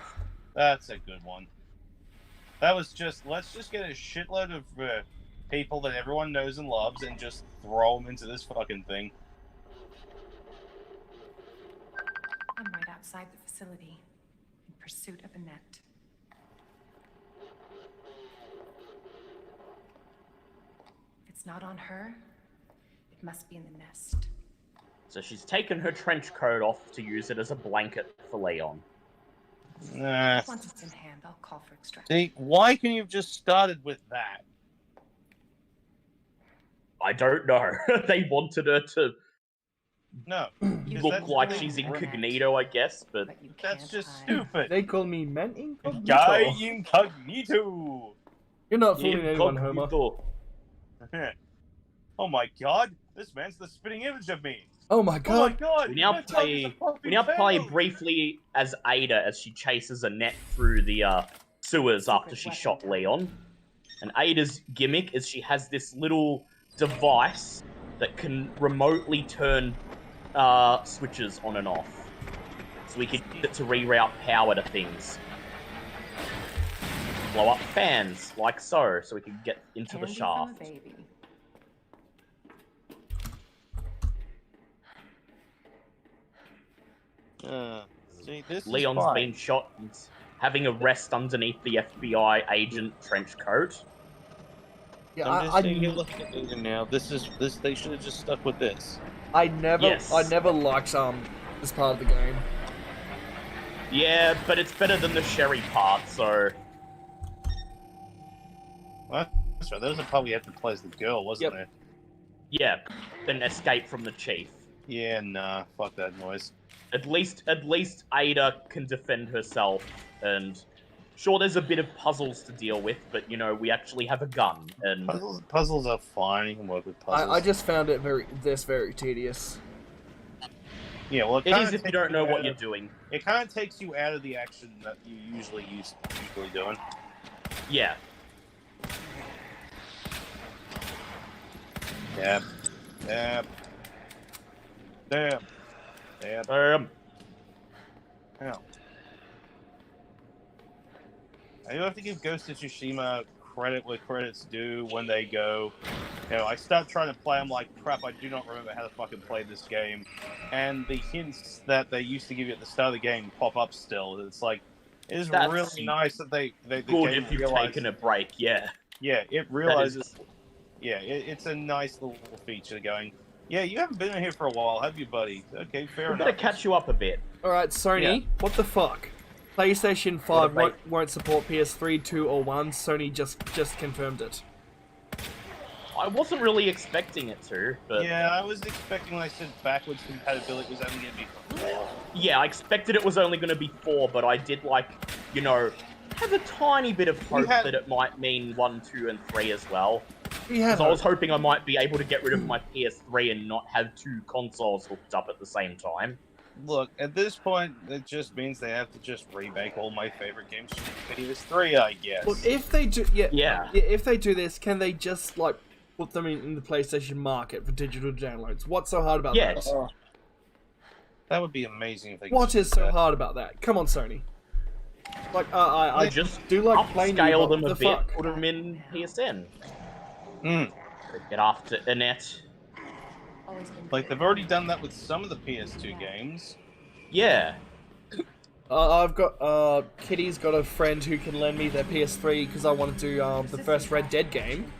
That's a good one. That was just, let's just get a shitload of people that everyone knows and loves and just throw them into this fucking thing. I'm right outside the facility, in pursuit of Annette. If it's not on her, it must be in the nest. So she's taken her trench coat off to use it as a blanket for Leon. Nah. Once it's in hand, I'll call for extraction. See, why can you have just started with that? I don't know. They wanted her to No. You look that's like really she's rude. incognito, I guess, but But you can't That's just hide. stupid. They call me Man Incognito. Guy incognito. You're not fooling anyone, Homer. Incognito. Oh my god, this man's the spitting image of me. Oh my Oh my god. god. We now that dog is a play. fucking We now play fail. briefly as Ada as she chases Annette through the sewers after she shot Leon. And Ada's gimmick is she has this little device that can remotely turn switches on and off, so we can use it to reroute power to things. Blow up fans like so we can get into the Candy from shaft. a baby. See, this Leon's is fine. been shot and having a rest underneath the FBI agent trench coat. Yeah, I'm just I sitting here looking at things now. This. They should have just stuck with this. never Yes. I never liked this part of the game. Yeah, but it's better than the Sherry part, so What? That's right. That was the part we had to play as the girl, wasn't Yep. it? yeah, then escape from the chief. Yeah, nah. Fuck that noise. At least Ada can defend herself, and sure, there's a bit of puzzles to deal with, but you know, we actually have a gun, and Puzzles are fine. You can work with puzzles. I just found it very tedious. Yeah, well, it is if you don't know what you're doing. It kind of takes you out of the action that you usually doing. Yeah. Damn. Damn. Damn. Damn. Ow. I do have to give Ghost of Tsushima credit where credit's due when they go. You know, I start trying to play. I'm like, crap, I do not remember how to fucking play this game. And the hints that they used to give you at the start of the game pop up still. It's like, it is That's really nice that the good game if you've realizes. taken a break, yeah. Yeah, it realizes. Yeah, it's a nice little feature going. Yeah, you haven't been in here for a while, have you, buddy? Okay, fair We enough. better catch you up a bit. Alright, Sony, what the fuck? PlayStation 5 won't support PS3, 2, or 1. Sony just confirmed it. I wasn't really expecting it to, but... Yeah, I was expecting when I said backwards compatibility was only going to be for 4. Yeah, I expected it was only going to be 4, but I did, like, you know, have a tiny bit of hope that it might mean 1, 2, and 3 as well. Because I was hoping I might be able to get rid of my PS3 and not have 2 consoles hooked up at the same time. Look, at this point, it just means they have to just remake all my favorite games from PS3, I guess. Look, if they do, if they do this, can they just like put them in the PlayStation Market for digital downloads? What's so hard about that? That would be amazing if they. What is so hard about that? Come on, Sony. Like, I just do like playing upscale them a the bit, fuck? put them in PSN. Mm. Get after Annette. Like, they've already done that with some of the PS2 games. Yeah. I've got, Kitty's got a friend who can lend me their PS3 because I want to do, the first Red Dead game.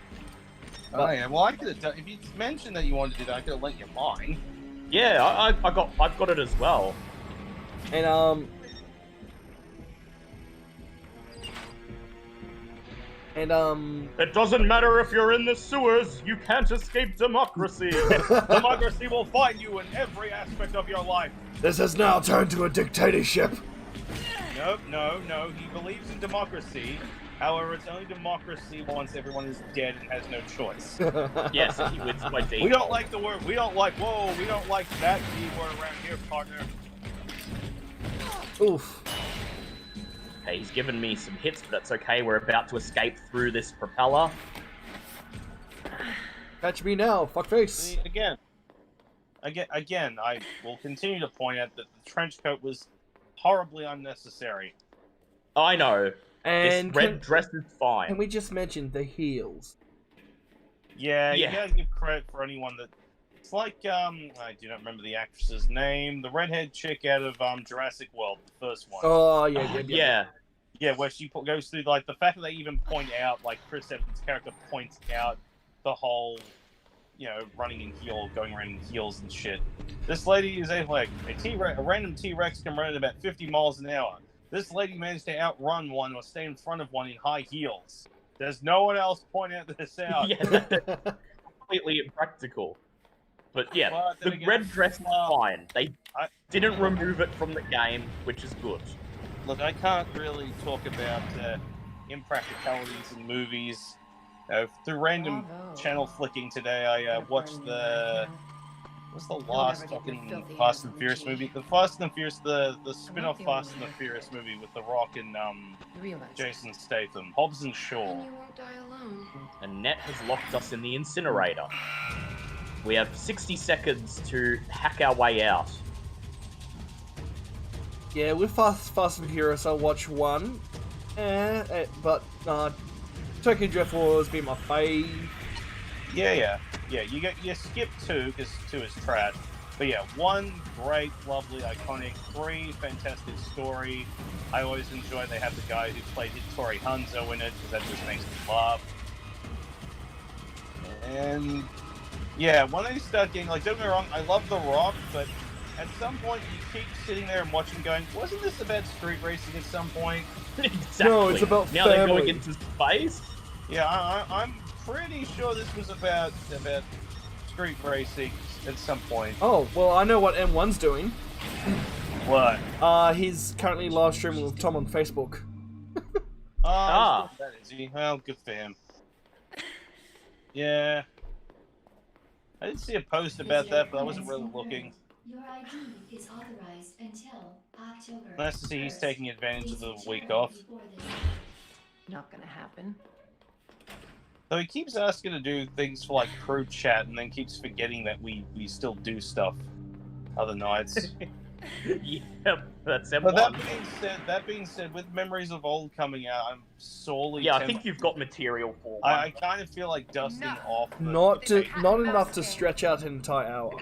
Oh, yeah, well, I could have done, if you mentioned that you wanted to do that, I could have lent you mine. Yeah, I've got it as well. And, It doesn't matter if you're in the sewers, you can't escape democracy. Democracy will find you in every aspect of your life. this has now turned to a dictatorship. No, he believes in democracy. However, it's only democracy once everyone is dead and has no choice. Yes, he wins by default. We don't like the word, we don't like that B word around here, partner. Oof. Okay, he's given me some hits, but that's okay. We're about to escape through this propeller. Catch me now, fuckface. See, again, I will continue to point out that the trench coat was horribly unnecessary. I know. And this red dress is fine. Can we just mention the heels? Yeah, you gotta give credit for anyone that... It's like, I do not remember the actress's name. The redhead chick out of Jurassic World, the first one. Oh, yeah. Yeah, where she goes through, like, the fact that they even point out, like, Chris Evans' character points out the whole, you know, running in heel, going around in heels and shit. This lady is a random T-Rex can run at about 50 miles an hour. This lady managed to outrun one or stay in front of one in high heels. Does no one else point out this out? Yeah, that's completely impractical. But yeah, the red dress is fine. They didn't remove it from the game, which is good. Look, I can't really talk about impracticalities in movies. Through random channel flicking today, I watched what's the last fucking Fast and Furious movie? The Fast and Furious, the spin-off Fast and the Furious movie with The Rock and Jason Statham, Hobbs and Shaw. Annette has locked us in the incinerator. We have 60 seconds to hack our way out. Yeah, with Fast and Furious, I'll watch one. But Tokyo Drift will always be my fave. Yeah. You skip 2 because 2 is trash. But yeah, 1 great, lovely, iconic. 3 fantastic story. I always enjoy they have the guy who played Hattori Hanzo in it because that just makes me laugh. And yeah, when they start getting, like, don't get me wrong, I love The Rock, but at some point you keep sitting there and watching going, wasn't this about street racing at some point? Exactly. No, it's about now family. They're going into space? Yeah, I'm pretty sure this was about street racing at some point. Oh, well, I know what M1's doing. What? He's currently live streaming with Tom on Facebook. That is he. Well, good for him. Yeah. I did see a post about that, but I wasn't really looking. Your ID is authorized until October. Nice to see he's taking advantage of the week off. Not gonna happen. Though he keeps asking to do things for like crew chat and then keeps forgetting that we still do stuff other nights. Yeah, that's M1. But that being said, with Memories of Old coming out, I'm sorely Yeah, I tempted. think you've got material for one. I kind of feel like dusting off. Not enough to stretch out an entire hour.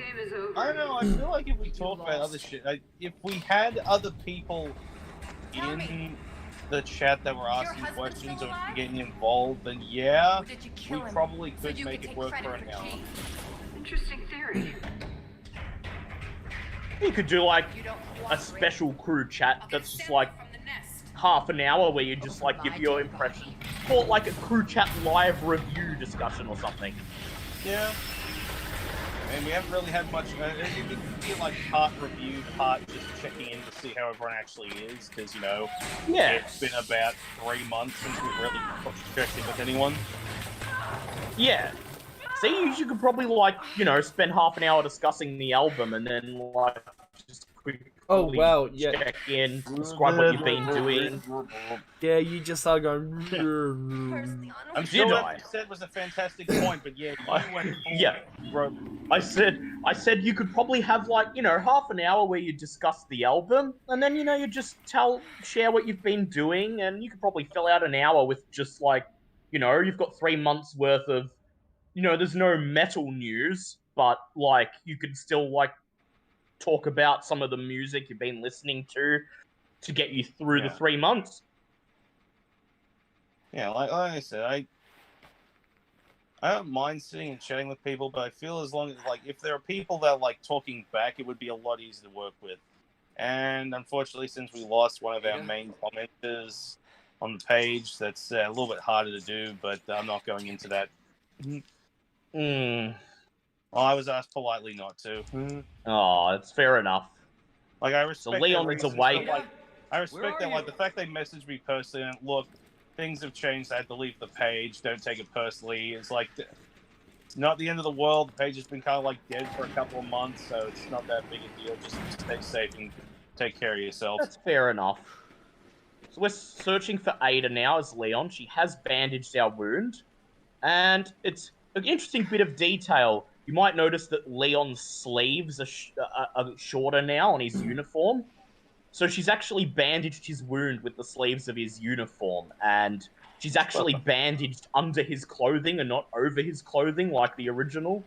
I don't know. I feel like if we talk about other shit, if we had other people in the chat that were asking questions or getting involved, then yeah, we probably could make it work for an hour. Interesting theory. You could do like a special crew chat that's just like half an hour where you just like give your impression, or like a crew chat live review discussion or something. Yeah. And we haven't really had much. It could be like part review, part just checking in to see how everyone actually is, because it's been about 3 months since we've really checked in with anyone. Yeah. See, you could probably spend half an hour discussing the album and then just quickly check in, describe what you've been doing. Yeah, you just started going. I'm sure what you said was a fantastic point, but yeah, you went full I said you could probably have half an hour where you discuss the album, and then you just share what you've been doing, and you could probably fill out an hour with just you've got 3 months worth of there's no metal news, but you could still talk about some of the music you've been listening to get you through the 3 months. Yeah, like I said, I don't mind sitting and chatting with people, but I feel as long as if there are people that talking back, it would be a lot easier to work with. And unfortunately, since we lost one of our main commenters on the page, that's a little bit harder to do. But I'm not going into that. Well, I was asked politely not to. Oh, it's fair enough. I respect. So Leon is awake. I respect that. The fact they messaged me personally and look, things have changed. I had to leave the page. Don't take it personally. It's it's not the end of the world. The page has been kind of dead for a couple of months, so it's not that big a deal. Just stay safe and take care of yourself. That's fair enough. So we're searching for Ada now as Leon. She has bandaged our wound, and it's an interesting bit of detail. You might notice that Leon's sleeves are shorter now on his uniform. So she's actually bandaged his wound with the sleeves of his uniform, and she's actually bandaged under his clothing and not over his clothing like the original.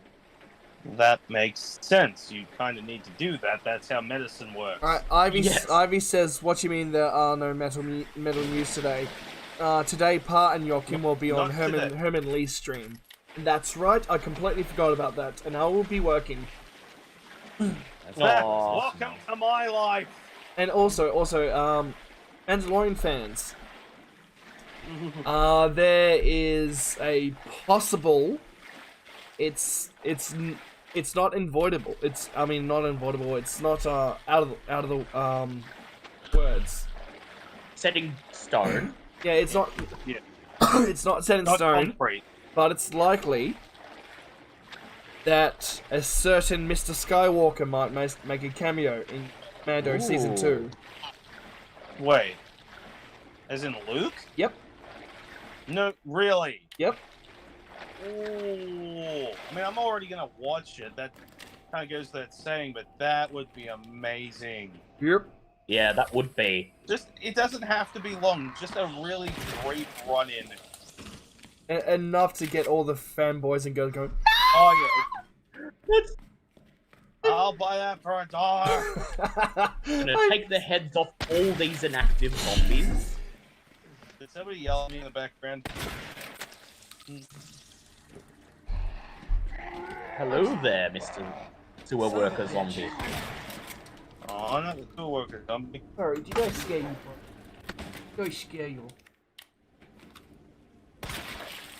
That makes sense. You kind of need to do that. That's how medicine works. Ivy says, "What do you mean there are no metal news today? Today, Pa and Joachim will be on Herman Lee's stream." That's right, I completely forgot about that, and I will be working. Welcome to my life. And also, Mandalorian fans. There is a possible. It's not unavoidable. Not unavoidable. It's not out of the words. Set in stone. Yeah, it's not. Yeah. It's not set in stone. Concrete. But it's likely that a certain Mr. Skywalker might make a cameo in Mando Season 2. Wait. As in Luke? Yep. No, really? Yep. Ooh. I'm already going to watch it. That kind of goes without saying, but that would be amazing. Yep. Yeah, that would be. It doesn't have to be long. Just a really brief run-in. Enough to get all the fanboys and girls going, oh yeah. I'll buy that for $1. I'm gonna take the heads off all these inactive zombies. Did somebody yell at me in the background? Hello there, Mr. Sewer Worker Zombie. Oh, not the sewer worker zombie. Sorry, did I scare you? Did I scare you?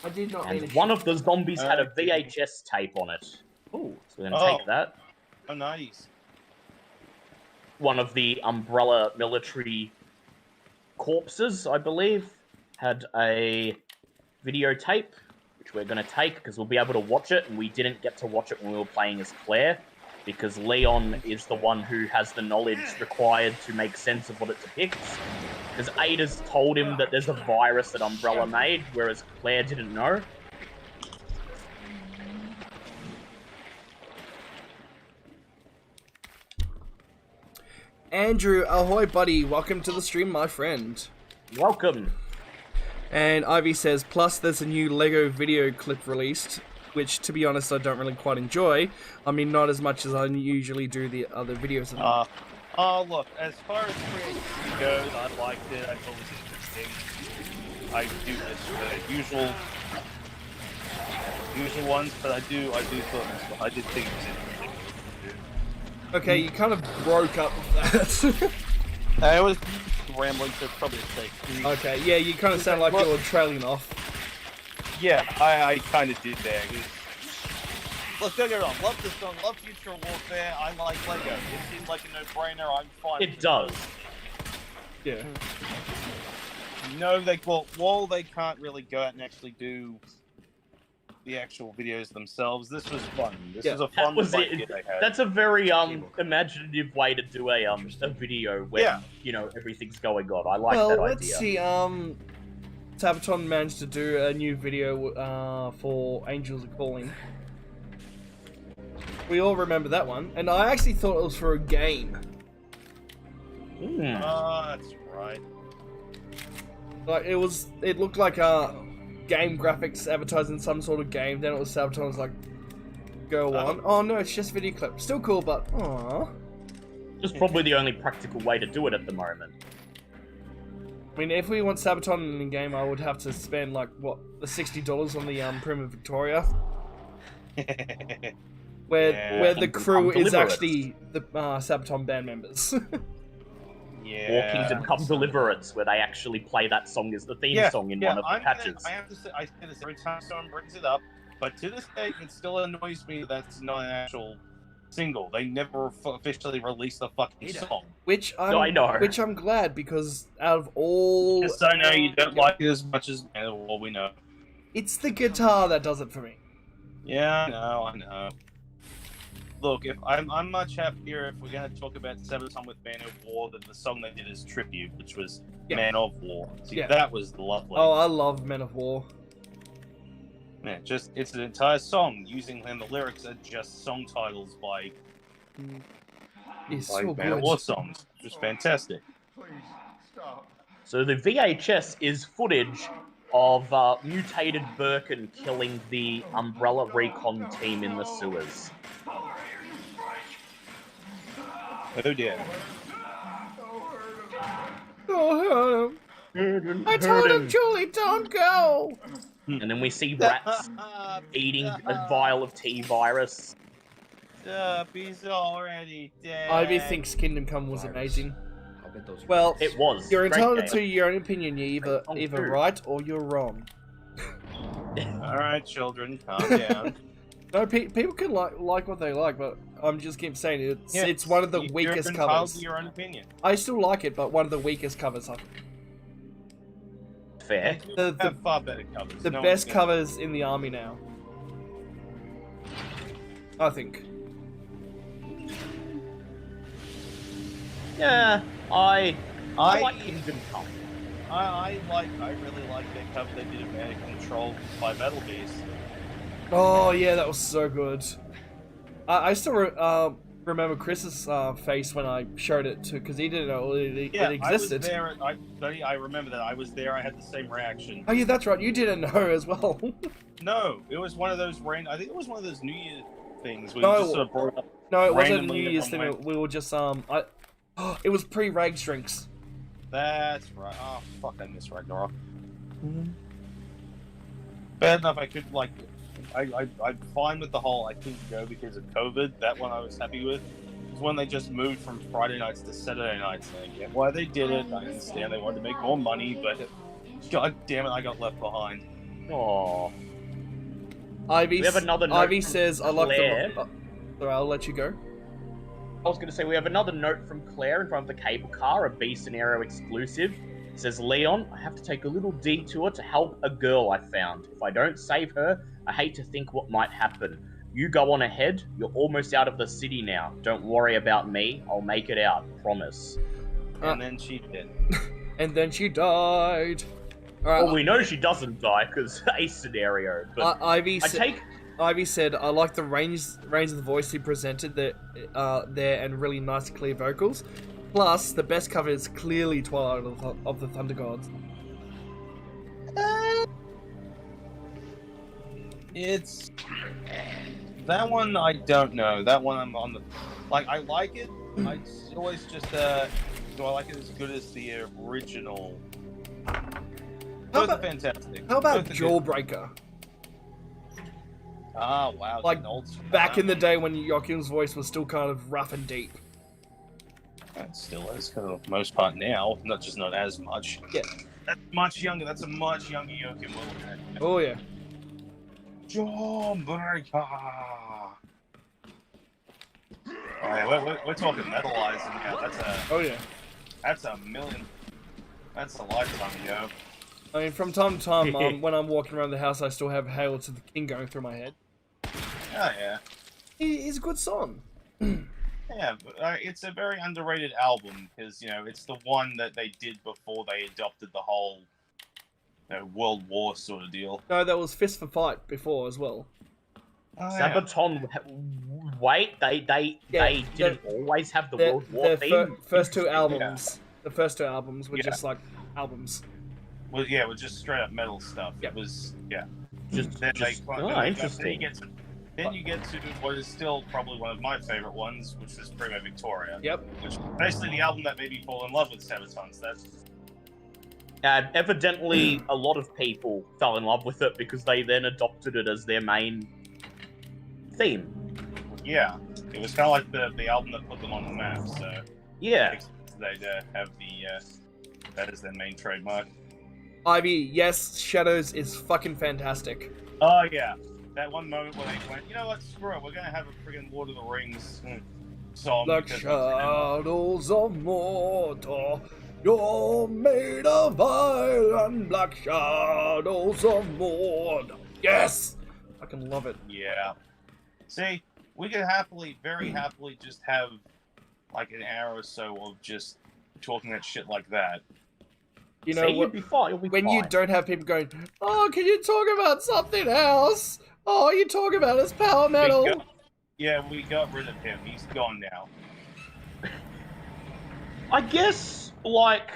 I did not. And one of the zombies had a VHS tape on it. Ooh, so we're gonna take that. Oh, nice. One of the Umbrella military corpses, I believe, had a videotape, which we're gonna take because we'll be able to watch it, and we didn't get to watch it when we were playing as Claire, because Leon is the one who has the knowledge required to make sense of what it depicts. Because Ada's told him that there's a virus that Umbrella made, whereas Claire didn't know. Andrew, ahoy, buddy! Welcome to the stream, my friend. Welcome. And Ivy says, plus there's a new Lego video clip released, which, to be honest, I don't really quite enjoy. I mean, not as much as I usually do the other videos of them. Look, as far as creativity goes, I liked it. I thought it was interesting. I do miss the usual ones, but I did think it was interesting. Okay, you kind of broke up with that. I was rambling to probably say. Okay, yeah, you kind of sound like you're trailing off. Yeah, I kind of did there. Look, don't get it wrong. Love this song. Love Future Warfare. I like Lego. It seems like a no-brainer. I'm fine. It does. Yeah. No, while they can't really go out and actually do the actual videos themselves, this was fun. This was a fun idea they had. That's a very imaginative way to do a video where everyth's going on. I like that idea. Well, let's see. Sabaton managed to do a new video for Angels Are Calling. We all remember that one, and I actually thought it was for a game. That's right. Like it looked like game graphics advertising some sort of game. Then it was Sabaton was like, "Go on." Oh no, it's just video clip. Still cool, but aww. Just probably the only practical way to do it at the moment. I mean, if we want Sabaton in the game, I would have to spend like the $60 on the Prima Victoria. Where the crew is actually the Sabaton band members. War Kingdom Come Deliverance, where they actually play that song as the theme song in one of the patches. I have to say, I say this every time someone brings it up, but to this day, it still annoys me that's not an actual single. They never officially released the fucking song. Which I'm glad, because out of all... Yes, I know you don't like it as much as well, we know. It's the guitar that does it for me. Yeah, I know. Look, if I'm much happier if we're going to talk about Sabaton with Man of War than the song they did as tribute, which was Man of War. See, that was lovely. Oh, I love Man of War. Man, it's an entire song using them. The lyrics are just song titles by so Man of War songs, which is fantastic. Please stop. So the VHS is footage of mutated Birkin killing the Umbrella Recon team in the sewers. Oh dear. Oh, I told him, Julie, don't go! And then we see rats eating a vial of T-virus. He's already dead. Ivy thinks Kingdom Come was amazing. Well, it was. You're entitled to your own opinion. You're either right or you're wrong. Alright, children, calm down. No, people can like what they like, but I'm just keep saying it's one of the weakest covers. To your own opinion. I still like it, but one of the weakest covers. Fair. Have far better covers. The best covers in the army now. I think. Yeah, I like Kingdom Come. I really like that cover they did of Man of Control by Metal Beast. Oh yeah, that was so good. I still remember Chris's face when I showed it to, because he didn't know it existed. I remember that. I was there. I had the same reaction. Oh yeah, that's right. You didn't know as well. No, it was one of those I think it was one of those New Year things. We No, just sort of brought up no, it wasn't a randomly New Year's thing. We were just it was pre-Rags drinks. That's right. Oh fuck, I miss Ragnarok. Bad enough I could I'm fine with the whole I couldn't go because of COVID. That one I was happy with. It was when they just moved from Friday nights to Saturday nights. And I get why they did it. I understand they wanted to make more money, but god damn it, I got left behind. Aww. Ivy, we have another note Ivy says, I like Claire. Sorry, I'll let you go. I was going to say, we have another note from Claire in front of the cable car, a B scenario exclusive. It says, Leon, I have to take a little detour to help a girl I found. If I don't save her, I hate to think what might happen. You go on ahead. You're almost out of the city now. Don't worry about me. I'll make it out. Promise. And then she did. And then she died. Well, we know she doesn't die because a scenario. But Ivy said, I like the range of the voice he presented there and really nice clear vocals. Plus, the best cover is clearly Twilight of the Thunder Gods. It's that one. I don't know. That one I'm on the. Like, I like it. I always just do I like it as good as the original? Both are fantastic. How about Both are good. Jawbreaker? Ah, wow. Like, an old back in the day when Joachim's voice was still kind of rough and deep. That still is, for the most part now. Not as much. Yeah. That's much younger. That's a much younger Joachim we're looking at. Oh, yeah. Jawbreaker. Oh, yeah, we're talking metalizing now. Oh, yeah. That's a million. That's a lifetime ago. I mean, from time to time, when I'm walking around the house, I still have Hail to the King going through my head. Oh, yeah. He's a good song. Yeah, but, it's a very underrated album because, you know, it's the one that they did before they adopted the whole World War sort of deal. No, that was Fist for Fight before as well. Oh, yeah. Sabaton, wait, they didn't always have the World War their theme? first two albums, the first two albums were just like albums. Well, yeah, it was just straight up metal stuff. Yep. It was, yeah. Interesting. Then you get to what is still probably one of my favorite ones, which was Primo Victoria. Yep. Which is basically the album that made me fall in love with Sabaton. That's evidently, a lot of people fell in love with it because they then adopted it as their main theme. Yeah, it was kind of like the album that put them on the map. So yeah, they'd have that as their main trademark. Ivy, yes, Shadows is fucking fantastic. Oh yeah, that one moment where they went, you know what, screw it, we're gonna have a friggin' Lord of the Rings song. Like shadows of Mordor, you're made of iron, like shadows of Mordor. Yes! I fucking love it. Yeah. See, we could very happily just have like an hour or so of just talking that shit like that. You know, you'll be fine. When you don't have people going, oh, can you talk about something else? Oh, you talk about his power metal. We got rid of him. He's gone now. I guess, like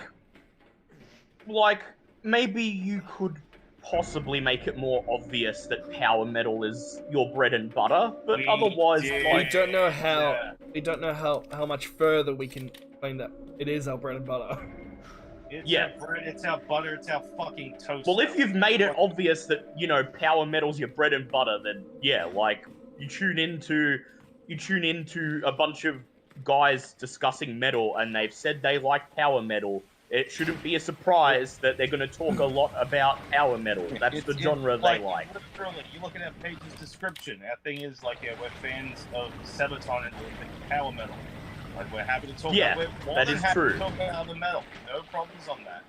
maybe you could possibly make it more obvious that power metal is your bread and butter, but otherwise, we don't know how. We don't know how much further we can explain that it is our bread and butter. It's our bread, it's our butter, it's our fucking toast. Well, if you've made it obvious that, you know, power metal's your bread and butter, then yeah, like you tune into a bunch of guys discussing metal and they've said they like power metal. It shouldn't be a surprise that they're going to talk a lot about power metal. That's the genre they like. Literally, you look at our page's description. Our thing is like, yeah, we're fans of Sabaton and power metal. Like, we're happy to talk about it. That is true. To talk about other metal. No problems on that.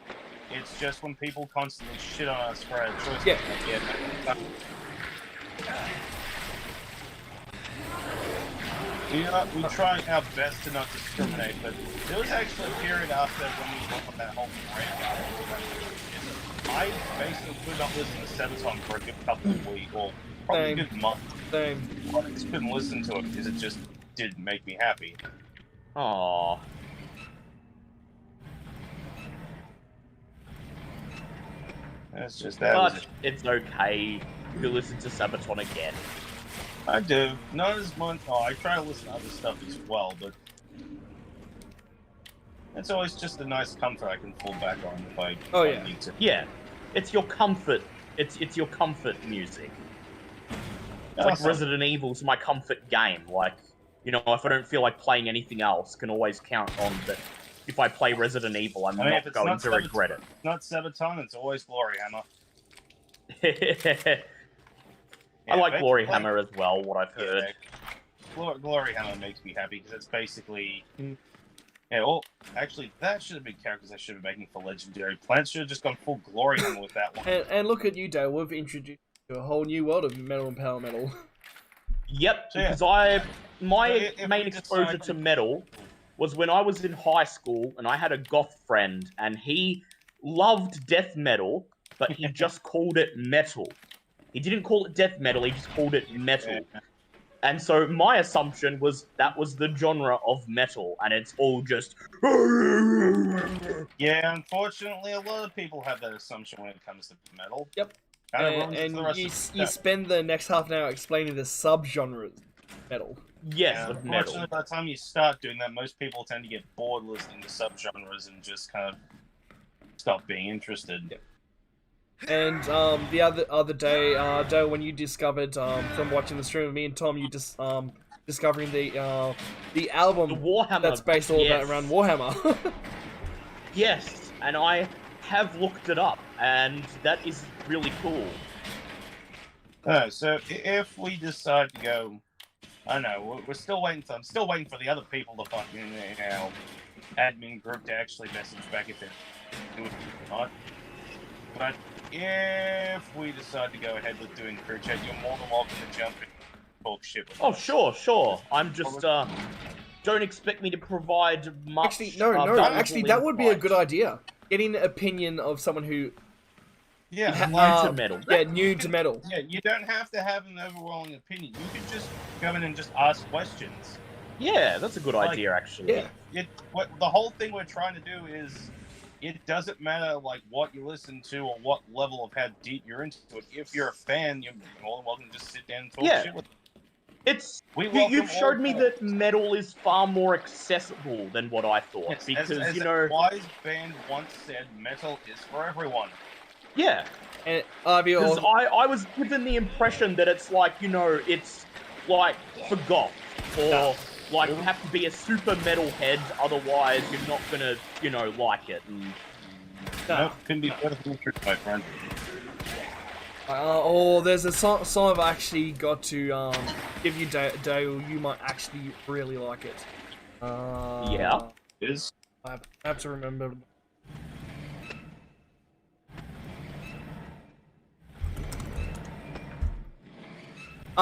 It's just when people constantly shit on us for our choices. Yeah. We try our best to not discriminate, but there was actually a period after when we went on that whole rant album. I basically could not listen to Sabaton for a good couple of weeks, or probably a good month. Same. I just couldn't listen to it because it just didn't make me happy. Aww. That's just that. But it's okay. You can listen to Sabaton again. I do. Not as much. Oh, I try to listen to other stuff as well, but it's always just a nice comfort I can fall back on if I need to. Yeah. It's your comfort. It's your comfort music. It's like Resident Evil's my comfort game. Like, you know, if I don't feel like playing anything else, can always count on that. If I play Resident Evil, I'm not going to regret it. It's not Sabaton, it's always Glory Hammer. I like Glory Hammer as well, what I've heard. Glory Hammer makes me happy because it's basically... Yeah, well, actually, that should have been characters I should have been making for Legendary. Plants should have just gone full Glory Hammer with that one. And look at you, Dale. We've introduced you to a whole new world of metal and power metal. Yep, because my main exposure to metal was when I was in high school and I had a goth friend and he loved death metal, but he just called it metal. He didn't call it death metal, he just called it metal. And so my assumption was that was the genre of metal, and it's all just. Yeah, unfortunately, a lot of people have that assumption when it comes to metal. Yep. Kind of ruins And the rest you, of the you stuff. spend the next half an hour explaining the subgenres of metal. Yes, Yeah, of metal. unfortunately, by the time you start doing that, most people tend to get bored listening to subgenres and just kind of stop being interested. Yep. And the other day, Dale, when you discovered from watching the stream of me and Tom, you just discovering the album The Warhammer. that's based all about around Warhammer. Yes, and I have looked it up, and that is really cool. So if we decide to go, I don't know, we're still waiting for. I'm still waiting for the other people to fucking, you know, admin group to actually message back if they're doing it or not. But if we decide to go ahead with doing crew chat, you're more than welcome to jump in and talk shit with Oh, us. sure. I'm just, don't expect me to provide much. Actually, no. Actually, that would be a good idea. Getting the opinion of someone who Yeah, new to metal. Yeah, new to metal. Yeah, you don't have to have an overwhelming opinion. You could just come in and just ask questions. Yeah, that's a good idea, actually. Yeah. The whole thing we're trying to do is, it doesn't matter like what you listen to or what level of how deep you're into it. If you're a fan, you're more than welcome to just sit down and talk shit with them. It's welcome you've showed all me forms. that metal is far more accessible than what I thought. Yes, because as you a know, wise band once said, metal is for everyone. yeah. And Because I was given the impression that it's like, you know, it's like for goth, or like you have to be a super metal head, otherwise you're not gonna, you know, like it. And... No, couldn't be further from the truth, my friend. There's a song I've actually got to give you, Dale. You might actually really like it. Yeah. Is I have to remember.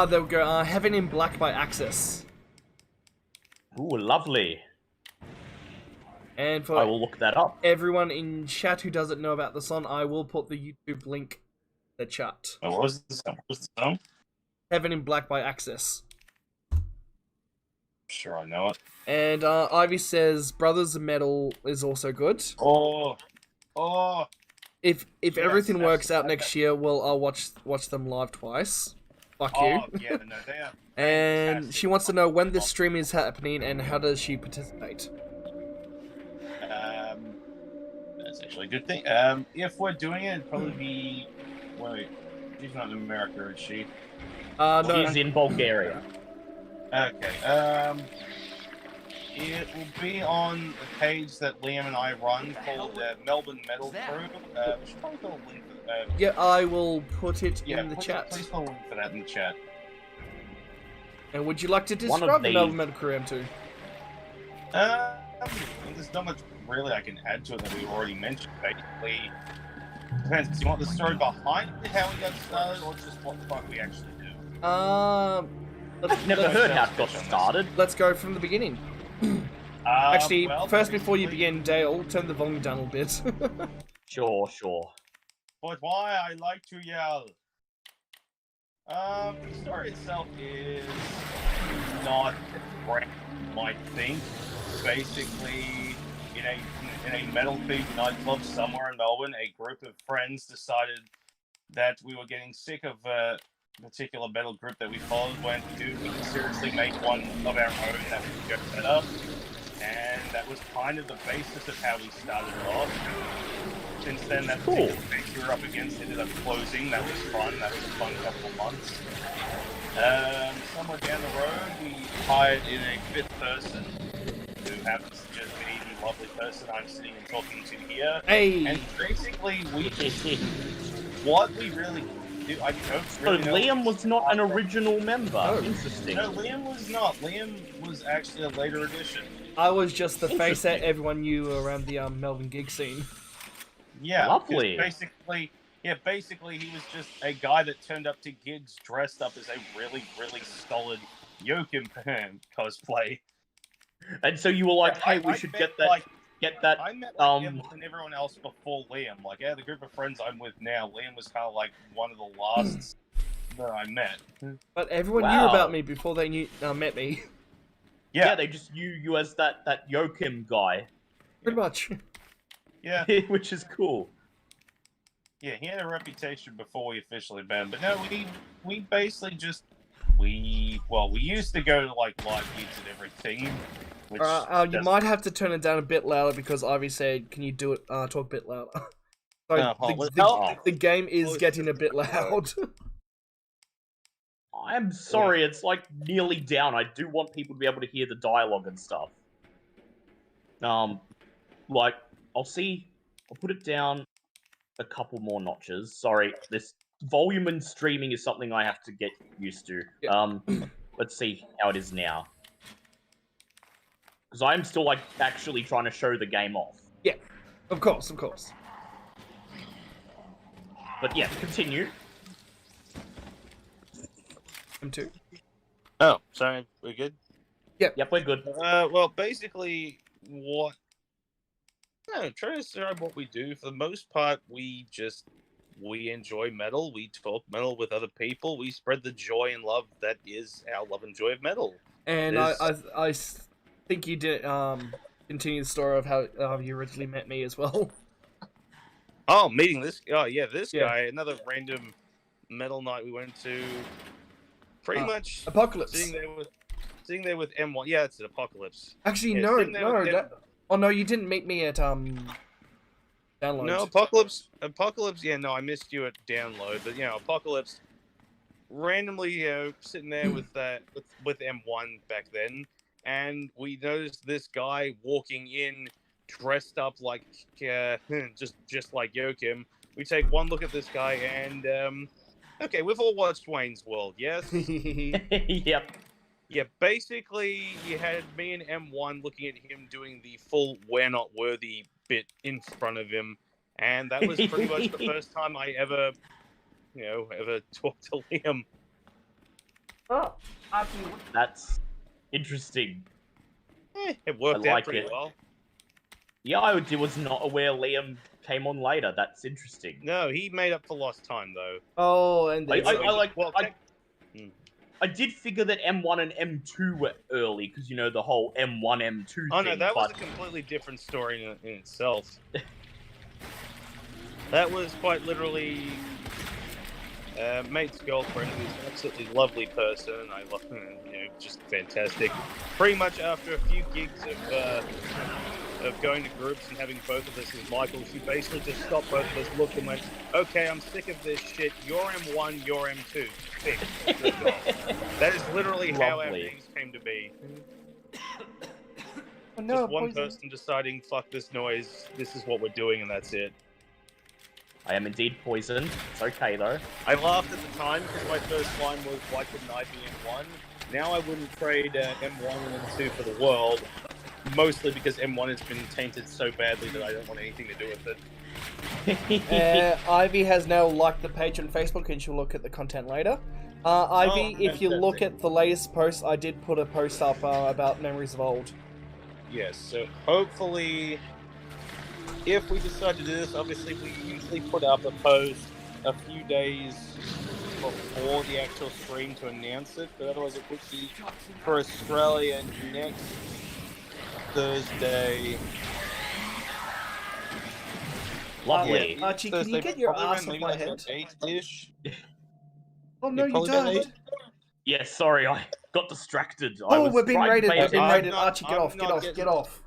There we go. Heaven in Black by Access. Ooh, lovely. And for I will look that up. everyone in chat who doesn't know about the song, I will put the YouTube link in the chat. Oh, what was the song? What was the song? Heaven in Black by Access. Sure, I know it. And Ivy says Brothers of Metal is also good. Oh. If Yes, everything works out that's- next year, well, I'll watch them live twice. Fuck Oh, you. yeah, no, they are. And fantastic. she wants to know when this stream is happening and how does she participate. That's actually a good thing. If we're doing it, it'd probably be. Wait, she's not in America, is she? No. She's in Bulgaria. Okay. It will be on a page that Liam and I run called Melbourne Metal Crew. We should probably put a link for that. Yeah, I will put it in the please, chat. Please put a link for that in the chat. And would you like to One of describe the these. Melbourne Metal Crew M2? There's not much really I can add to it that we already mentioned. Basically, depends. Do you want the story behind it, how we got started, or just what the fuck we actually do? Let's, Never let's- heard how it got started. Let's go from the beginning. Actually, Well, first before you basically- begin, Dale, turn the volume down a bit. Sure. But why I like to yell? The story itself is not great, you might think. Basically, in a metal-themed nightclub somewhere in Melbourne, a group of friends decided that we were getting sick of a particular metal group that we followed. Went, dude, we can seriously make one of our own that would go better. And that was kind of the basis of how we started it off. Since then, that particular base we were up against ended up closing. That was fun. That was a fun couple of months. Somewhere down the road, we hired in a fifth person who happens to just be the lovely person I'm sitting and talking to here. Hey! And basically, what we really do, I don't So really know. Liam was not an original member. No. Interesting. No, Liam was not. Liam was actually a later addition. I was just the face that Interesting. everyone knew around the Melbourne gig scene. Yeah, 'cause Lovely. Basically, he was just a guy that turned up to gigs dressed up as a really, really solid Joachim cosplay. And so you were like, hey, we I should met, get that. Like, Get that. I met um, and everyone else before Liam. Like, the group of friends I'm with now, Liam was kind of like one of the last that I met. But everyone knew Wow. about me before they met me. Yeah, they just knew you as that Joachim guy, Pretty much. Yeah, which is cool. yeah, he had a reputation before we officially banned. But no, we basically just we used to go to like live feeds and everything. Which You might have to turn it down a bit louder because Ivy said, "Can you do it? Talk a bit louder." Sorry, the game is getting a bit loud. I'm sorry, it's like nearly down. I do want people to be able to hear the dialogue and stuff. Like I'll put it down a couple more notches. Sorry, this volume and streaming is something I have to get used to. Yeah. Let's see how it is now. Because I'm still like actually trying to show the game off. Yeah, of course. But yeah, continue. M2. Oh, sorry, we're good. Yep, we're good. Well, basically, trying to describe what we do. For the most part, we enjoy metal. We talk metal with other people. We spread the joy and love that is our love and joy of metal. And I think you did continue the story of how you originally met me as well. Oh, meeting this. Oh, yeah, this guy. Another random metal night we went to. Pretty much Apocalypse. Sitting there with M1. Yeah, it's an Apocalypse. Actually, Yeah, no. You didn't meet me at download. No, Apocalypse. Yeah, no, I missed you at download. But Apocalypse. Randomly, sitting there with M1 back then, and we noticed this guy walking in, dressed up like just like Joachim. We take one look at this guy, and okay, we've all watched Wayne's World, yes? Yep. Yeah, basically, you had me and M1 looking at him doing the full "we're not worthy" bit in front of him, and that was pretty much the first time I ever talked to Liam. Oh, That's interesting. It worked out pretty well. Yeah, I was not aware Liam came on later. That's interesting. No, he made up for lost time, though. Oh, and I did figure that M1 and M2 were early, because, the whole M1, M2 thing. Oh, no, that was a completely different story in itself. That was quite literally mate's girlfriend, who's an absolutely lovely person. I love her, just fantastic. Pretty much after a few gigs of going to groups and having both of us as Michael, she basically just stopped both of us, looked and went, "Okay, I'm sick of this shit. You're M1, you're M2. Fix." That is literally how our names came to be. Just one person deciding, fuck this noise, this is what we're doing, and that's it. I am indeed poisoned. It's okay, though. I laughed at the time because my first line was, why couldn't I be M1? Now I wouldn't trade M1 and M2 for the world, mostly because M1 has been tainted so badly that I don't want anything to do with it. Ivy has now liked the page on Facebook and she'll look at the content later. Ivy, if you look at the latest post, I did put a post up about memories of old. Yes, so hopefully, if we decide to do this, obviously we usually put up a post a few days before the actual stream to announce it, but otherwise it would be for Australia next Thursday. Lovely. Archie, can you get your ass off my head? 8-ish. Oh no, you don't. Yeah, sorry, I got distracted. Oh, we're being raided. We're being raided. Archie, get off.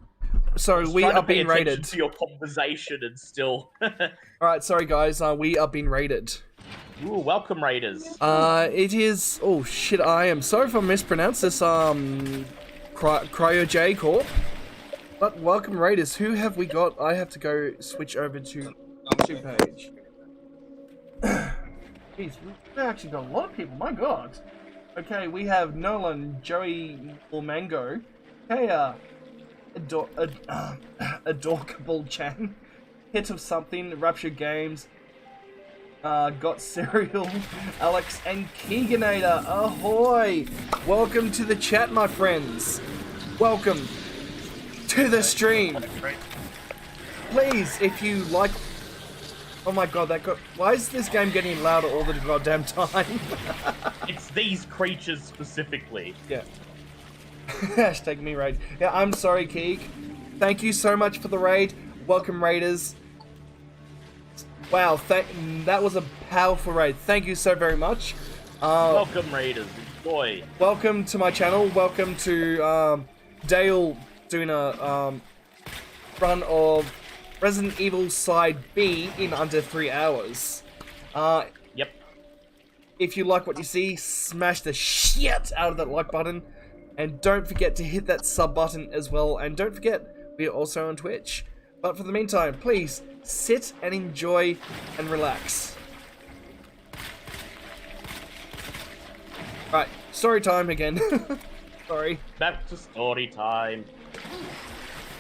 Sorry, we are being raided. To your conversation and still. Alright, sorry guys, we are being raided. Ooh, welcome raiders. It is. Oh shit, I am sorry if I mispronounced this. Cryo J Corp. But welcome raiders. Who have we got? I have to go switch over to page. Jeez, we've actually got a lot of people. My God. Okay, we have Nolan, Joey, or Mango. Hey, Adorkable Chan, Hit of Something, Rapture Games, Got Cereal, Alex, and Keeganator. Ahoy! Welcome to the chat, my friends. Welcome to the stream. Please, if you like Oh my god, that got... Why is this game getting louder all the goddamn time? It's these creatures specifically. Yeah. Hashtag me raid. Yeah, I'm sorry, Keeg. Thank you so much for the raid. Welcome, raiders. Wow, that was a powerful raid. Thank you so very much. Welcome, raiders. Enjoy. Welcome to my channel. Welcome to Dale doing a run of Resident Evil Side B in under 3 hours. Yep. If you like what you see, smash the shit out of that like button. And don't forget to hit that sub button as well. And don't forget, we are also on Twitch. But for the meantime, please sit and enjoy and relax. Right, story time again. Sorry. Back to story time.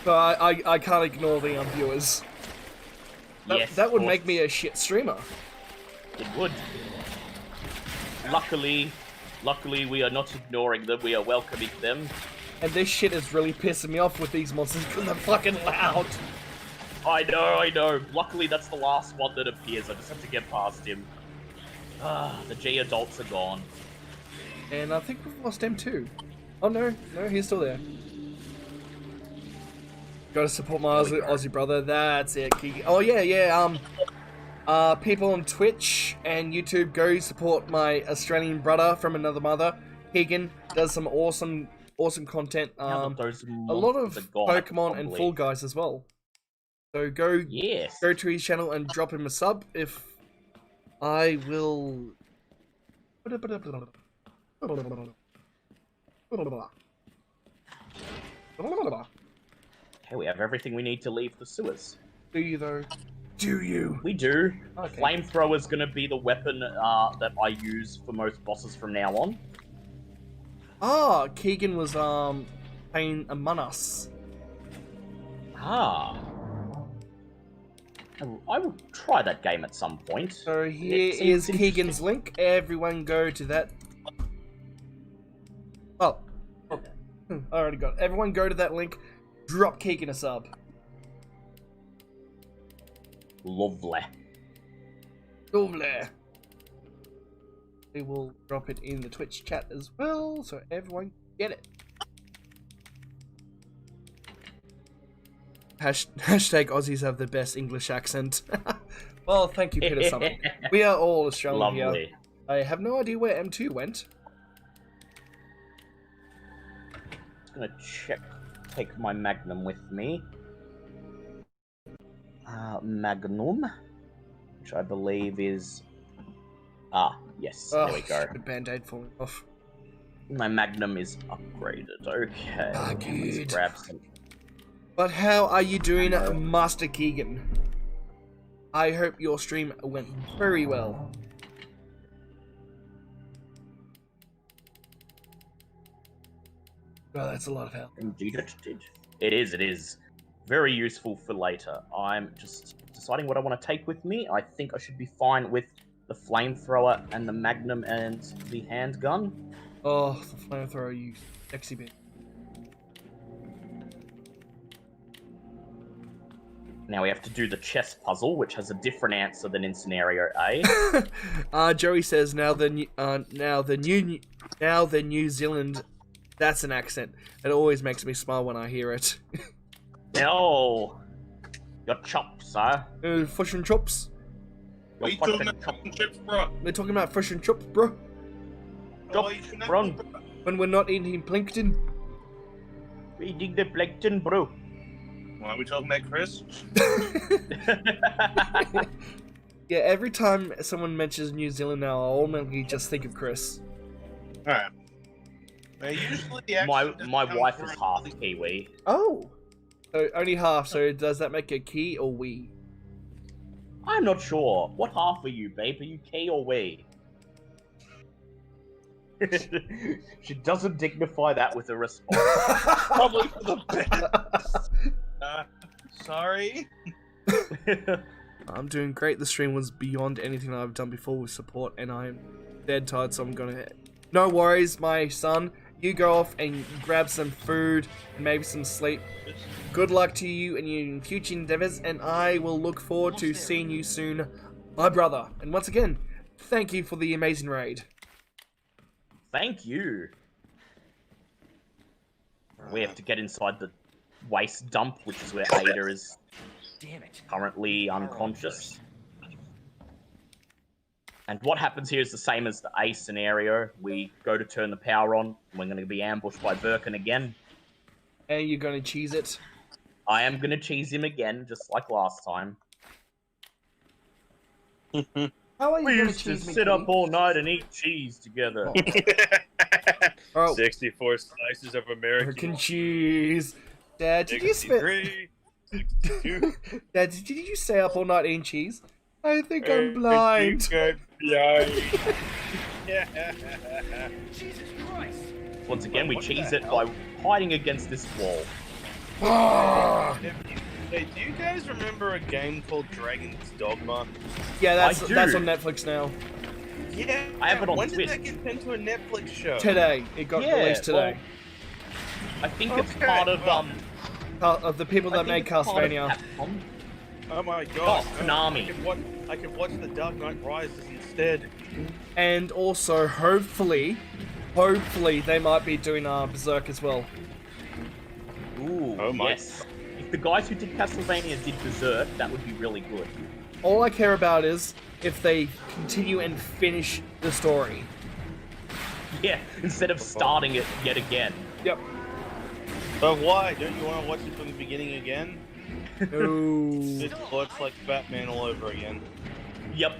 But I can't ignore the viewers. Yes, That would of make course. me a shit streamer. It would. Luckily, we are not ignoring them. We are welcoming them. And this shit is really pissing me off with these monsters because they're fucking loud. I know. Luckily, that's the last one that appears. I just have to get past him. The G adults are gone. And I think we've lost him too. Oh no, he's still there. Gotta support my Aussie brother. That's it. Oh yeah. People on Twitch and YouTube, go support my Australian brother from another mother. Keegan does some awesome content. A lot of Pokemon and Fall Guys as well. So go to his channel and drop him a sub. If I will. Okay, we have everything we need to leave the sewers. Do you though? Do you? We do. Okay. Flamethrower's gonna be the weapon that I use for most bosses from now on. Ah, Keegan was playing Among Us. Ah. I will try that game at some point. So here is Keegan's link. Everyone go to that. Oh. I already got it. Everyone go to that link. Drop Keegan a sub. Lovely. We will drop it in the Twitch chat as well, so everyone get it. Hashtag Aussies have the best English accent. Well, thank you, Peter Summon. We are all Australian here. I have no idea where M2 went. Just gonna take my Magnum with me. Magnum, which I believe is... yes, there we go. Band-aid falling off. My Magnum is upgraded, okay. Let's grab some... But how are you doing, Master Keegan? I hope your stream went very well. Well, that's a lot of help. Indeed it did. It is. Very useful for later. I'm just deciding what I want to take with me. I think I should be fine with the flamethrower and the Magnum and the handgun. Oh, the flamethrower, you sexy bitch. Now we have to do the chess puzzle, which has a different answer than in scenario A. Joey says now the New Zealand. That's an accent. It always makes me smile when I hear it. No, your chops, huh? Fish and chops. What are you talking about chips, bro? They're talking about fish and chops, bro. Bro. When we're not eating plankton. We're eating the plankton, bro. Why are we talking about Chris? Yeah, every time someone mentions New Zealand now, I automatically just think of Chris. Alright. Usually my wife is half Kiwi. Oh! So only half, so does that make a key or we? I'm not sure. What half are you, babe? Are you K or we? She doesn't dignify that with a response. Probably for the best. Sorry. I'm doing great. The stream was beyond anything I've done before with support, and I'm dead tired, so I'm gonna... No worries, my son. You go off and grab some food and maybe some sleep. Good luck to you and your future endeavors, and I will look forward to seeing you soon, my brother. And once again, thank you for the amazing raid. Thank you. We have to get inside the waste dump, which is where Ada is currently unconscious. And what happens here is the same as the A scenario. We go to turn the power on, and we're going to be ambushed by Birkin again. And you're going to cheese it. I am going to cheese him again, just like last time. How are you We going used to cheese me, sit up Keith? all night and eat cheese together. Oh. 64 slices of American American cheese. Dad, did you spend... 63, 62. Dad, did you stay up all night eating cheese? I think I'm blind. Jesus Christ! Once again, we What cheese the it hell? by hiding against this wall. Hey, do you guys remember a game called Dragon's Dogma? Yeah, that's I do. on Netflix now. Yeah, I have it on when Twitch. did that get into a Netflix show? Today. It got released today. I think it's Okay, part of well, Of the people that made Castlevania. Oh my god. Konami. I could watch The Dark Knight Rises instead. And also, hopefully, they might be doing Berserk as well. Ooh, Oh my. yes. If the guys who did Castlevania did Berserk, that would be really good. All I care about is if they continue and finish the story. Yeah, instead of starting it yet again. Yep. But why? Don't you want to watch it from the beginning again? No. It looks like Batman all over again. Yep.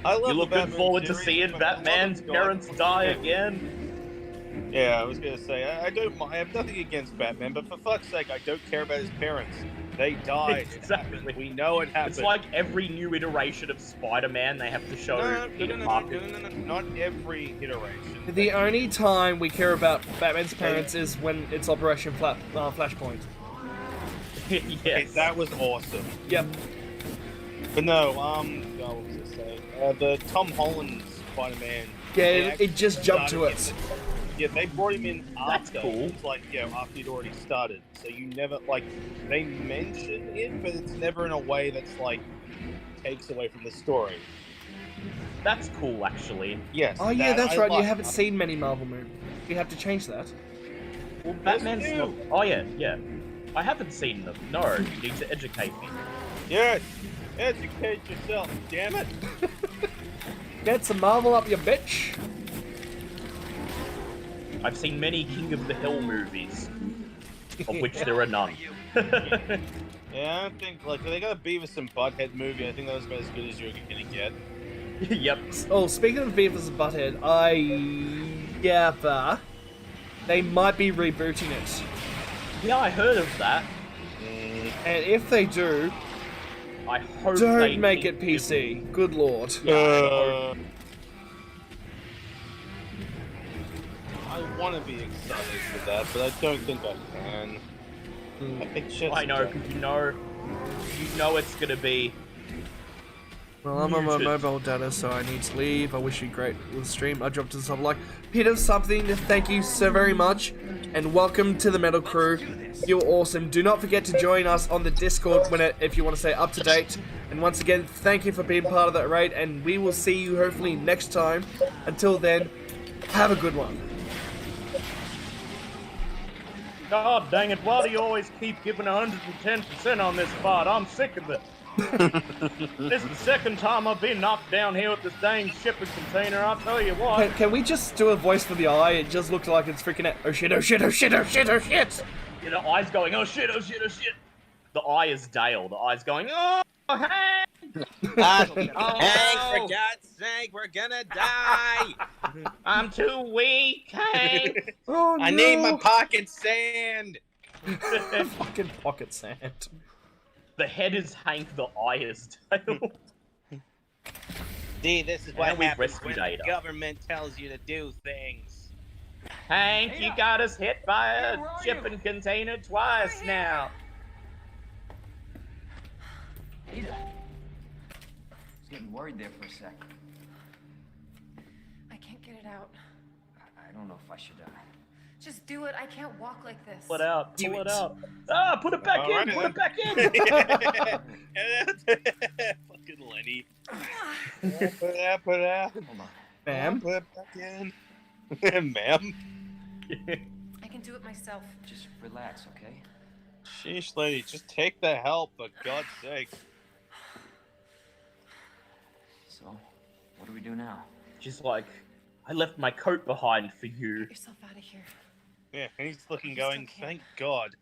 I love You're the looking Batman forward to series, seeing but Batman's oh my God. parents die again? Yeah, I was gonna say I don't. I have nothing against Batman, but for fuck's sake, I don't care about his parents. They died. Exactly. It happened. We know it happened. It's like every new iteration of Spider-Man, they have to show Peter Parker. no, not every iteration. The only time we care about Batman's parents is when it's Operation Flashpoint. Okay, Yes. that was awesome. Yep. But no, what was I saying? The Tom Holland Spider-Man. Yeah, they it actually just jumped to started it. Yeah, they brought him in That's after. cool. It's like, after he'd already started. So you never, they mention it, but it's never in a way that's, takes away from the story. That's cool, actually. Yes. Oh yeah, that's right. You like. haven't seen many Marvel movies. You have to change that. Well, Batman's new. not... Oh, yeah. I haven't seen them. No, you need to educate me. Yes. Educate yourself, damn it. Get some Marvel up your bitch. I've seen many King of the Hill movies, of which there are none. Yeah, I don't think, they got a Beavis and Butthead movie. I think that was about as good as you're gonna get. Yep. Oh, speaking of Beavis and Butthead, they might be rebooting it. Yeah, I heard of that. And if they do, I hope they don't make keep it PC. Good lord. I want to be excited for that, but I don't think I can. It's just, I know, because you know it's gonna be. Well, I'm on my muted. mobile data, so I need to leave. I wish you great with the stream. I dropped to sub like Peter something. Thank you so very much, and welcome to the Metal Crew. You're awesome. Do not forget to join us on the Discord if you want to stay up to date. And once again, thank you for being part of that raid, and we will see you hopefully next time. Until then, have a good one. God dang it, why do you always keep giving 110% on this spot? I'm sick of it. This is the second time I've been knocked down here with this dang shipping container, I'll tell you what. Can we just do a voice for the eye? It just looks like it's freaking out. Oh shit, oh shit, oh shit, oh shit, oh shit! You know, eye's going, oh shit, oh shit, oh shit. The eye is Dale. The eye's going, oh, Hank! Hank, no. for God's sake, we're gonna die! I'm too weak, Hank! Oh no! I need my pocket sand! Fucking pocket sand. The head is Hank, the eye is Dale. See, this is what And we happens rescued when Ada. the government tells you to do things. Hank, you got us hit by a shipping container twice now. Ada. I was getting worried there for a sec. I can't get it out. I don't know if I should. Just do it. I can't walk like this. Pull it out. Do Pull it. it out. Ah, put it back in. Alrighty Put then. it back in. Fucking Lenny. Put it out. Hold on. Ma'am. Put it back in. Ma'am. I can do it myself. Just relax, okay? Sheesh, lady, just take the help, for God's sake. So, what do we do now? She's like, I left my coat behind for you. Get yourself out of here. Yeah, and he's looking, I just going, don't care. thank God.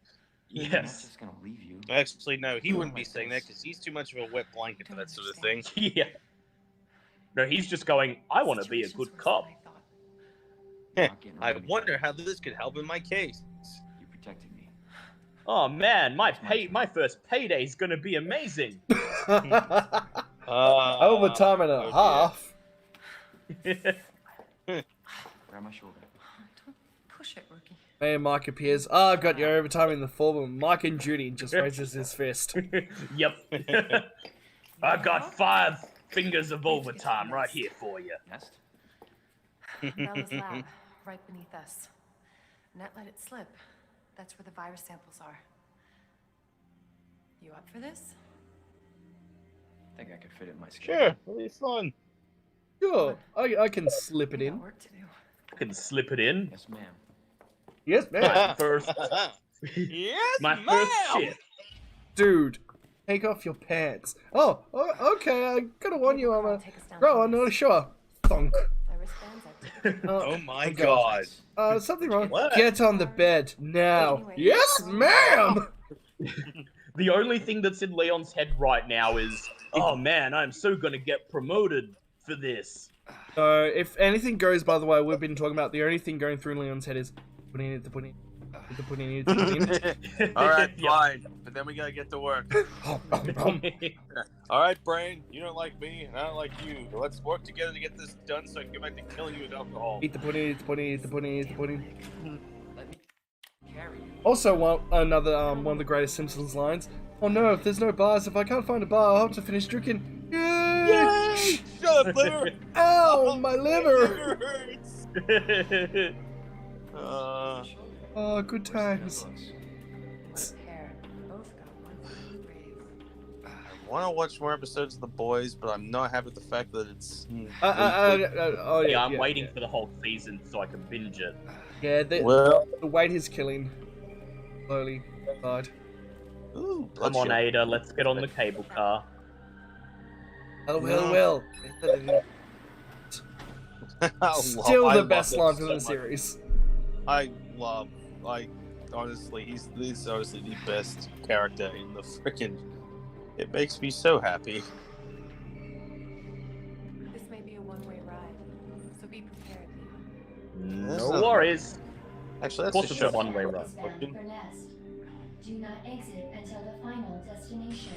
I'm not Yes. just gonna leave you. Actually, no, he wouldn't be Like saying that this. because he's too much of a wet blanket for that sort of thing. Yeah. No, he's just going, I want to be a Situation's good worse cop. than I thought. I'm not getting I rid of me wonder like how this. this could help in my case. You protected me. Oh man, my first payday's gonna be amazing. Overtime and a oh half. Grab my shoulder. Don't push it, rookie. Hey, Mike appears. Ah, got your overtime in the form of Mike and Judy just raises his fist. Yep. I got 5 fingers of overtime right here for you. Nest? Bella's lab, right beneath us. Net let it slip. That's where the virus samples are. You up for this? I think I could fit it in my schedule. Sure, it'll be fun. Sure, I can slip it We got in. work to do. I can slip it in. Yes, ma'am. Yes, My man. first, Yes, my ma'am! first shift. Dude, take off your pants. Oh, okay, I gotta warn you, I'm a... Take us down, Bro, I'm please. not sure. Thunk. My wristbands, I took them. Oh my okay. God. Something wrong. What? Get on the bed, now. Anyway. Yes, ma'am! The only thing that's in Leon's head right now is, oh man, I'm so gonna get promoted for this. So, if anything goes, by the way, we've been talking about, the only thing going through Leon's head is putting it, the pudding, the pudding, the pudding. Alright, Yep. fine. But then we gotta get to work. Alright, Brain, you don't like me, and I don't like you. Let's work together to get this done so I can get back to killing you with alcohol. Eat the pudding, eat the pudding, eat the pudding, eat the pudding. Let me carry you. Also, one of the greatest Simpsons lines. Oh no, if there's no bars, if I can't find a bar, I'll have to finish drinking. Yay! Shut up, liver! Ow, my liver! hurts! Oh, good times. What a pair. Both got one for the grave. I want to watch more episodes of The Boys, but I'm not happy with the fact that it's... Oh Yeah, yeah, I'm yeah, waiting yeah. for the whole season so I can binge it. Yeah, Well... the weight is killing. Slowly. Side. Ooh, Come on, Ada, let's get on the cable car. Well. Still the best line from the series. Honestly, he's honestly the best character in the frickin'... It makes me so happy. This may be a one-way ride, so be prepared, Leon. No worries. Actually, Of that's course a it's show. a one-way ride. Is bound for Nest. Do not exit until the final destination.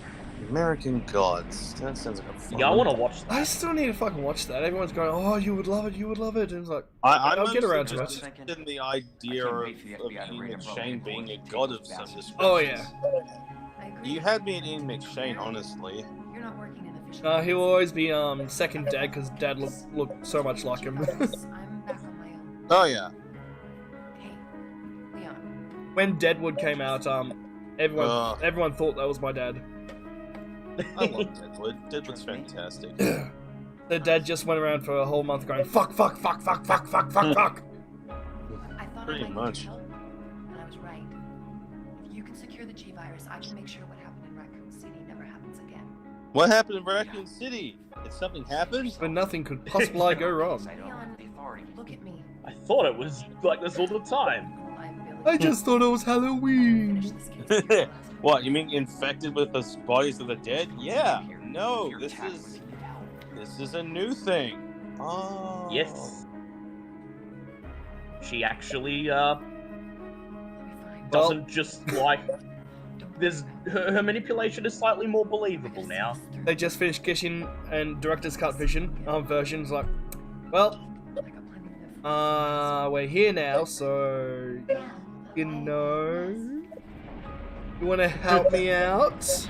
American Gods. That sounds like a fun Yeah, I want to one. watch that. I still need to fucking watch that. Everyone's going, oh, you would love it, you would love it. And it's like, I'm I'll get mostly around to just it. interested in the idea I of can't wait for the FBI to Ian raid a McShane Brooklyn being a port god to of take some those description. Oh, yeah. I agree. You had me at Ian McShane, honestly. You're not working in official. He will always be second dad because dad look so much like him. G-Virus, I'm back on my own. Oh, yeah. Hey, Leon. When Deadwood came out, everyone thought that was my dad. I love Deadwood. Deadwood's fantastic. The dad just went around for a whole month going fuck. I thought Pretty I might much. need your help, and I was right. If you can secure the G-Virus, I can make sure what happened in Raccoon City never happens again. What happened in Raccoon City? Did something happen? But nothing could possibly go wrong. Leon, The authority. look at me. I thought it was like this all the time. Reliability. I just thought it was Halloween. Finish this case. What, you mean infected with the bodies of the dead? Yeah. No, If you're this attacked is... when you need help. This is a new thing. Oh. Yes. She actually I'll be fine. doesn't just like. There's her manipulation is slightly more believable now. They just finished kitchen and director's cut versions like, well, I got plenty of live we're here now, so you know, you want to help me out?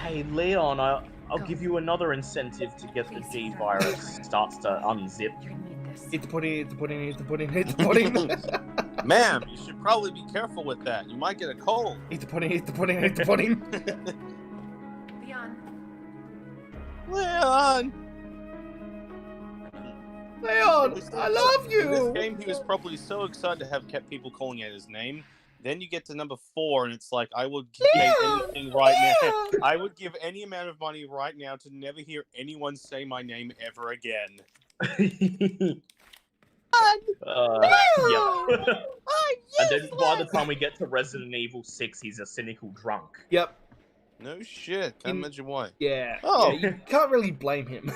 Hey Leon, I'll give you another incentive to get the G virus starts to unzip. You're gonna need this. Eat the pudding, eat the pudding, eat the pudding, eat the pudding. Ma'am, you should probably be careful with that. You might get a cold. Eat the pudding, eat the pudding, eat the pudding. Leon. Leon! Leon, I love you! In this game, he was probably so excited to have kept people calling out his name. Then you get to number 4, and it's like, I would pay anything right now. I would give any amount of money right now to never hear anyone say my name ever again. Yep. And then by the time we get to Resident Evil 6, he's a cynical drunk. Yep. No shit. Can't imagine why. Yeah. Oh. Yeah, you can't really blame him.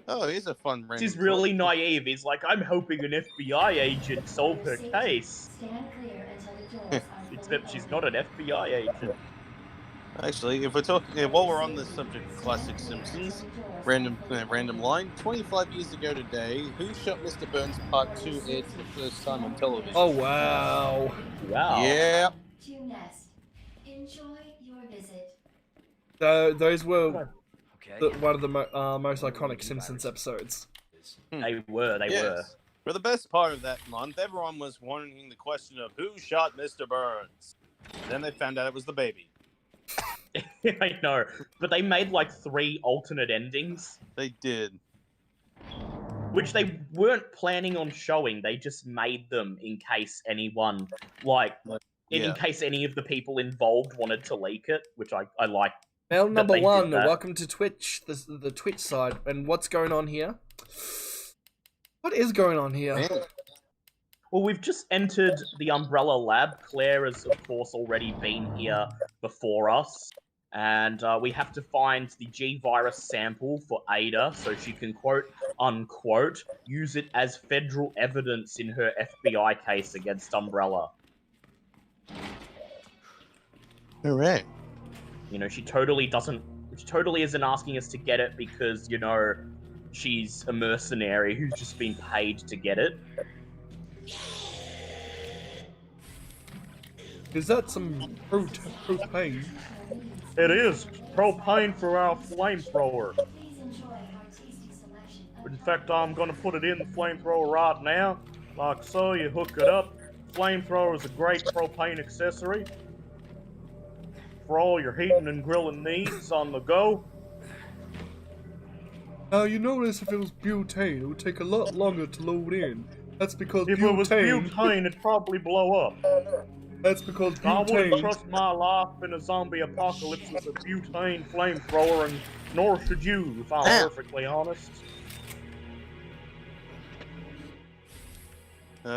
Oh, here's a fun random. He's really naive. He's like, I'm hoping an FBI agent solve her case. Stand clear until the doors are Except she's not an FBI agent. Actually, if we're talking, while we're on the subject of classic Simpsons, random line. 25 years ago today, who shot Mr. Burns Part 2 aired for the first time on television? Oh, wow. Wow. Yeah. to Nest. Enjoy your visit. Those were Okay. one of the most iconic Simpsons episodes. They were. For the best part of that month, everyone was wondering the question of who shot Mr. Burns. Then they found out it was the baby. I know. But they made like 3 alternate endings. They did. Which they weren't planning on showing. They just made them in case anyone, in case any of the people involved wanted to leak it, which I like. Mail number they did 1, that. welcome to Twitch, the Twitch side. And what's going on here? What is going on here? Man. Well, we've just entered the Umbrella Lab. Claire has, of course, already been here before us. And we have to find the G-Virus sample for Ada so she can, quote, unquote, use it as federal evidence in her FBI case against Umbrella. Hooray. You know, she totally isn't asking us to get it because, you know, she's a mercenary who's just been paid to get it. Is that some propane? It is propane for our flamethrower. Please enjoy our tasty selection of In fact, I'm gonna put it in the flamethrower right now. Like so, you hook it up. Flamethrower is a great propane accessory for all your heating and grilling needs on the go. Now, you notice if it was butane, it would take a lot longer to load in. That's because If it was butane, it'd probably blow up. That's because I wouldn't butane... trust my life in a zombie apocalypse with a butane flamethrower, and nor should you, if I'm perfectly honest. We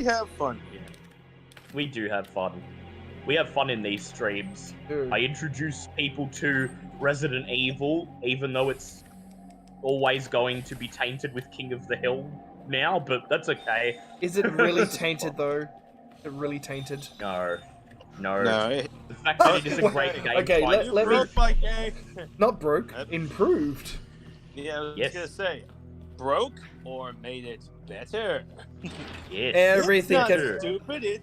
have fun here. We do have fun. We have fun in these streams. Dude. I introduce people to Resident Evil, even though it's always going to be tainted with King of the Hill now, but that's okay. Is it really tainted, though? Is it really tainted? No. No. The fact that it is a great game. Okay, fight- let me... Broke my game. Not broke, improved. Yeah, I was Yes. gonna say, broke or made it better. Yes. Everything It's not can... stupid. It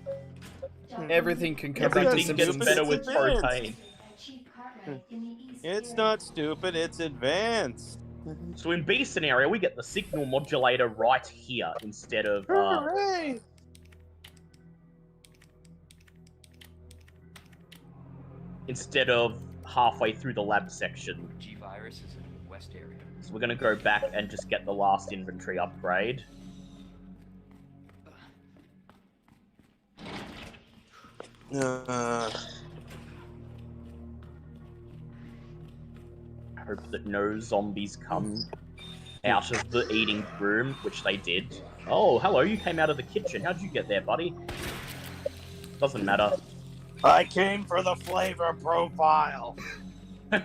Everything can come back to Everything gets Simpsons. better with propane. Chief Cartwright in the East It's Area. not stupid. It's advanced. So in B scenario, we get the signal modulator right here instead of Hooray! halfway through the lab section. G-Virus is in the west area. So we're gonna go back and just get the last inventory upgrade. I hope that no zombies come out of the eating room, which they did. Oh, hello, you came out of the kitchen. How'd you get there, buddy? Doesn't matter. I came for the flavor profile.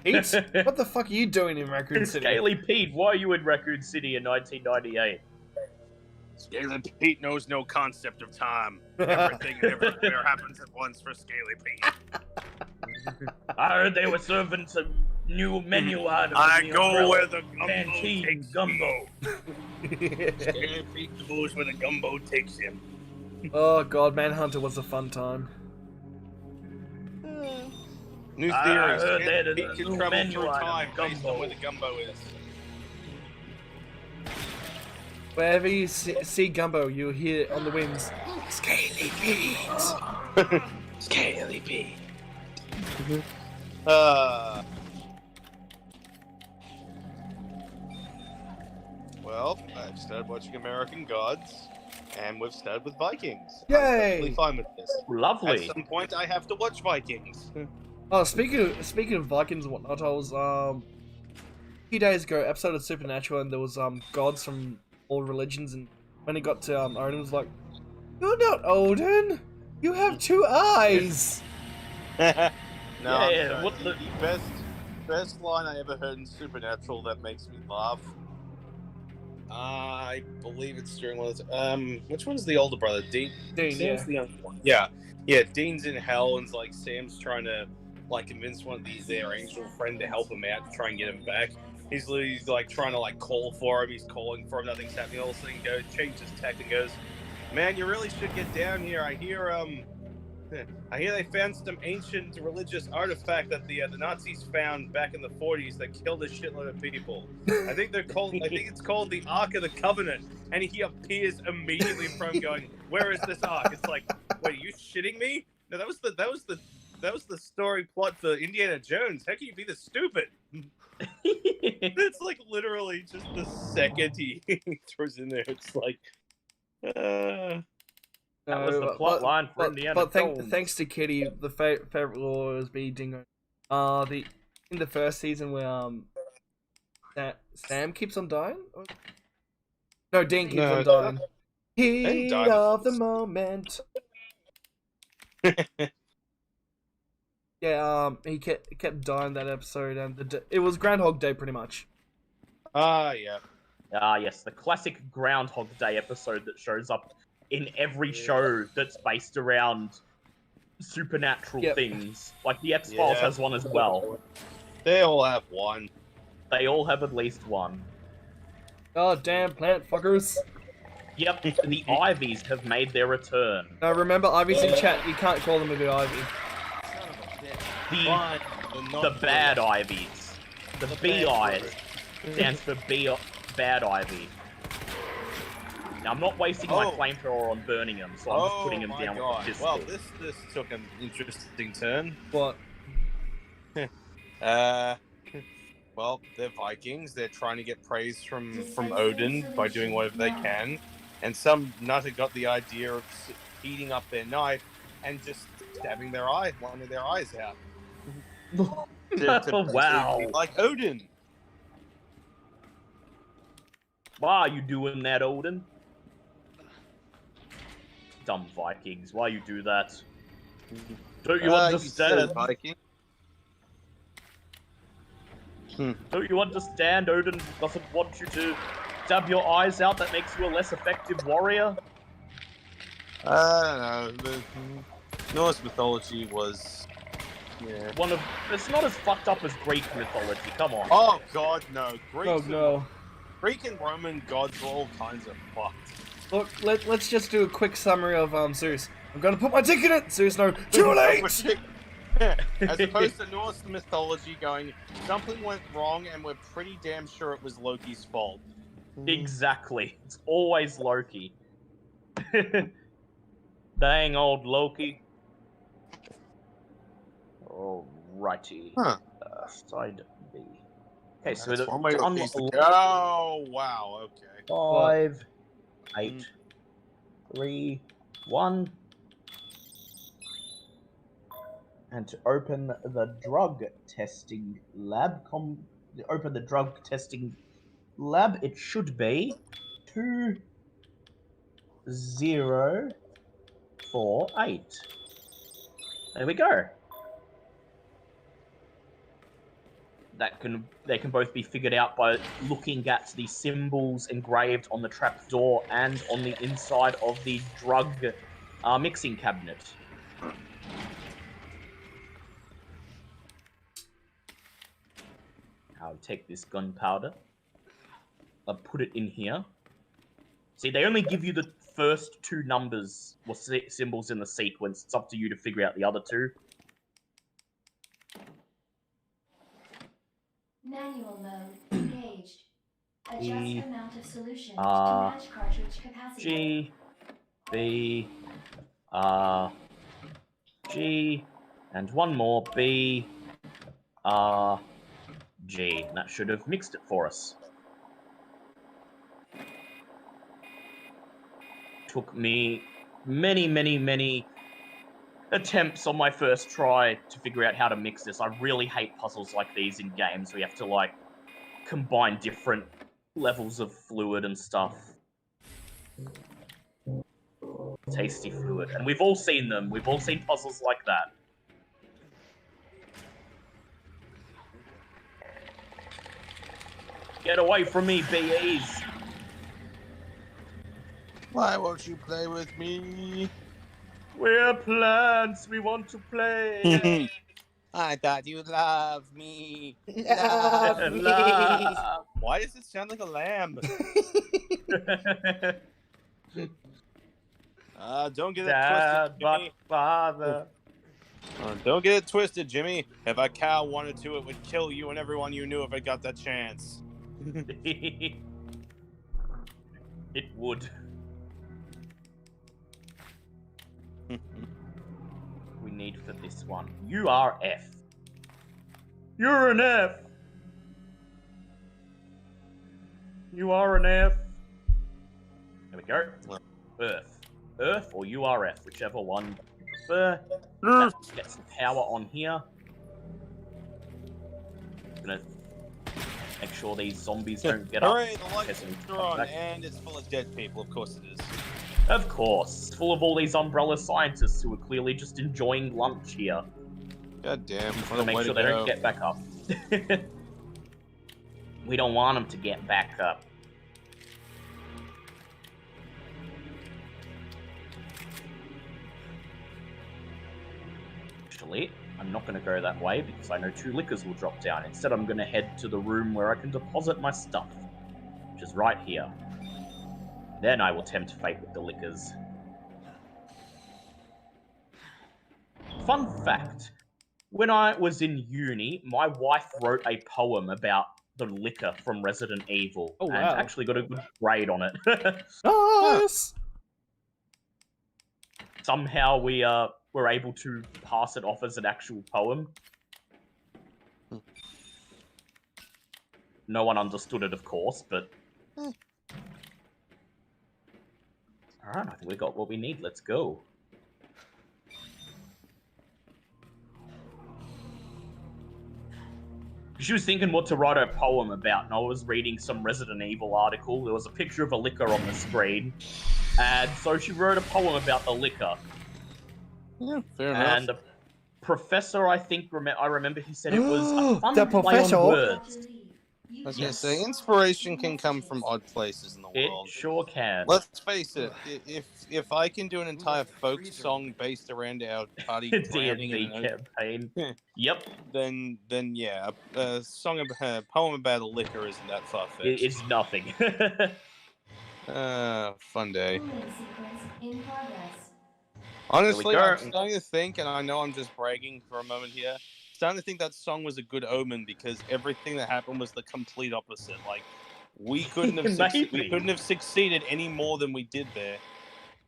Pete, what the fuck are you doing in Raccoon City? Scaly Pete, why are you in Raccoon City in 1998? Scaly Pete knows no concept of time. Everything and everywhere happens at once for Scaly Pete. I heard they were serving some new menu items. I in the go umbrella. where the gumbo Canteen takes gumbo. Scaly Pete goes where the gumbo takes him. Oh god, Manhunter was a fun time. New I theory. heard Scaly that Pete is a can new travel menu through item, time based gumbo. on where the gumbo is. Wherever you see Gumbo, you'll hear on the winds, Scaly Pete! Scaly Pete. Well, I've started watching American Gods, and we've started with Vikings. I'm perfectly Yay! fine with this. Lovely. At some point, I have to watch Vikings. Oh, speaking of Vikings and whatnot, I was a few days ago, episode of Supernatural, and there was gods from all religions, and when it got to Odin, was like, "You're not Odin. You have 2 eyes." No, Yeah, I'm what sorry, the best line I ever heard in Supernatural that makes me laugh. I believe it's during one of the, which one's the older brother? Dean, Dean, Sam's yeah. the younger one. Yeah. Dean's in hell, and like Sam's trying to like convince one of their angel friend to help him out to try and get him back. He's literally like trying to like call for him. He's calling for him. Nothing's happening. All of a sudden, he changes tack and goes, "Man, you really should get down here. I hear they found some ancient religious artifact that the Nazis found back in the 40s that killed a shitload of people. I think it's called the Ark of the Covenant." And he appears immediately in front of him going, "Where is this Ark?" It's like, wait, are you shitting me? No, that was the story plot for Indiana Jones. How can you be this stupid? It's like literally just the second he throws in there, it's like, That was the plot line for Indiana Jones. Thanks to Kitty, the favorite law is be Dingo. In the first season where Sam keeps on dying. No, Dean keeps on dying. Heat of the moment. Yeah, he kept dying that episode, and it was Groundhog Day pretty much. Yeah. Yes, the classic Groundhog Day episode that shows up in every show that's based around supernatural things. Like the X-Files has one as well. They all have one. They all have at least one. Oh, damn plant fuckers. Yep, the Ivies have made their return. Now remember, Ivy's in chat. You can't call them a good Ivy. The bad Ivies. The B-Eyes stands for bad Ivy. Now, I'm not wasting my flamethrower on burning them, so I'm just putting them down with a pistol. Well, this took an interesting turn. What? Well, they're Vikings. They're trying to get praise from Odin by doing whatever they can. And some nutter got the idea of heating up their knife and just stabbing one of their eyes out. Wow. Like Odin. Why are you doing that, Odin? Dumb Vikings. Why you do that? Don't you understand? Viking. Don't you understand? Odin doesn't want you to stab your eyes out. That makes you a less effective warrior. I don't know. The Norse mythology was... Yeah. It's not as fucked up as Greek mythology. Come on. Oh God, no. Greek and Roman gods were all kinds of fucked. Look, let's just do a quick summary of Zeus. I'm gonna put my dick in it. Zeus, no, too late. As opposed to Norse mythology going, something went wrong, and we're pretty damn sure it was Loki's fault. Exactly. It's always Loki. Dang old Loki. Alrighty. Huh. Side B. Okay, so oh wow. Okay. 5, 8, 3, 1. And to open the drug testing lab, it should be 2048. There we go. They can both be figured out by looking at the symbols engraved on the trapdoor and on the inside of the drug mixing cabinet. I'll take this gunpowder. I'll put it in here. See, they only give you the first 2 numbers or symbols in the sequence. It's up to you to figure out the other 2. Manual mode engaged. Adjust E, amount of solution R, to match cartridge capacity. G, B, R, G, and one more, B, R, G. That should have mixed it for us. Took me many attempts on my first try to figure out how to mix this. I really hate puzzles like these in games where you have to, like, combine different levels of fluid and stuff. Tasty fluid. And we've all seen them. We've all seen puzzles like that. Get away from me, BEs! Why won't you play with me? We're plants. We want to play. I thought you loved me. Love me. Love. Why does it sound like a lamb? Don't get it Dad, twisted, but Jimmy. father. Don't get it twisted, Jimmy. If a cow wanted to, it would kill you and everyone you knew if it got that chance. It would. We need for this one. You are F. You're an F. You are an F. There we go. Earth. Earth or URF, whichever one you prefer. Let's get some power on here. Gonna make sure these zombies don't get up. Hooray, the lights are on, and it's full of dead people. Of course it is. Of course. It's full of all these umbrella scientists who are clearly just enjoying lunch here. God damn. To make sure they don't get back up. We don't want them to get back up. Actually, I'm not going to go that way because I know 2 liquors will drop down. Instead, I'm going to head to the room where I can deposit my stuff, which is right here. Then I will tempt fate with the liquors. Fun fact. When I was in uni, my wife wrote a poem about the liquor from Resident Evil. Oh, wow. And actually got a good grade on it. Nice! Somehow we were able to pass it off as an actual poem. No one understood it, of course, but... Alright, I think we got what we need. Let's go. She was thinking what to write a poem about, and I was reading some Resident Evil article. There was a picture of a liquor on the screen, and so she wrote a poem about the liquor. Yeah, fair enough. And the professor, I think, I remember he said it was a fun The play professor? on words. I was gonna say, inspiration can come from odd places in the It world. sure can. Let's face it, if I can do an entire folk song based around our party drowning D&D in an campaign. Yep. then yeah, a poem about a liquor isn't that far-fetched. It's nothing. Fun day. Cooling sequence in progress. Honestly, go. I'm starting to think, and I know I'm just bragging for a moment here, starting to think that song was a good omen because everything that happened was the complete opposite. Like, we couldn't have we couldn't have succeeded any more than we did there.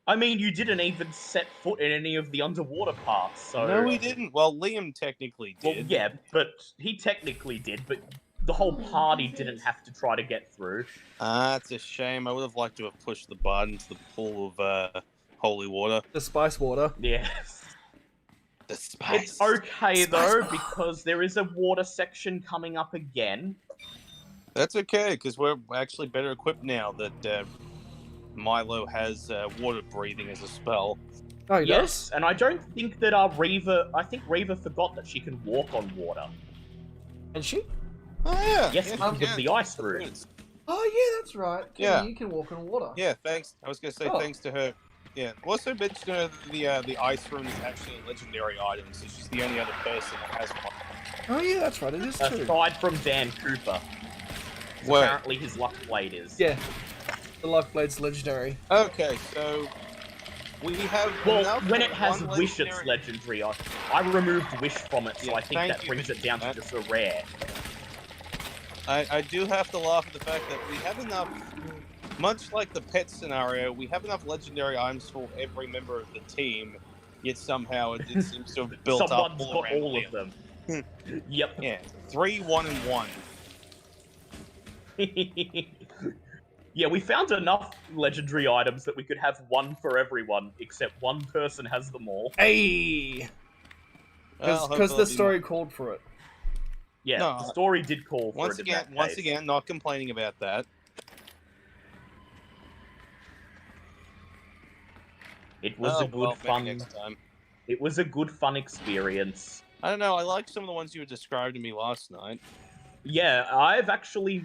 I mean, you didn't even set foot in any of the underwater parts, so... No, we didn't. Well, Liam technically did. Well, yeah, but he technically did, but the whole party didn't have to try to get through. It's a shame. I would have liked to have pushed the bud into the pool of holy water. The spice water. Yes. The spice. It's okay, though, because there is a water section coming up again. That's okay, because we're actually better equipped now that Milo has water breathing as a spell. Oh, he Yes, and I don't think that I think Reva forgot that she can walk on water. does? And she? Oh, yeah. Yes, yeah, because of the ice room. Oh, yeah, that's right. Yeah. You can walk on water. Yeah, thanks. I was going to say Oh. thanks to her. Yeah. Also mentioned the ice room is actually a legendary item, so she's the only other person that has one. Oh, yeah, that's right. It is true. Aside from Dan Cooper. Well- Apparently his luck blade is. Yeah. The luck blade's legendary. Okay, so we have. Well, enough when of it has one wish, it's legendary. I removed wish from it, so Yeah, I think thank that you brings for it down to that. just a rare. I do have to laugh at the fact that we have enough, much like the pet scenario, we have enough legendary items for every member of the team, yet somehow it seems to have built up Someone's all got around all Liam. of them. Yep. Yeah, 3, 1, and 1. Yeah, we found enough legendary items that we could have one for everyone, except one person has them all. Hey! Well, Because hopefully the story called for it. Yeah, No, the story did call for once it in again, that once case. again, not complaining about that. It was a good well, maybe fun. next time. It was a good fun experience. I don't know. I like some of the ones you described to me last night. Yeah, I've actually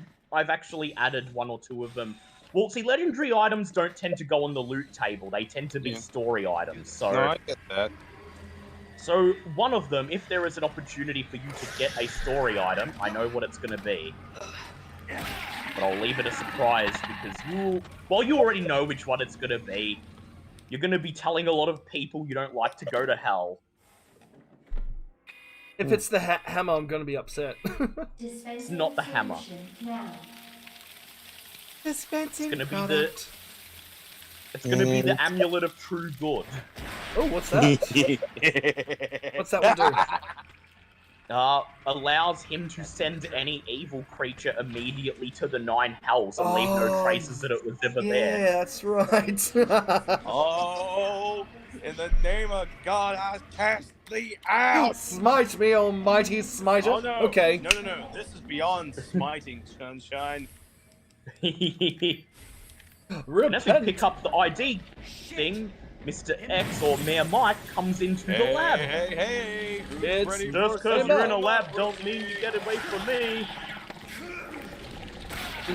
added one or two of them. Well, see, legendary items don't tend to go on the loot table. They tend to be Yeah. story items. So, No, I get that. so one of them, if there is an opportunity for you to get a story item, I know what it's going to be. But I'll leave it a surprise because you already know which one it's going to be. You're going to be telling a lot of people you don't like to go to hell. If it's the hammer, I'm gonna be upset. It's not the hammer. Dispensing It's gonna be It's gonna be the amulet of true good. Oh, what's that? What's that one do? Allows him to send any evil creature immediately to the 9 hells and leave no traces that it was ever there. Yeah, that's right. Oh, in the name of God, I cast thee out! Smite me, almighty smiter. Oh, no. Okay. No. This is beyond smiting, sunshine. And as we pick up the ID thing, Mr. X or Mayor Mike comes into the lab. Hey, who's It's ready Just for because some you're in a more? lab don't mean you get away from me.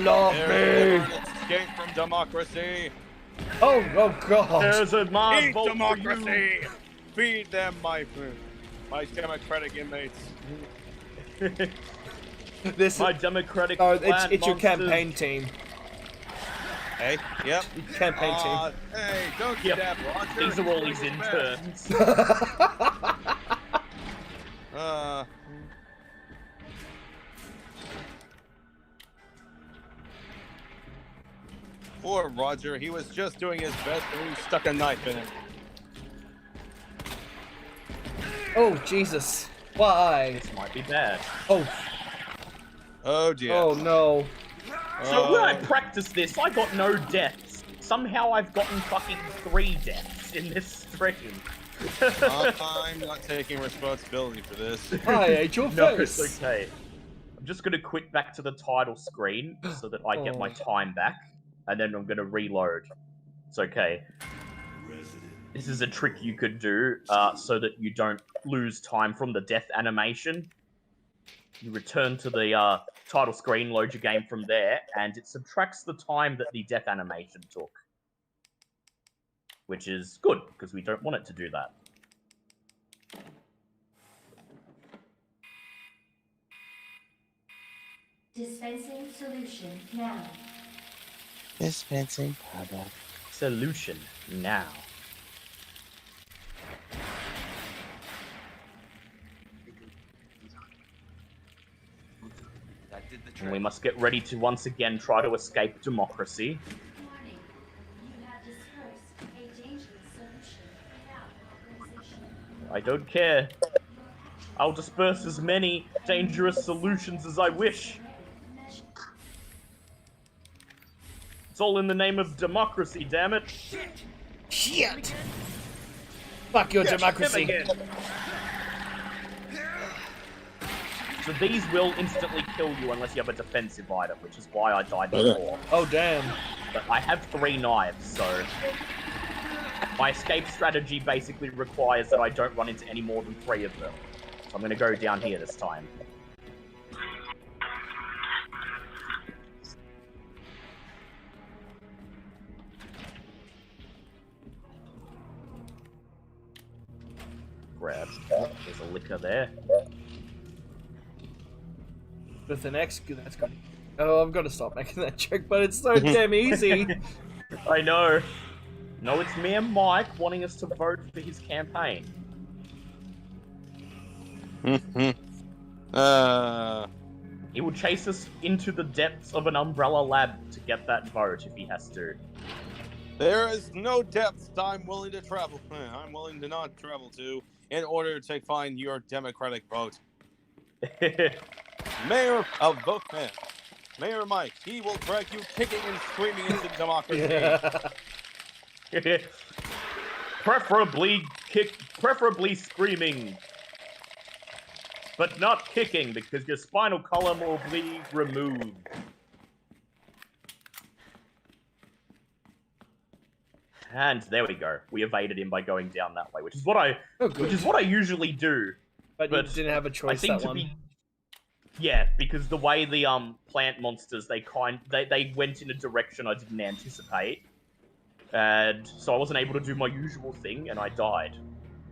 Love me. Escape from democracy. Oh God. There's a Mars Eat vote for you. democracy. Feed them my democratic inmates. This My democratic Oh, plant it's your monsters. campaign team. Hey, yep. Campaign team. Hey, don't Yep. get that, Roger. These are all his interns. Poor Roger, he was just doing his best and he stuck a knife in him. Oh Jesus. Why? This might be bad. Oh dear. Oh no. So when I practiced this, I got no deaths. Somehow I've gotten fucking 3 deaths in this stream. I'm not taking responsibility for this. I ate your No, face. it's okay. I'm just gonna quit back to the title screen so that I get my time back, and then I'm gonna reload. It's okay. This is a trick you could do so that you don't lose time from the death animation. You return to the title screen, load your game from there, and it subtracts the time that the death animation took. Which is good, because we don't want it to do that. Dispensing solution now. Dispensing product. Solution now. And we must get ready to once again try to escape democracy. Warning. You have dispersed a dangerous solution without authorization. I don't care. I'll disperse as many dangerous solutions as I wish. It's all in the name of democracy, damn it. Shit. Fuck your democracy. So these will instantly kill you unless you have a defensive item, which is why I died before. Oh damn. But I have 3 knives, so my escape strategy basically requires that I don't run into any more than 3 of them. So I'm going to go down here this time. Grab. Oh, there's a liquor there. With an X, that's good. Oh, I've got to stop making that joke, but it's so damn easy. I know. No, it's me and Mike wanting us to vote for his campaign. He will chase us into the depths of an Umbrella lab to get that vote if he has to. There is no depth I'm willing to travel. I'm willing to not travel to in order to find your democratic vote. Mayor of Bookman, Mayor Mike, he will drag you kicking and screaming into democracy. Preferably screaming. But not kicking, because your spinal column will be removed. And there we go. We evaded him by going down that way, which is what I usually do. But you didn't have a choice that one. Yeah, because the way the plant monsters they went in a direction I didn't anticipate, and so I wasn't able to do my usual thing, and I died.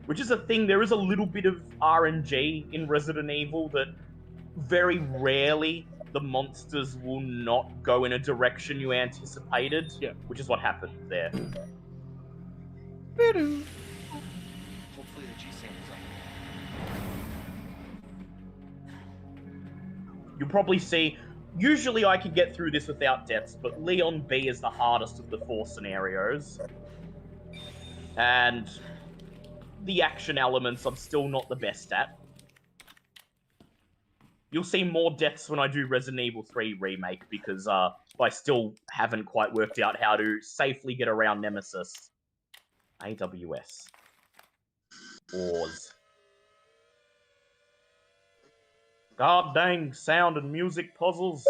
Which is a thing. There is a little bit of RNG in Resident Evil that very rarely the monsters will not go in a direction you anticipated. Yeah. Which is what happened there. Hopefully the G-Sand is up. You'll probably see, usually I can get through this without deaths, but Leon B is the hardest of the 4 scenarios. And the action elements I'm still not the best at. You'll see more deaths when I do Resident Evil 3 Remake, because I still haven't quite worked out how to safely get around Nemesis. AWS. Oars. God dang sound and music puzzles.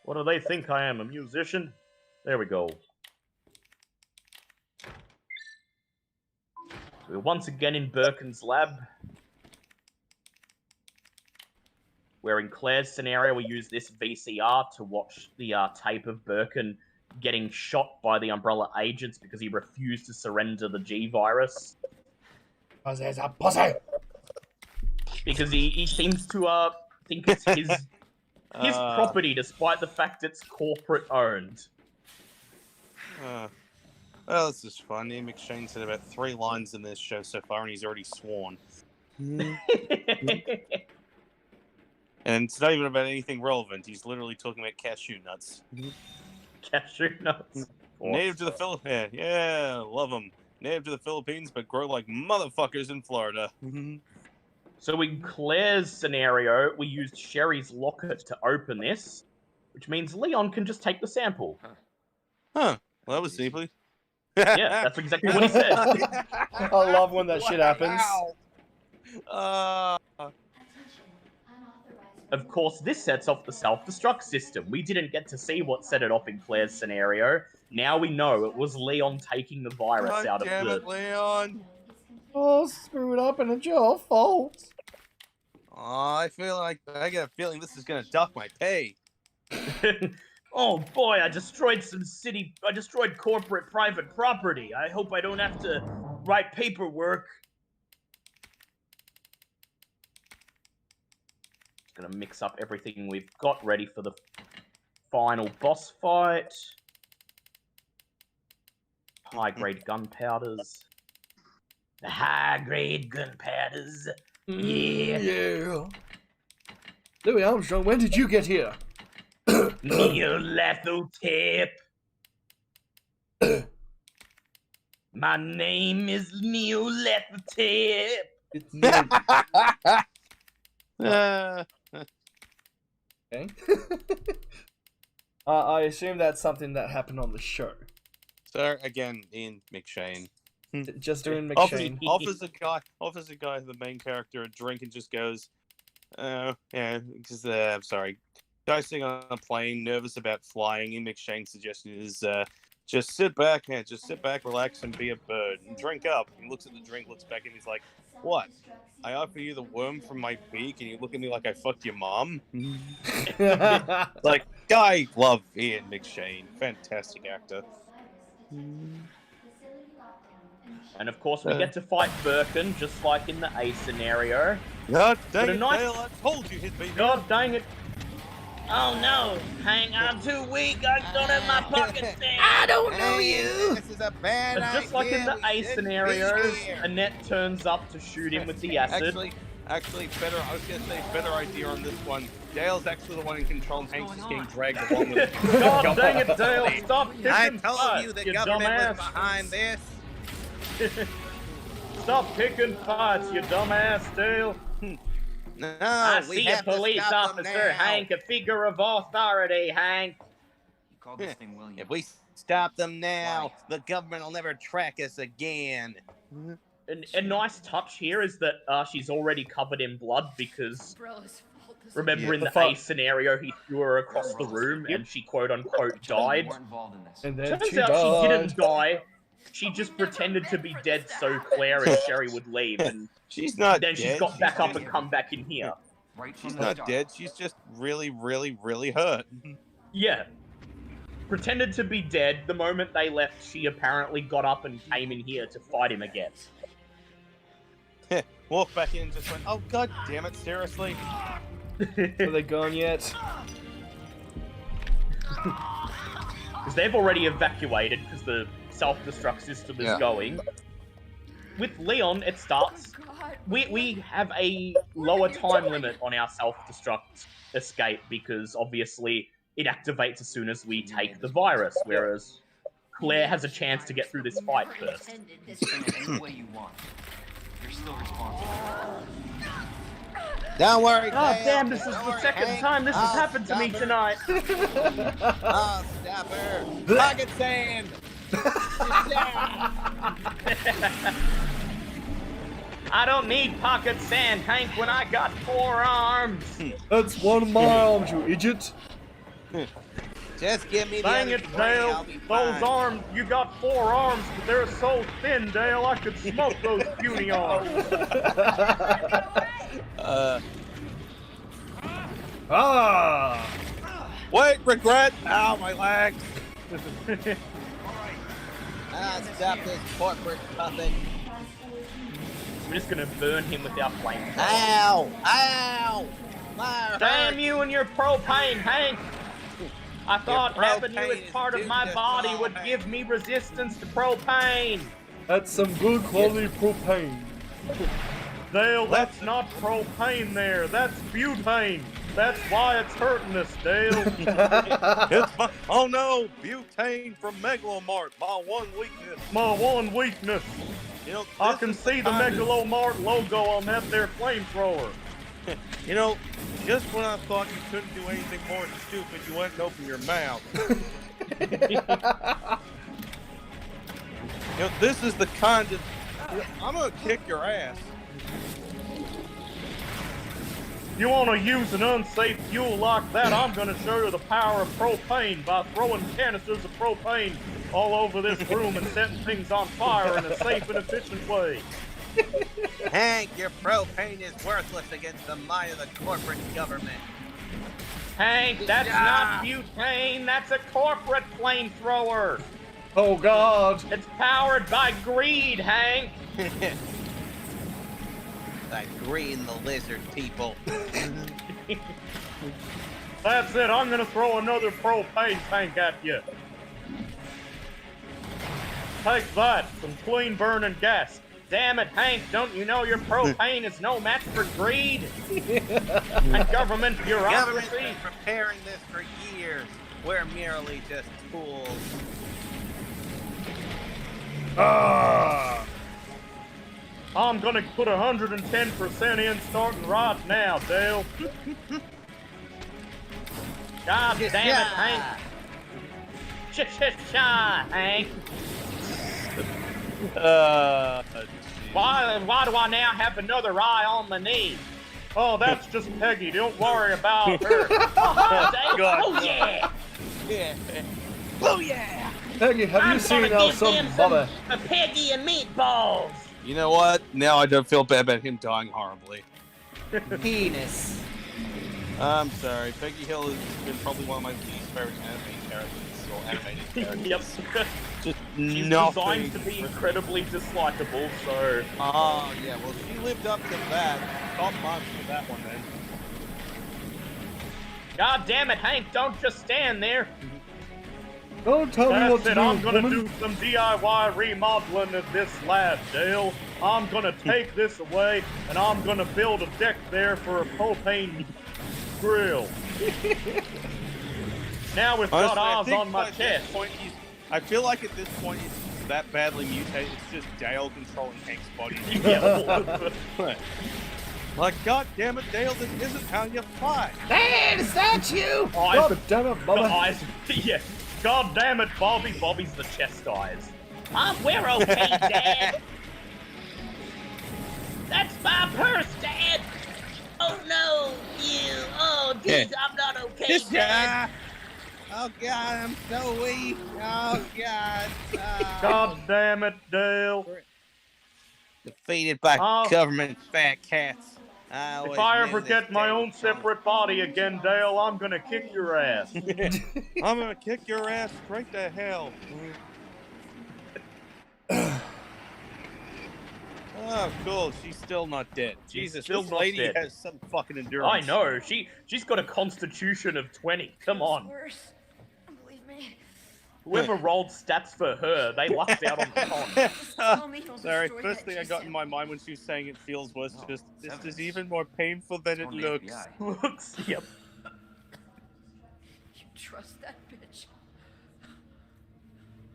What do they think I am, a musician? There we go. We're once again in Birkin's lab. Where in Claire's scenario, we use this VCR to watch the tape of Birkin getting shot by the Umbrella agents because he refused to surrender the G-Virus. Because he's a pussy! Because he seems to think it's his property, despite the fact it's corporate owned. Well, this is fun. Ian McShane said about 3 lines in this show so far, and he's already sworn. And it's not even about anything relevant. He's literally talking about cashew nuts. Cashew nuts. Native to the Philippines. Yeah, love them. Native to the Philippines, but grow like motherfuckers in Florida. So in Claire's scenario, we used Sherry's locket to open this, which means Leon can just take the sample. Huh. Well, that was simply. Yeah, that's exactly what he said. I love when that shit happens. Of course, this sets off the self-destruct system. We didn't get to see what set it off in Claire's scenario. Now we know it was Leon taking the virus out of damn it, Leon! Oh, screw it up and it's your fault. Oh, I get a feeling this is gonna duck my pay. Oh boy, I destroyed corporate private property. I hope I don't have to write paperwork. Just gonna mix up everything we've got ready for the final boss fight. High-grade gunpowders. The high-grade gunpowders. Yeah. Yeah. Louis Armstrong, when did you get here? Neolethotip. My name is Neolethotip. Okay. I assume that's something that happened on the show. So again, Ian McShane. Just doing McShane. Offers a guy, the main character, a drink and just goes, yeah, because I'm sorry. Guy sitting on a plane, nervous about flying. Ian McShane's suggestion is just sit back, relax, and be a bird, and drink up. He looks at the drink, looks back, and he's like, "What? I offer you the worm from my beak, and you look at me like I fucked your mom?" Like, I love Ian McShane, fantastic actor. And of course, we get to fight Birkin, just like in the A scenario. God dang it, nice... Dale, I told you he'd be here. God dang it. Oh no, hang on, too weak, I don't have my pocket thing. I don't know you. This is a bad But just like in the A scenario, Annette turns up to shoot him with the acid. Actually, I was gonna say better idea on this one. Dale's actually the one in control, and Hank's is getting dragged along with him. God dang it, Dale! Stop picking I told fights, you the you government dumbass! was behind this. Stop picking fights, you dumbass, Dale! No, I we see a have to police stop them officer, now. Hank, a figure of authority, Hank. You called this thing William. If we stop them now, Why? the government will never track us again. A nice touch here is that she's already covered in blood because remember in the A scenario he threw her across the room and she quote unquote died. You weren't involved in this. And then Turns she out died. she didn't die. She just pretended to be dead so Claire and Sherry would leave, and She's not then dead. she's got back up and come back in here. Right from She's the not start. dead. She's just really, really, really hurt. Yeah. Pretended to be dead. The moment they left, she apparently got up and came in here to fight him again. Walked back in and just went, oh god damn it, seriously? Are they gone yet? Because they've already evacuated because the self-destruct system is going. With Leon, it starts. We have a lower time limit on our self-destruct escape because obviously it activates as soon as we take the virus, whereas Claire has a chance to get through this fight first. Spin it any way you want. You're still responsible. Don't worry, Oh Dale. damn, this is Don't the worry, second Hank. time this has I'll happened to me stop her. tonight. I'll stop her. Pocket sand. I don't need pocket sand, Hank, when I got 4 arms. That's one of my arms, you idiot. Just give me the Dang other it, 20, Dale. I'll be Those fine. arms, you got 4 arms, but they're so thin, Dale, I could smoke those puny arms. Wait, regret! Ow, my leg! I'll stop this corporate puppet. We're just gonna burn him with our flames. Ow! Ow! My Damn hurt. you and your propane, Hank! I thought having you propane as is part of due my to body fall, would Hank. give me resistance to propane. That's some good quality propane. Dale, that's not propane there. That's butane. That's why it's hurting us, Dale. Oh no! Butane from Megalomart, my one weakness. My one weakness. You know, I this can is see the kind of- Megalomart logo on that there flamethrower. You know, just when I thought you couldn't do anything more stupid, you went and opened your mouth. You know, this is the kind of... I'm gonna kick your ass. You want to use an unsafe fuel like that, I'm going to show you the power of propane by throwing canisters of propane all over this room and setting things on fire in a safe and efficient way. Hank, your propane is worthless against the might of the corporate government. Hank, that's not butane, that's a corporate flamethrower. Oh God. It's powered by greed, Hank. That green the lizard people. That's it, I'm going to throw another propane tank at you. Take that, some clean burning gas. Damn it, Hank, don't you know your propane is no match for greed? And government Government's bureaucracy? been preparing this for years. We're merely just tools. I'm gonna put 110% in starting right now, Dale. God damn it, Hank. Sh-sh-shy, Hank. Why do I now have another eye on the knee? Oh, that's just Peggy. Don't worry about her. Oh, Dale. God. Oh, yeah. Yeah. Oh yeah! Peggy, have you seen our son Bubba? A Peggy and meatballs. You know what? Now I don't feel bad about him dying horribly. Penis. I'm sorry. Peggy Hill has been probably one of my least favorite animated characters or animated characters. Yep. Just She's nothing. designed to be incredibly dislikable, so... Oh, yeah. Well, she lived up to that. Top marks for that one, then. God damn it, Hank, don't just stand there. Don't tell me what That's to it. do, I'm gonna woman. do some DIY remodeling of this lab, Dale. I'm gonna take this away, and I'm gonna build a deck there for a propane grill. Now we've got ours on my chest. I feel like at this point he's that badly mutated. It's just Dale controlling Hank's body. Like, God damn it, Dale, this isn't how you fly. Dad, is that you? Eyes, God damn it, the Bubba. eyes. Yeah. God damn it, Bobby. Bobby's the chest eyes. We're okay, Dad. That's my purse, Dad. Oh no, you. Oh, geez, I'm not okay, Dad. Oh God, I'm so weak. Oh God. God damn it, Dale. Defeated by government fat cats. If I ever get my own separate body again, Dale, I'm gonna kick your ass. I'm gonna kick your ass straight to hell. Oh, cool. She's still not dead. Jesus, still this not lady dead. has some fucking endurance. I know. She's got a constitution of 20. Come on. Worse. Believe me. Whoever rolled stats for her, they lucked out on the con. Sorry, first thing I got in my mind when she was saying it feels worse, just this is even more painful than it looks. Looks, yep. You trust that bitch?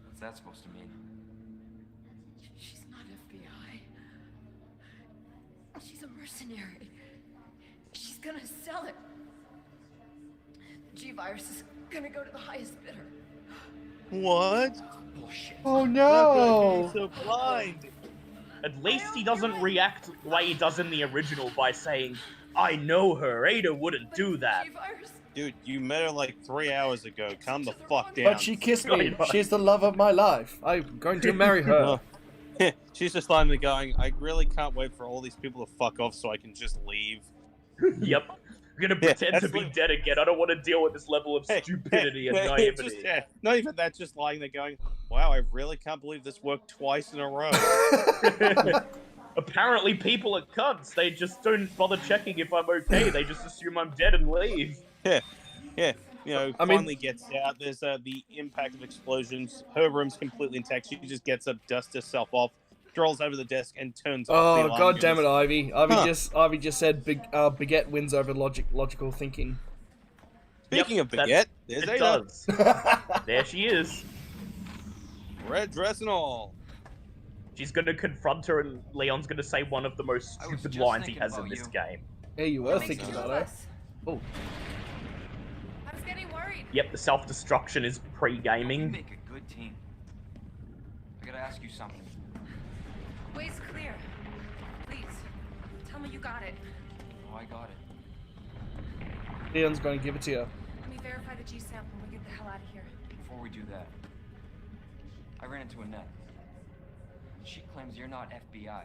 What's that supposed to mean? She's not FBI. She's a mercenary. She's gonna sell it. The G-Virus is gonna go to the highest bidder. What? Bullshit. Oh no! He's so blind. At least he doesn't react the way he does in the original by saying, I know her. Ada wouldn't do that. Dude, you met her like 3 hours ago. Calm the fuck down. But she kissed me. She's the love of my life. I'm going to marry her. She's just finally going, I really can't wait for all these people to fuck off so I can just leave. Yep. I'm gonna pretend to be dead again. I don't want to deal with this level of stupidity and naivety. Not even that, just lying there going, wow, I really can't believe this worked twice in a row. Apparently people are cunts. They just don't bother checking if I'm okay. They just assume I'm dead and leave. Yeah. You know, finally gets out. There's the impact of explosions. Her room's completely intact. She just gets up, dusts herself off, strolls over the desk, and turns off the alarm. God damn it, Ivy. Ivy just said baguette wins over logical thinking. Speaking of baguette, there's it Ada. does. There she is. Red dress and all. She's gonna confront her, and Leon's gonna say one of the most stupid lines he has in this game. Yeah, you were thinking about her. Oh. I was getting worried. Yep, the self-destruction is You pre-gaming. make a good team. I gotta ask you something. Way's clear. Please, tell me you got it. Oh, I got it. Leon's going to give it to you. Let me verify the G sample and we get the hell out of here. Before we do that, I ran into Annette. She claims you're not FBI.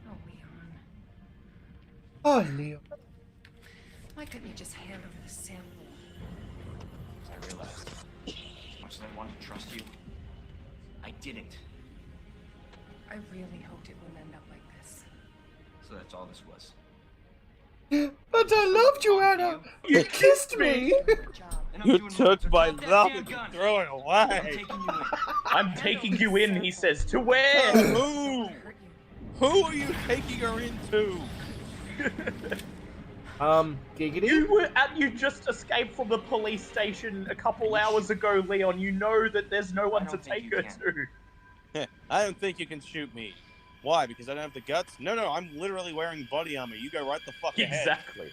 Oh, Leon. Oh, Leon. Why couldn't you just hand over the sample? I realized, as much as I wanted to trust you, I didn't. I really hoped it wouldn't end up like this. So that's all this was. But I loved you, Anna. You kissed me. And I'm You doing took my that love damn and gun. threw it I'm away. taking you in. I'm taking you in, he says. To where? Who? Who are you taking her into? Giggity? You just escaped from the police station a couple hours ago, Leon. You know that there's no one to take her to. I don't think you can shoot me. Why? Because I don't have the guts? No, I'm literally wearing body armor. You go right the fuck ahead. Exactly.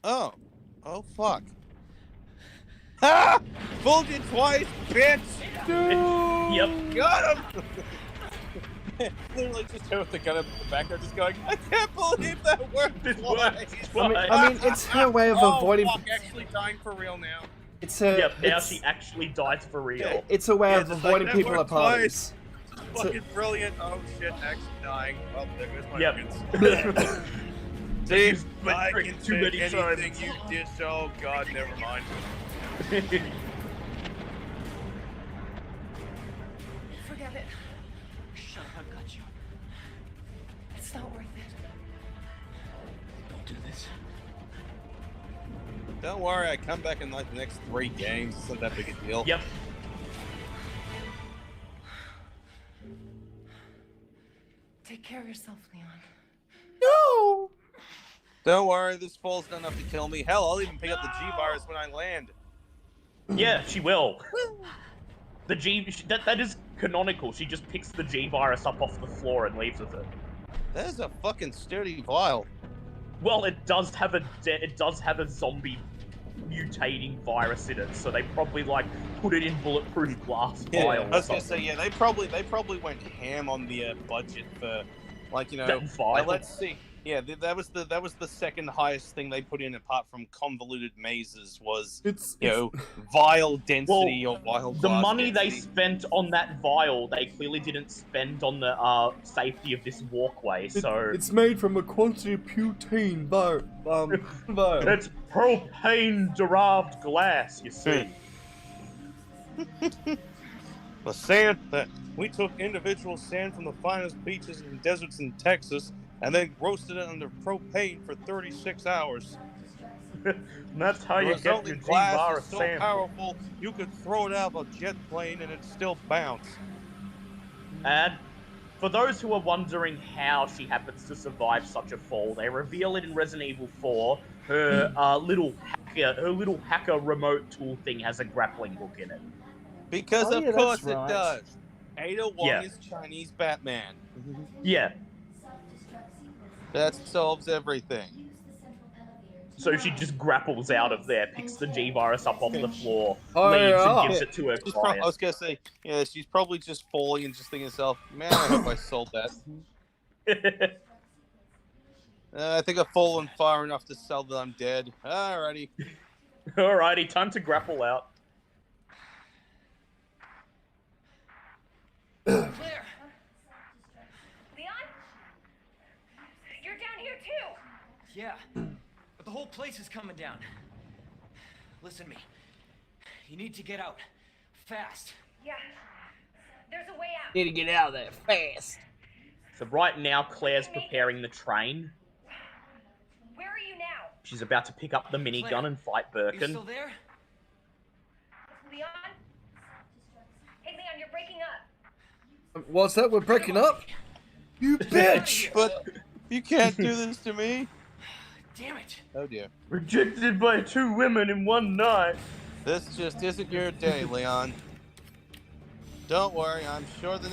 Oh fuck. Ha! Fooled you twice, bitch! Yep. Got him! Literally just her with the gun up in the background, just going, I can't believe that worked twice! I mean, it's her way of avoiding. Fuck, actually dying for real now. It's her. Yep, now she actually dies for real. It's a way of avoiding that people at worked parties. twice. Fucking brilliant. Oh shit, actually dying. Well, there goes my Yep. organs. Steve, But I drink can too take many anything times. you dish. Oh god, never mind. Forget it. Shut up, I got you. It's not worth it. this. Don't worry, I come back in like the next 3 games. It's not that big a deal. Yep. Take care of yourself, Leon. No! Don't worry, this fall's not enough to kill me. Hell, I'll even pick up the G-Virus when I land. Yeah, she will. The that is canonical. She just picks the G-Virus up off the floor and leaves with it. That is a fucking sturdy vial. Well, it does have a zombie mutating virus in it, so they probably like put it in bulletproof glass vial. I was or gonna something. say, yeah, they probably went ham on the budget for, like, you know, That vial. let's see. Yeah, that was the second highest thing they put in, apart from convoluted mazes, was vial density or vial The glass money density. they spent on that vial, they clearly didn't spend on the safety of this walkway. So It's made from a quantity of butane vial. It's propane-derived glass, you see. The sand that we took individual sand from the finest beaches and deserts in Texas, and then roasted it under propane for 36 hours. And that's how The you get resulting your glass G-Virus is so sample. powerful, you could throw it out of a jet plane and it'd still bounce. And for those who are wondering how she happens to survive such a fall, they reveal it in Resident Evil 4. Her little hacker remote tool thing has a grappling hook in it. Because Oh, of yeah, course that's it right. does. Ada Wong Yeah. is Chinese Batman. Yeah. That solves everything. So she just grapples out of there, picks the G-Virus up off the floor, Oh, leaves yeah. and gives it to her I client. was gonna say, yeah, she's probably just falling and just thinking to herself, man, I hope I sold that. I think I've fallen far enough to sell that I'm dead. Alrighty. Alrighty, time to grapple out. Claire! Leon? You're down here too! Yeah, but the whole place is coming down. Listen to me. You need to get out. Fast. Yeah. There's a way out. Need to get out of there fast. So right now, Claire's preparing the train. Where are you now? She's about to pick up the minigun Claire, and fight You Birkin. still there? Leon? Hey, Leon, you're breaking up. What's that? We're breaking up? You bitch! But you can't do this to me. Damn it. Oh dear. Rejected by 2 women in one night. This just isn't your day, Leon. Don't worry, I'm sure the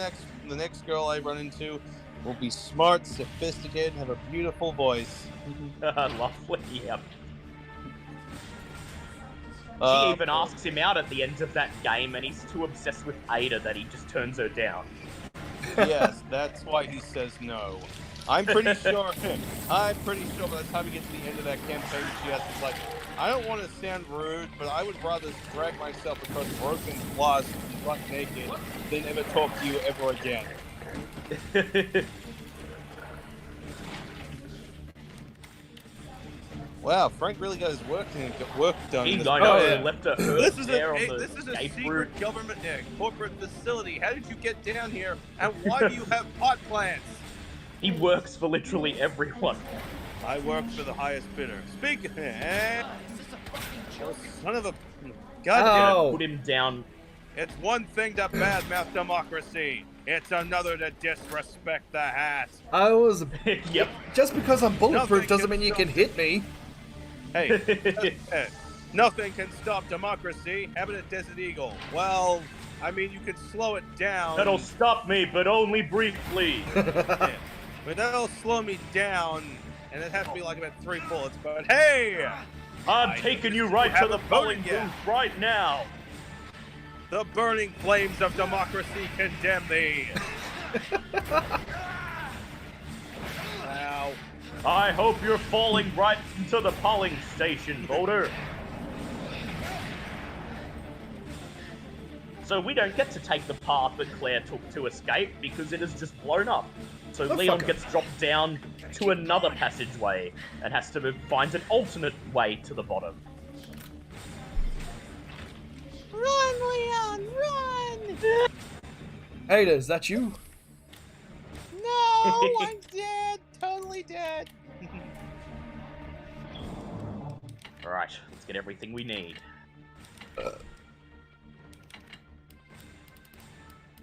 next girl I run into will be smart, sophisticated, and have a beautiful voice. Lovely, yep. Uh, She even asks him out at the end of that game, and he's too obsessed with Ada that he just turns her down. Yes, that's why he says no. I'm pretty sure by the time we get to the end of that campaign, she has to like, I don't want to sound rude, but I would rather drag myself across broken glass butt naked than ever talk to you ever again. Wow, Frank really got his work done. He in this I part. know, left her This is there on a the secret route. government corporate facility. How did you get down here? And why do you have pot plants? He works for literally everyone. I work for the highest bidder. Speaking, son of a goddamn. Oh. Put him down. It's one thing to badmouth democracy. It's another to disrespect the hat. I was. Yep. Just because I'm bulletproof Nothing doesn't can mean you stop can hit me. Hey, nothing can stop democracy. How about a Desert Eagle? Well, I mean, you could slow it down. That'll stop me, but only briefly. Yeah. But that'll slow me down, and it has to be like about 3 bullets. But hey, I'm taking you right to the polling voted yet. booth right now. The burning flames of democracy condemn thee. Wow. I hope you're falling right into the polling station, voter. So we don't get to take the path that Claire took to escape because it is just blown up. So Leon fucker. gets dropped down to another passageway and has to find an alternate way to the bottom. Run, Leon, run! Ada, is that you? No, I'm dead. Totally dead. Alright, let's get everything we need.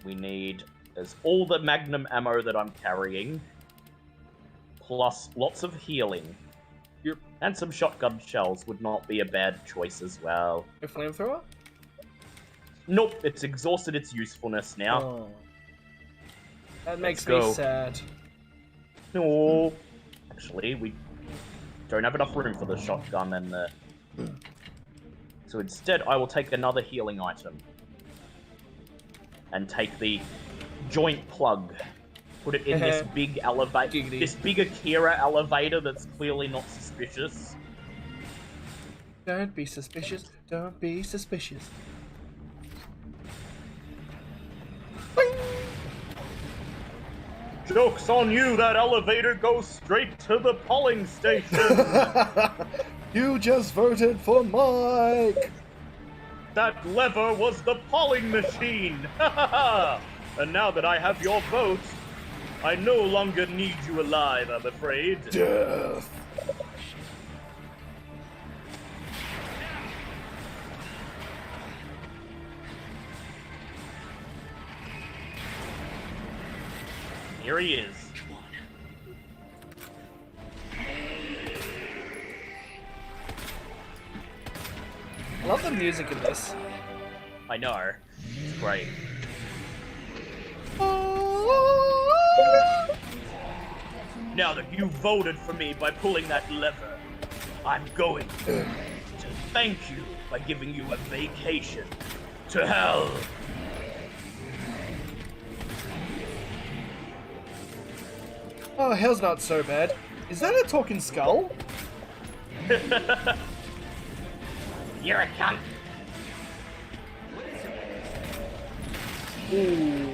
We need all the magnum ammo that I'm carrying, plus lots of healing. Yep. And some shotgun shells would not be a bad choice as well. A flamethrower? Nope, it's exhausted its usefulness now. Oh. That makes Let's me go. sad. No. Actually, we don't have enough room for the shotgun and the... So instead, I will take another healing item. And take the joint plug. Put it in this big elevator. This big Akira elevator that's clearly not suspicious. Don't be suspicious. Don't be suspicious. Joke's on you, that elevator goes straight to the polling station. You just voted for Mike. That lever was the polling machine. And now that I have your vote, I no longer need you alive, I'm afraid. Death. Here he is. I love the music in this. I know. It's great. Now that you voted for me by pulling that lever, I'm going to thank you by giving you a vacation to hell. Oh, hell's not so bad. Is that a talking skull? You're a cunt. Ooh.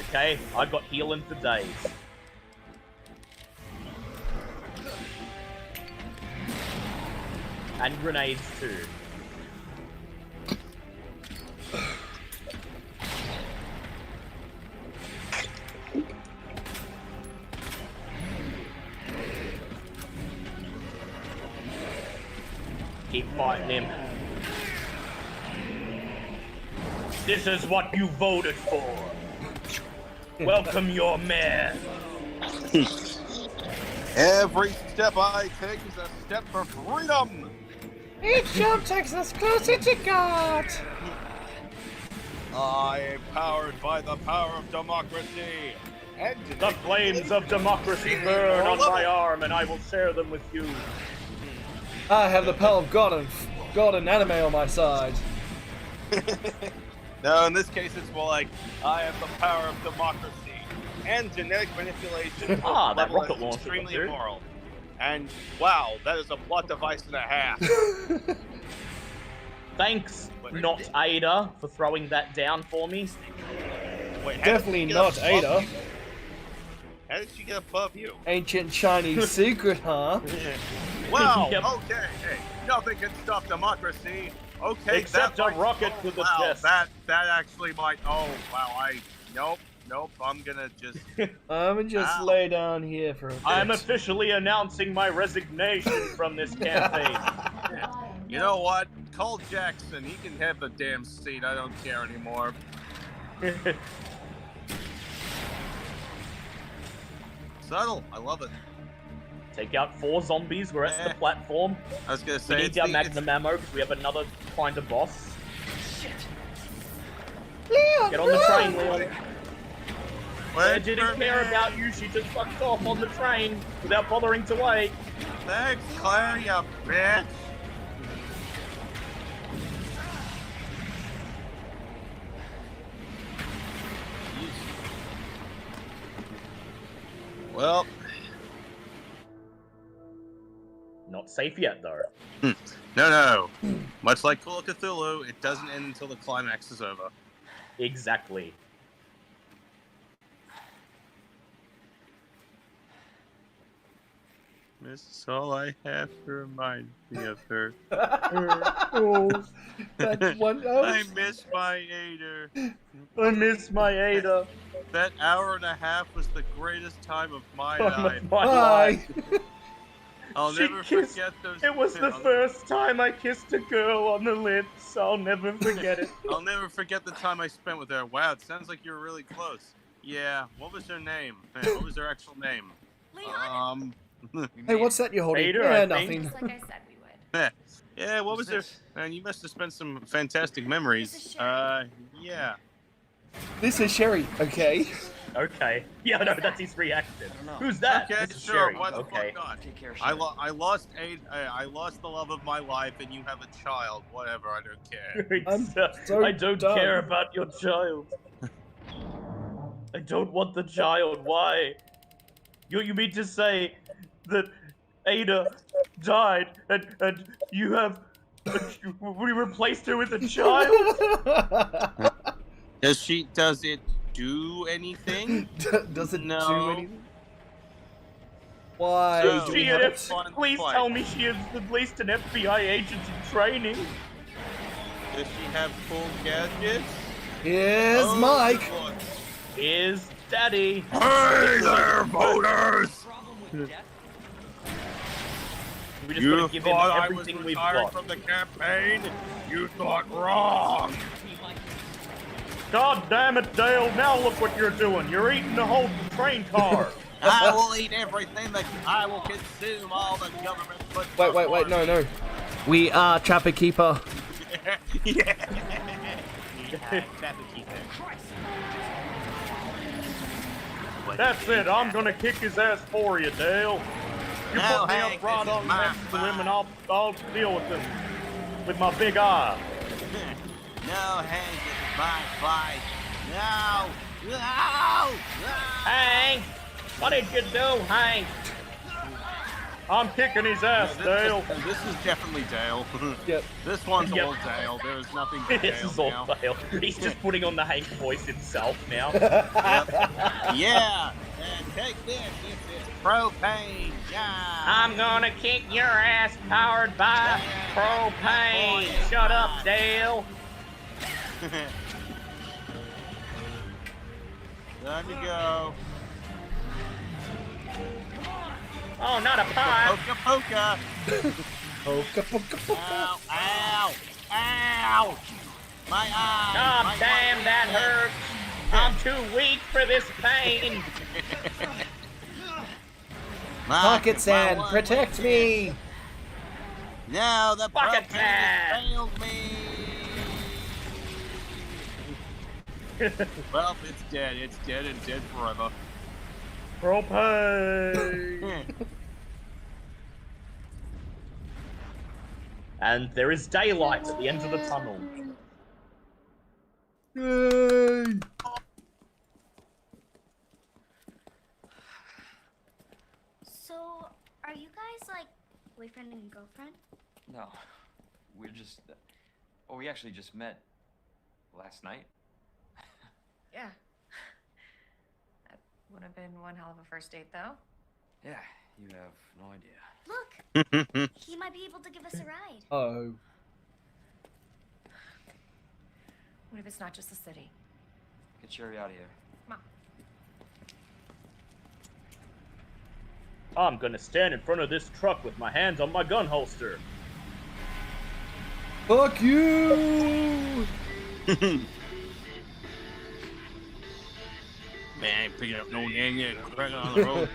Okay, I got healing for days. And grenades too. Keep fighting him. This is what you voted for. Welcome your man. Every step I take is a step for freedom. Each jump takes us closer to God. I am powered by the power of democracy. And The flames of democracy burn on my arm, and I will share them with you. I have the power of God and anime on my side. No, in this case, it's more like I have the power of democracy and genetic manipulation. That rocket launcher extremely too. immoral. And wow, that is a plot device and a half. Thanks, not Ada, for throwing that down for me. Wait, Definitely not Ada. How did she get above you? Ancient Chinese secret, huh? Wow, Yep. okay, hey, nothing can stop democracy. Okay, Except that a rocket might, to the wow, chest. That actually might, oh, wow, nope, I'm gonna just... I'm gonna just lay down here for a bit. I'm officially announcing my resignation from this campaign. You know what? Call Jackson, he can have the damn seat, I don't care anymore. Subtle, I love it. Take out 4 zombies, we're at the platform. I was gonna We say, need our magnum ammo because we have another kind of boss. Leon, Get on the train, Leon. I Wait didn't for care me. about you, she just fucked off on the train without bothering to wait. Thanks, Claire, you bitch. Well, Not safe yet, though. no. Much like Call of Cthulhu, it doesn't end until the climax is over. Exactly. This is all I have to remind me of her. Oh, that one. I miss my Ada. I miss my Ada. That hour and a half was the greatest time of my life. My Bye. life. I'll She never kissed- forget those. It was the first time I kissed a girl on the lips. I'll never forget it. I'll never forget the time I spent with her. Wow, it sounds like you were really close. Yeah, what was her name? What was her actual name? Hey, what's that you're holding? Vader, Yeah, I think. nothing. Just like I said we would. Yeah, what was What's there? Man, you must have spent some fantastic memories. This is Sherry. Yeah. This is Sherry, okay? Okay. Yeah, no, that's his reaction. Who's that? Okay, This is sure. Sherry. Why the Okay. fuck not? Take care, I, Sherry. I lost I lost the love of my life, and you have a child. Whatever, I don't care. I'm so I don't done. care about your child. I don't want the child. Why? You mean to say that Ada died and you have we replaced her with a child? Does it do anything? Does it No. do anything? Why So, do we She have an it? please tell me she is at least an FBI agent in training. Does she have full gadgets? Here's Oh, Mike. Lord. Is Daddy? Hey there, voters! We just You gotta give him thought I was everything we've retiring got. from the campaign? You thought wrong. God damn it, Dale! Now look what you're doing. You're eating the whole train car. I will eat everything that I will consume all the government puts. Wait, no. We are Trapper Keeper. Yeah. That's it. I'm gonna kick his ass for you, Dale. You No, put me Hank, up right this is on my next to him, and I'll deal with him with my big eye. No, Hank, it's my fight. No, no. Hank, what did you do, Hank? I'm kicking his ass, Dale. This is definitely Dale. Yep. This one's Yep. all Dale. There is nothing but This Dale is all now. Dale. He's just putting on the Hank voice himself now. Yeah, and take this. This is propane. Yeah. I'm gonna kick your ass powered by propane. Shut up, Dale. Time to go. Oh, not a pie. Poka poka. Poka, poka, poka. Ow, ow, ow. My eye. God my damn, eye. that hurts. I'm too weak for this pain. Pocket sand, protect me. No, the Pocket propane sand. failed me. Well, it's dead. It's dead and dead forever. Propane. And there is daylight at the end of the tunnel. Yay! So, are you guys like boyfriend and girlfriend? No, we're just. Oh, we actually just met last night. Yeah. That would have been one hell of a first date, though. Yeah, you have no idea. Look, he might be able to give us a ride. Oh. What if it's not just the city? Get Sherry out of here. Come I'm gonna stand in front of this truck with my hands on my gun holster. Fuck you! Man, I ain't picking up no dang yet. Cracking on the road.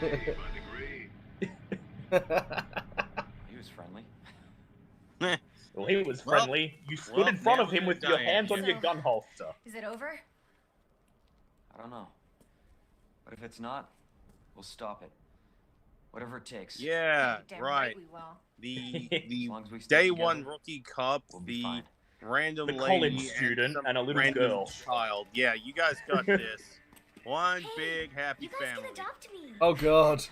He was friendly. Well, he was Well, friendly. You stood in front now of him we're with your dying. hands on your So- gun holster. Is it over? I don't know. But if it's not, we'll stop it. Whatever it takes. Yeah, Damn right. we will. The As long as we stay day together, one rookie cup, we'll be the fine. random The lady college student some and a little random girl. child. Yeah, you guys got this. One Hey, big happy You guys family. can adopt me. Oh god.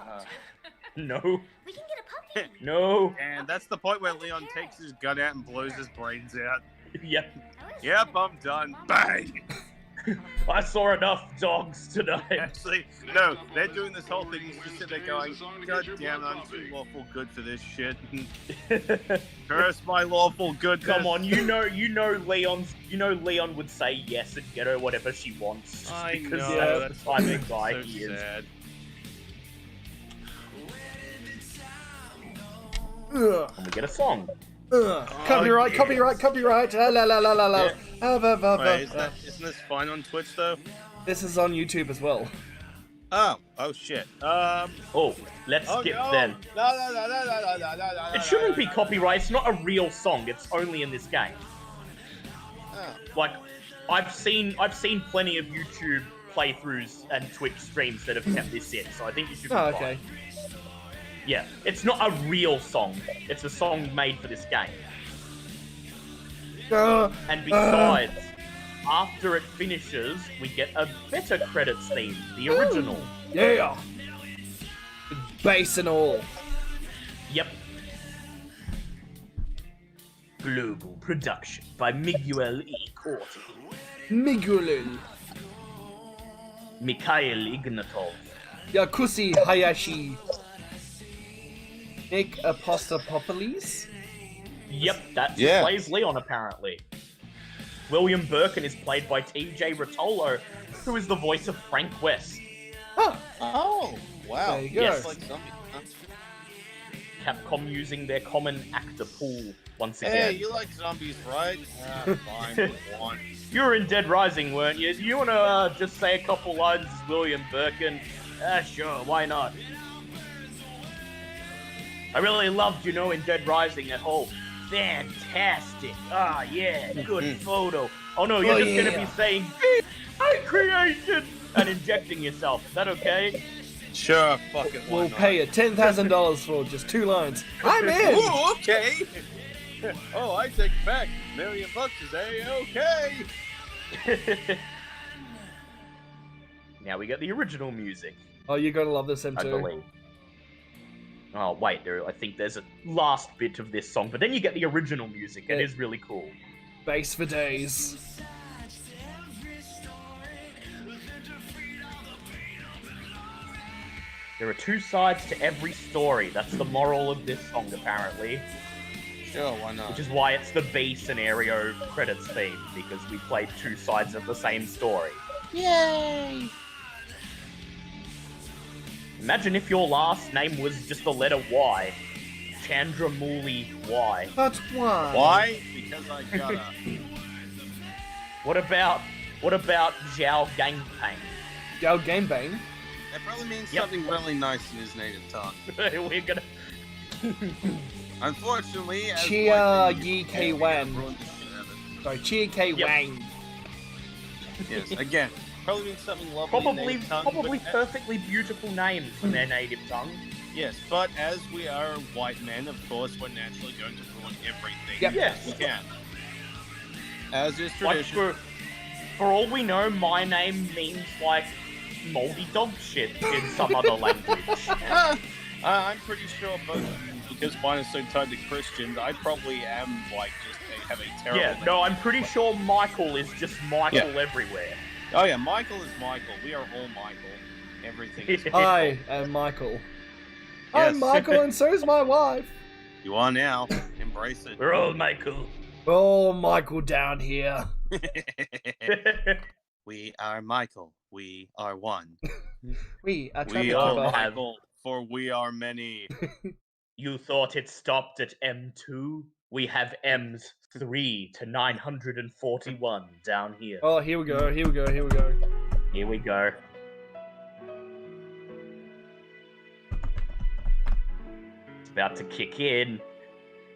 No, We can get a puppy. no. And that's the point where Leon takes his gun out and blows his brains out. Yep, I wish Yep, I I'm done. Bang! I saw enough dogs tonight. Actually, no, they're doing this whole thing. He's just sitting there going, God damn, I'm too lawful good for this shit. Curse my lawful goodness. Come on, you know Leon would say yes and get her whatever she wants. Just I because know, that's the type of so guy he is. sad. And we get a song. Copyright, copyright, copyright. La la la la la la. Wait, isn't this fine on Twitch though? This is on YouTube as well. Oh shit. Oh, let's skip then. It shouldn't be copyright. It's not a real song. It's only in this game. Like, I've seen plenty of YouTube playthroughs and Twitch streams that have kept this in, so I think you should be fine. Okay. Yeah, it's not a real song. It's a song made for this game. And besides, after it finishes, we get a better credits theme, the original. Yeah. Bass and all. Yep. Global production by Miguel E. Corti. Mikhail Ignatov. Yakushi Hayashi. Nick Apostopoulos? Yep, that plays Leon apparently. William Birkin is played by TJ Rotolo, who is the voice of Frank West. Oh, wow. There you go. Yes. Like Capcom using their common actor pool once again. Hey, you like zombies, right? Fine, one. You were in Dead Rising, weren't you? Do you want to just say a couple lines as William Birkin? Sure, why not? I really loved, in Dead Rising, that whole fantastic, yeah, good photo. Oh no, you're just gonna be saying, I created, and injecting yourself. Is that okay? Sure, fuck it. We'll pay you $10,000 for just 2 lines. I'm in! Ooh, okay! Oh, I take it back. $1 million is A-okay! Now we get the original music. Oh, you're gonna love this, I M2. believe. Oh, wait, I think there's a last bit of this song, but then you get the original music. It is really cool. Bass for days. There are 2 sides to every story. That's the moral of this song, apparently. Sure, why not? Which is why it's the B scenario credits theme, because we played 2 sides of the same story. Yay! Imagine if your last name was just the letter Y. Chandramouli Y. But why? Why? Because I gotta. What about Zhao Gangpang? Zhao Gangbang? That probably means something really nice in his native tongue. We're gonna... Unfortunately, as Chia Yi K Wan. Sorry, Chia K Wang. Yes, again, probably means something lovely in native tongue. Probably perfectly beautiful names in their native tongue. Yes, but as we are white men, of course, we're naturally going to ruin everything Yes. we can. As is tradition. Like for all we know, my name means like moldy dog shit in some other language. I'm pretty sure both of you, because mine is so tied to Christians, I probably am like just have a terrible name. No, I'm pretty sure Michael is just Michael everywhere. Oh yeah, Michael is Michael. We are all Michael. Everything is Michael. I am Michael. Yes. I'm Michael, and so's my wife. You are now. Embrace it. We're all Michael. Oh, Michael down here. We are Michael. We are one. We are We are Michael, for we are many. You thought it stopped at M2? We have M's 3 to 941 down here. Oh, here we go, here we go, here we go. Here we go. It's about to kick in.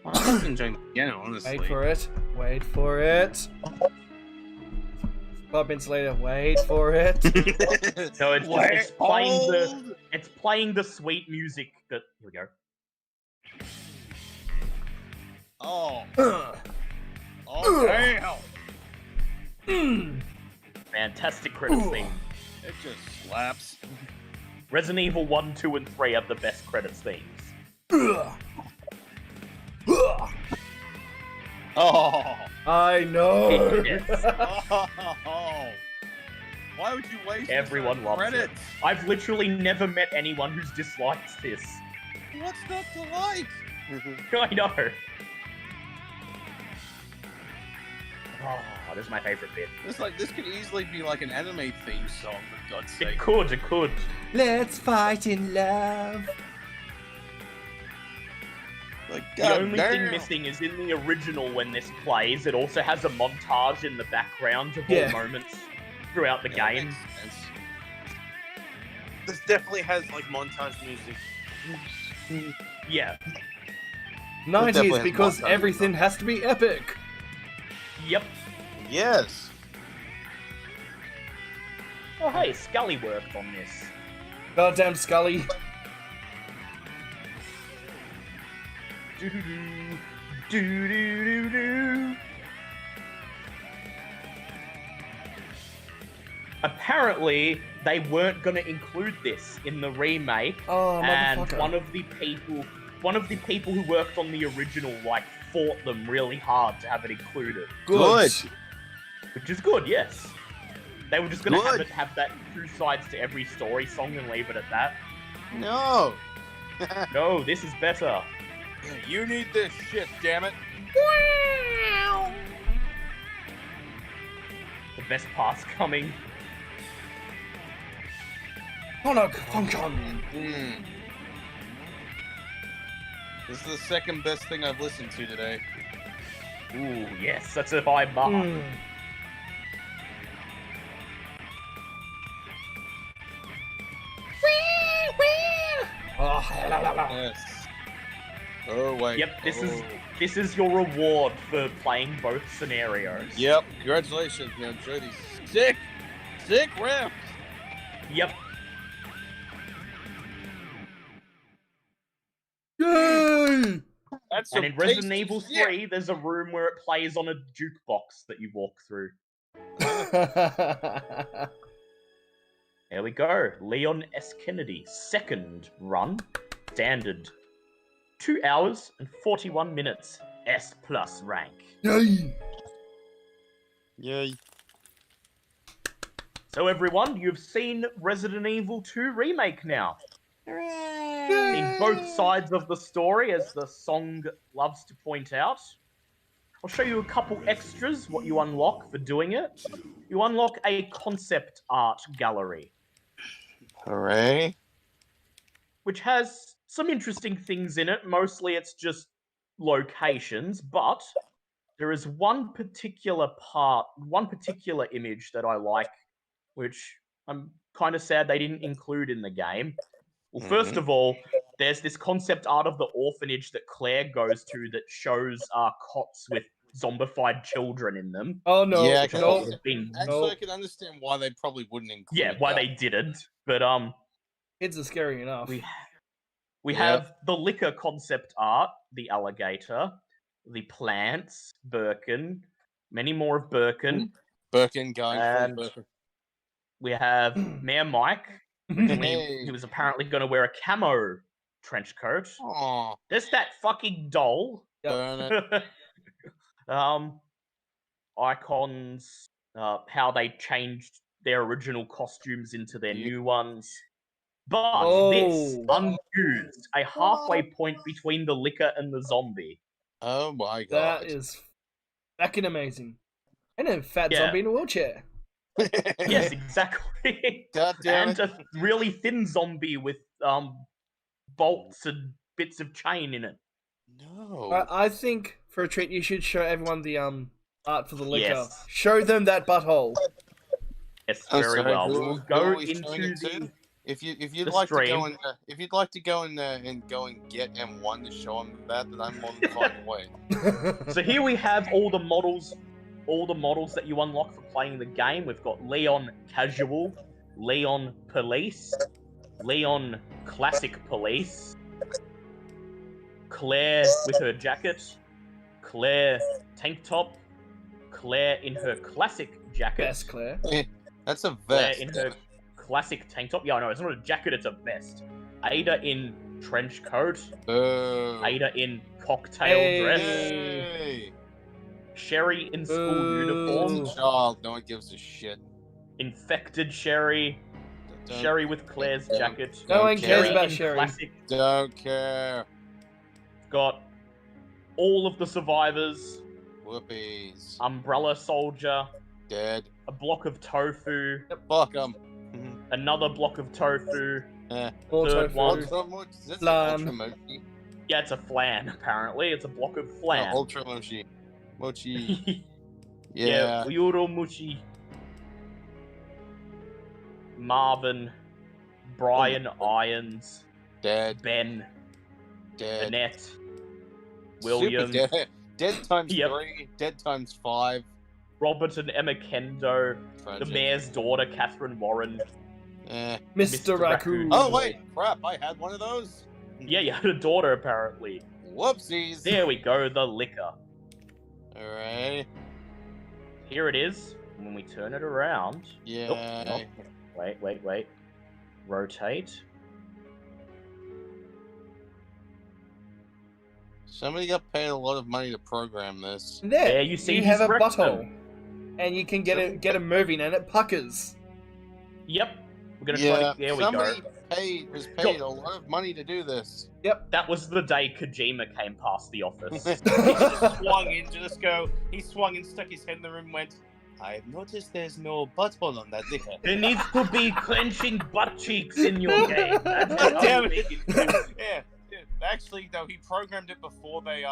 I'm enjoying the piano, honestly. Wait for it. Wait for it. 5 minutes later, wait for it. So it's playing the sweet music that here we go. Oh. Oh damn. Fantastic credits theme. It just slaps. Resident Evil 1, 2, and 3 have the best credits themes. Oh. I know. Yes. Oh. Why would you waste Everyone loves credits? it. I've literally never met anyone who's disliked this. What's not to like? I know. Oh, this is my favorite bit. It's like this could easily be like an anime theme song, for God's sake. It could. Let's fight in love. Like, The God only damn. thing missing is in the original when this plays, it also has a montage in the background of Yeah. all moments throughout the Yeah, game. makes sense. This definitely has like montage music. Yeah. 90s definitely has because montage everything has to be epic. Yep. Yes. Oh, hey, Scully worked on this. Goddamn Scully. Do-do-do. Do-do-do-do. Apparently, they weren't going to include this in the remake, Oh, and motherfucker. one of the people who worked on the original fought them really hard to have it included. Good. Which is good, yes. They were just going to Good. have that two sides to every story song and leave it at that. No. No, this is better. You need this shit, damn it. The best part's coming. Sonic function. This is the second best thing I've listened to today. Ooh, yes, that's a high bar. Yes. Oh wait. Yep, this is your reward for playing both scenarios. Yep. Congratulations. Now enjoy these sick ramps. Yep. Yay! That's And some in Resident tasty Evil shit. 3, there's a room where it plays on a jukebox that you walk through. There we go. Leon S. Kennedy, second run, standard. 2 hours and 41 minutes, S+ rank. Yay! Yay. So everyone, you've seen Resident Evil 2 Remake now. Seen both sides of the story, as the song loves to point out. I'll show you a couple extras, what you unlock for doing it. You unlock a concept art gallery, Hooray. which has some interesting things in it. Mostly it's just locations, but there is one particular image that I like, which I'm kind of sad they didn't include in the game. Well, first of all, there's this concept art of the orphanage that Claire goes to that shows cots with zombified children in them. Oh no! Yeah, I can understand why they probably wouldn't include Yeah, why that. they didn't. But kids are scary enough. we have the liquor concept art, the alligator, the plants, Birkin, many more of Birkin. Birkin going And full Birkin. we have Mayor Mike. Originally, Hey. he was apparently going to wear a camo trench coat. Aw, There's that fucking doll. burn it. Icons, how they changed their original costumes into their new ones. But this unused a halfway point between the liquor and the zombie. Oh my god. That is fucking amazing. And a fat Yeah. zombie in a wheelchair. Yes, exactly. God damn And it. a really thin zombie with bolts and bits of chain in it. No. I think for a treat you should show everyone the art for the liquor. Yes. Show them that butthole. Yes, I'm very sorry, well. who- We'll who go are we showing into it to? the If you'd the like to go stream. and if you'd like to go and go and get M1 to show them that, then I'm more than fine away. So here we have all the models that you unlock for playing the game. We've got Leon Casual, Leon Police, Leon Classic Police, Claire with her jacket, Claire tank top, Claire in her classic jacket, Best Claire. That's a Claire vest. in her classic tank top. Yeah, no, it's not a jacket, it's a vest. Ada in trench coat, Ada in cocktail dress, Hey. Sherry in school uniform, Child, no one gives a shit. infected Sherry, Sherry with Claire's jacket. No one cares about in Sherry. Classic. Don't care. Got all of the survivors. Whoopies. Umbrella Soldier. Dead. A block of tofu. Fuck them. Another block of tofu. Eh. More Third tofu. one. Ultra mochi? Is that Flan. ultra mochi? Yeah, it's a flan, apparently. It's a block of flan. Ultra Mochi. Mochi. Yeah, Uyuro Mushi. Marvin. Brian Irons. Dead. Ben. Dead. Annette. William. Super dead. Dead times Yep. 3. Dead times 5. Robert and Emma Kendo. Tragic. The mayor's daughter, Catherine Warren. Mr. Raccoon. Oh, wait. Crap. I had one of those. Yeah, you had a daughter, apparently. Whoopsies. There we go, the liquor. Alright. Here it is. When we turn it around. Yeah. Nope, nope. Wait. Rotate. Somebody got paid a lot of money to program this. There, you see you have his a rectum. butthole. And you can get it moving and it puckers. Yep. We're gonna try to... There we go. Somebody was paid a lot of money to do this. Yep. That was the day Kojima came past the office. He just swung in to just go. He swung and stuck his head in the room and went, I've noticed there's no butthole on that liquor. There needs to be clenching butt cheeks in your game. That's how Damn you it. make it. Yeah. Actually, though, he programmed it before they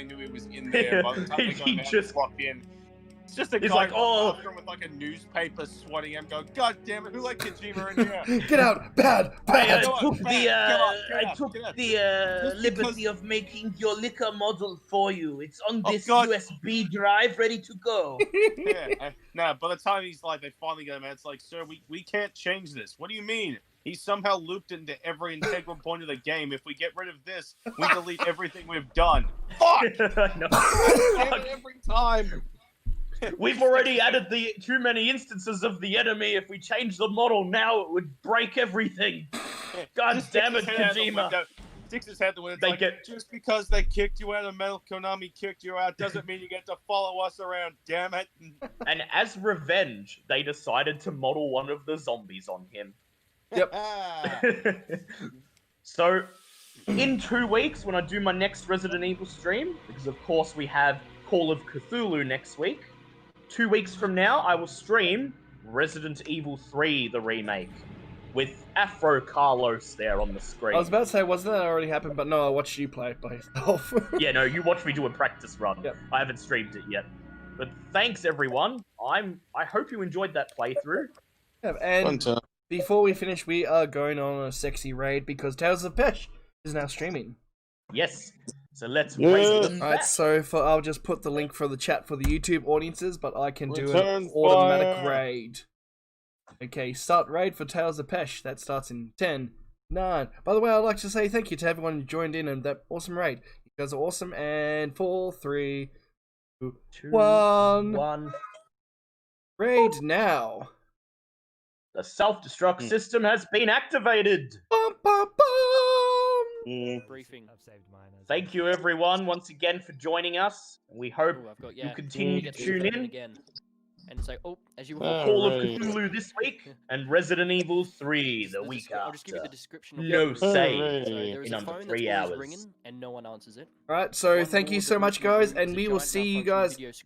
knew it was in there. By the time they got He out just- and walked in, it's just a He's guy like, "Oh." after him with like a newspaper swatting him, going, "God damn it, who let Kojima in here?" Get out! Bad! I Bad! took the liberty of making your liquor model for you. It's on this God. USB drive, ready to go. Yeah. No, by the time he's like, they finally get him out, it's like, sir, we can't change this. What do you mean? He's somehow looped into every integral point of the game. If we get rid of this, we delete everything we've done. Fuck! No. Every time. We've already added too many instances of the enemy. If we change the model now, it would break everything. God Just damn it, sticks his head out the Kojima. window. Sticks his head out the window. They It's like, just because they kicked you out of Metal Konami kicked you out doesn't mean you get to follow us around, damn it. And as revenge, they decided to model one of the zombies on him. So, in 2 weeks, when I do my next Resident Evil stream, because of course we have Call of Cthulhu next week, 2 weeks from now, I will stream Resident Evil 3, the remake, with Afro Carlos there on the screen. I was about to say, wasn't that already happened? But no, I watched you play it by yourself. Yeah, no, you watched me do a practice run. Yep. I haven't streamed it yet. But thanks, everyone. I hope you enjoyed that playthrough. Yeah, and before we finish, we are going on a sexy raid because Tales of Pesh is now streaming. Yes. So let's raid them Alright, back. so I'll just put the link for the chat for the YouTube audiences, but I can do Return an automatic fire. raid. Okay, start raid for Tales of Pesh. That starts in 10, 9. By the way, I'd like to say thank you to everyone who joined in that awesome raid. You guys are awesome. And 4, 3, 2, 1. Raid now. The self-destruct system has been activated. Bum, bum, bum. Briefing. I've saved mine. Thank you, everyone, once again for joining us. We hope you continue to tune in. Again. And it's like, oh, as you Call of Cthulhu this week and Resident Evil 3 the week I'll just give you after. the description. Of No it. save So there is in a under phone 3 that's always hours. ringing and no one answers it. Alright, so One thank you wall so that much, looks guys, like and we a will giant see you malfunctioning guys video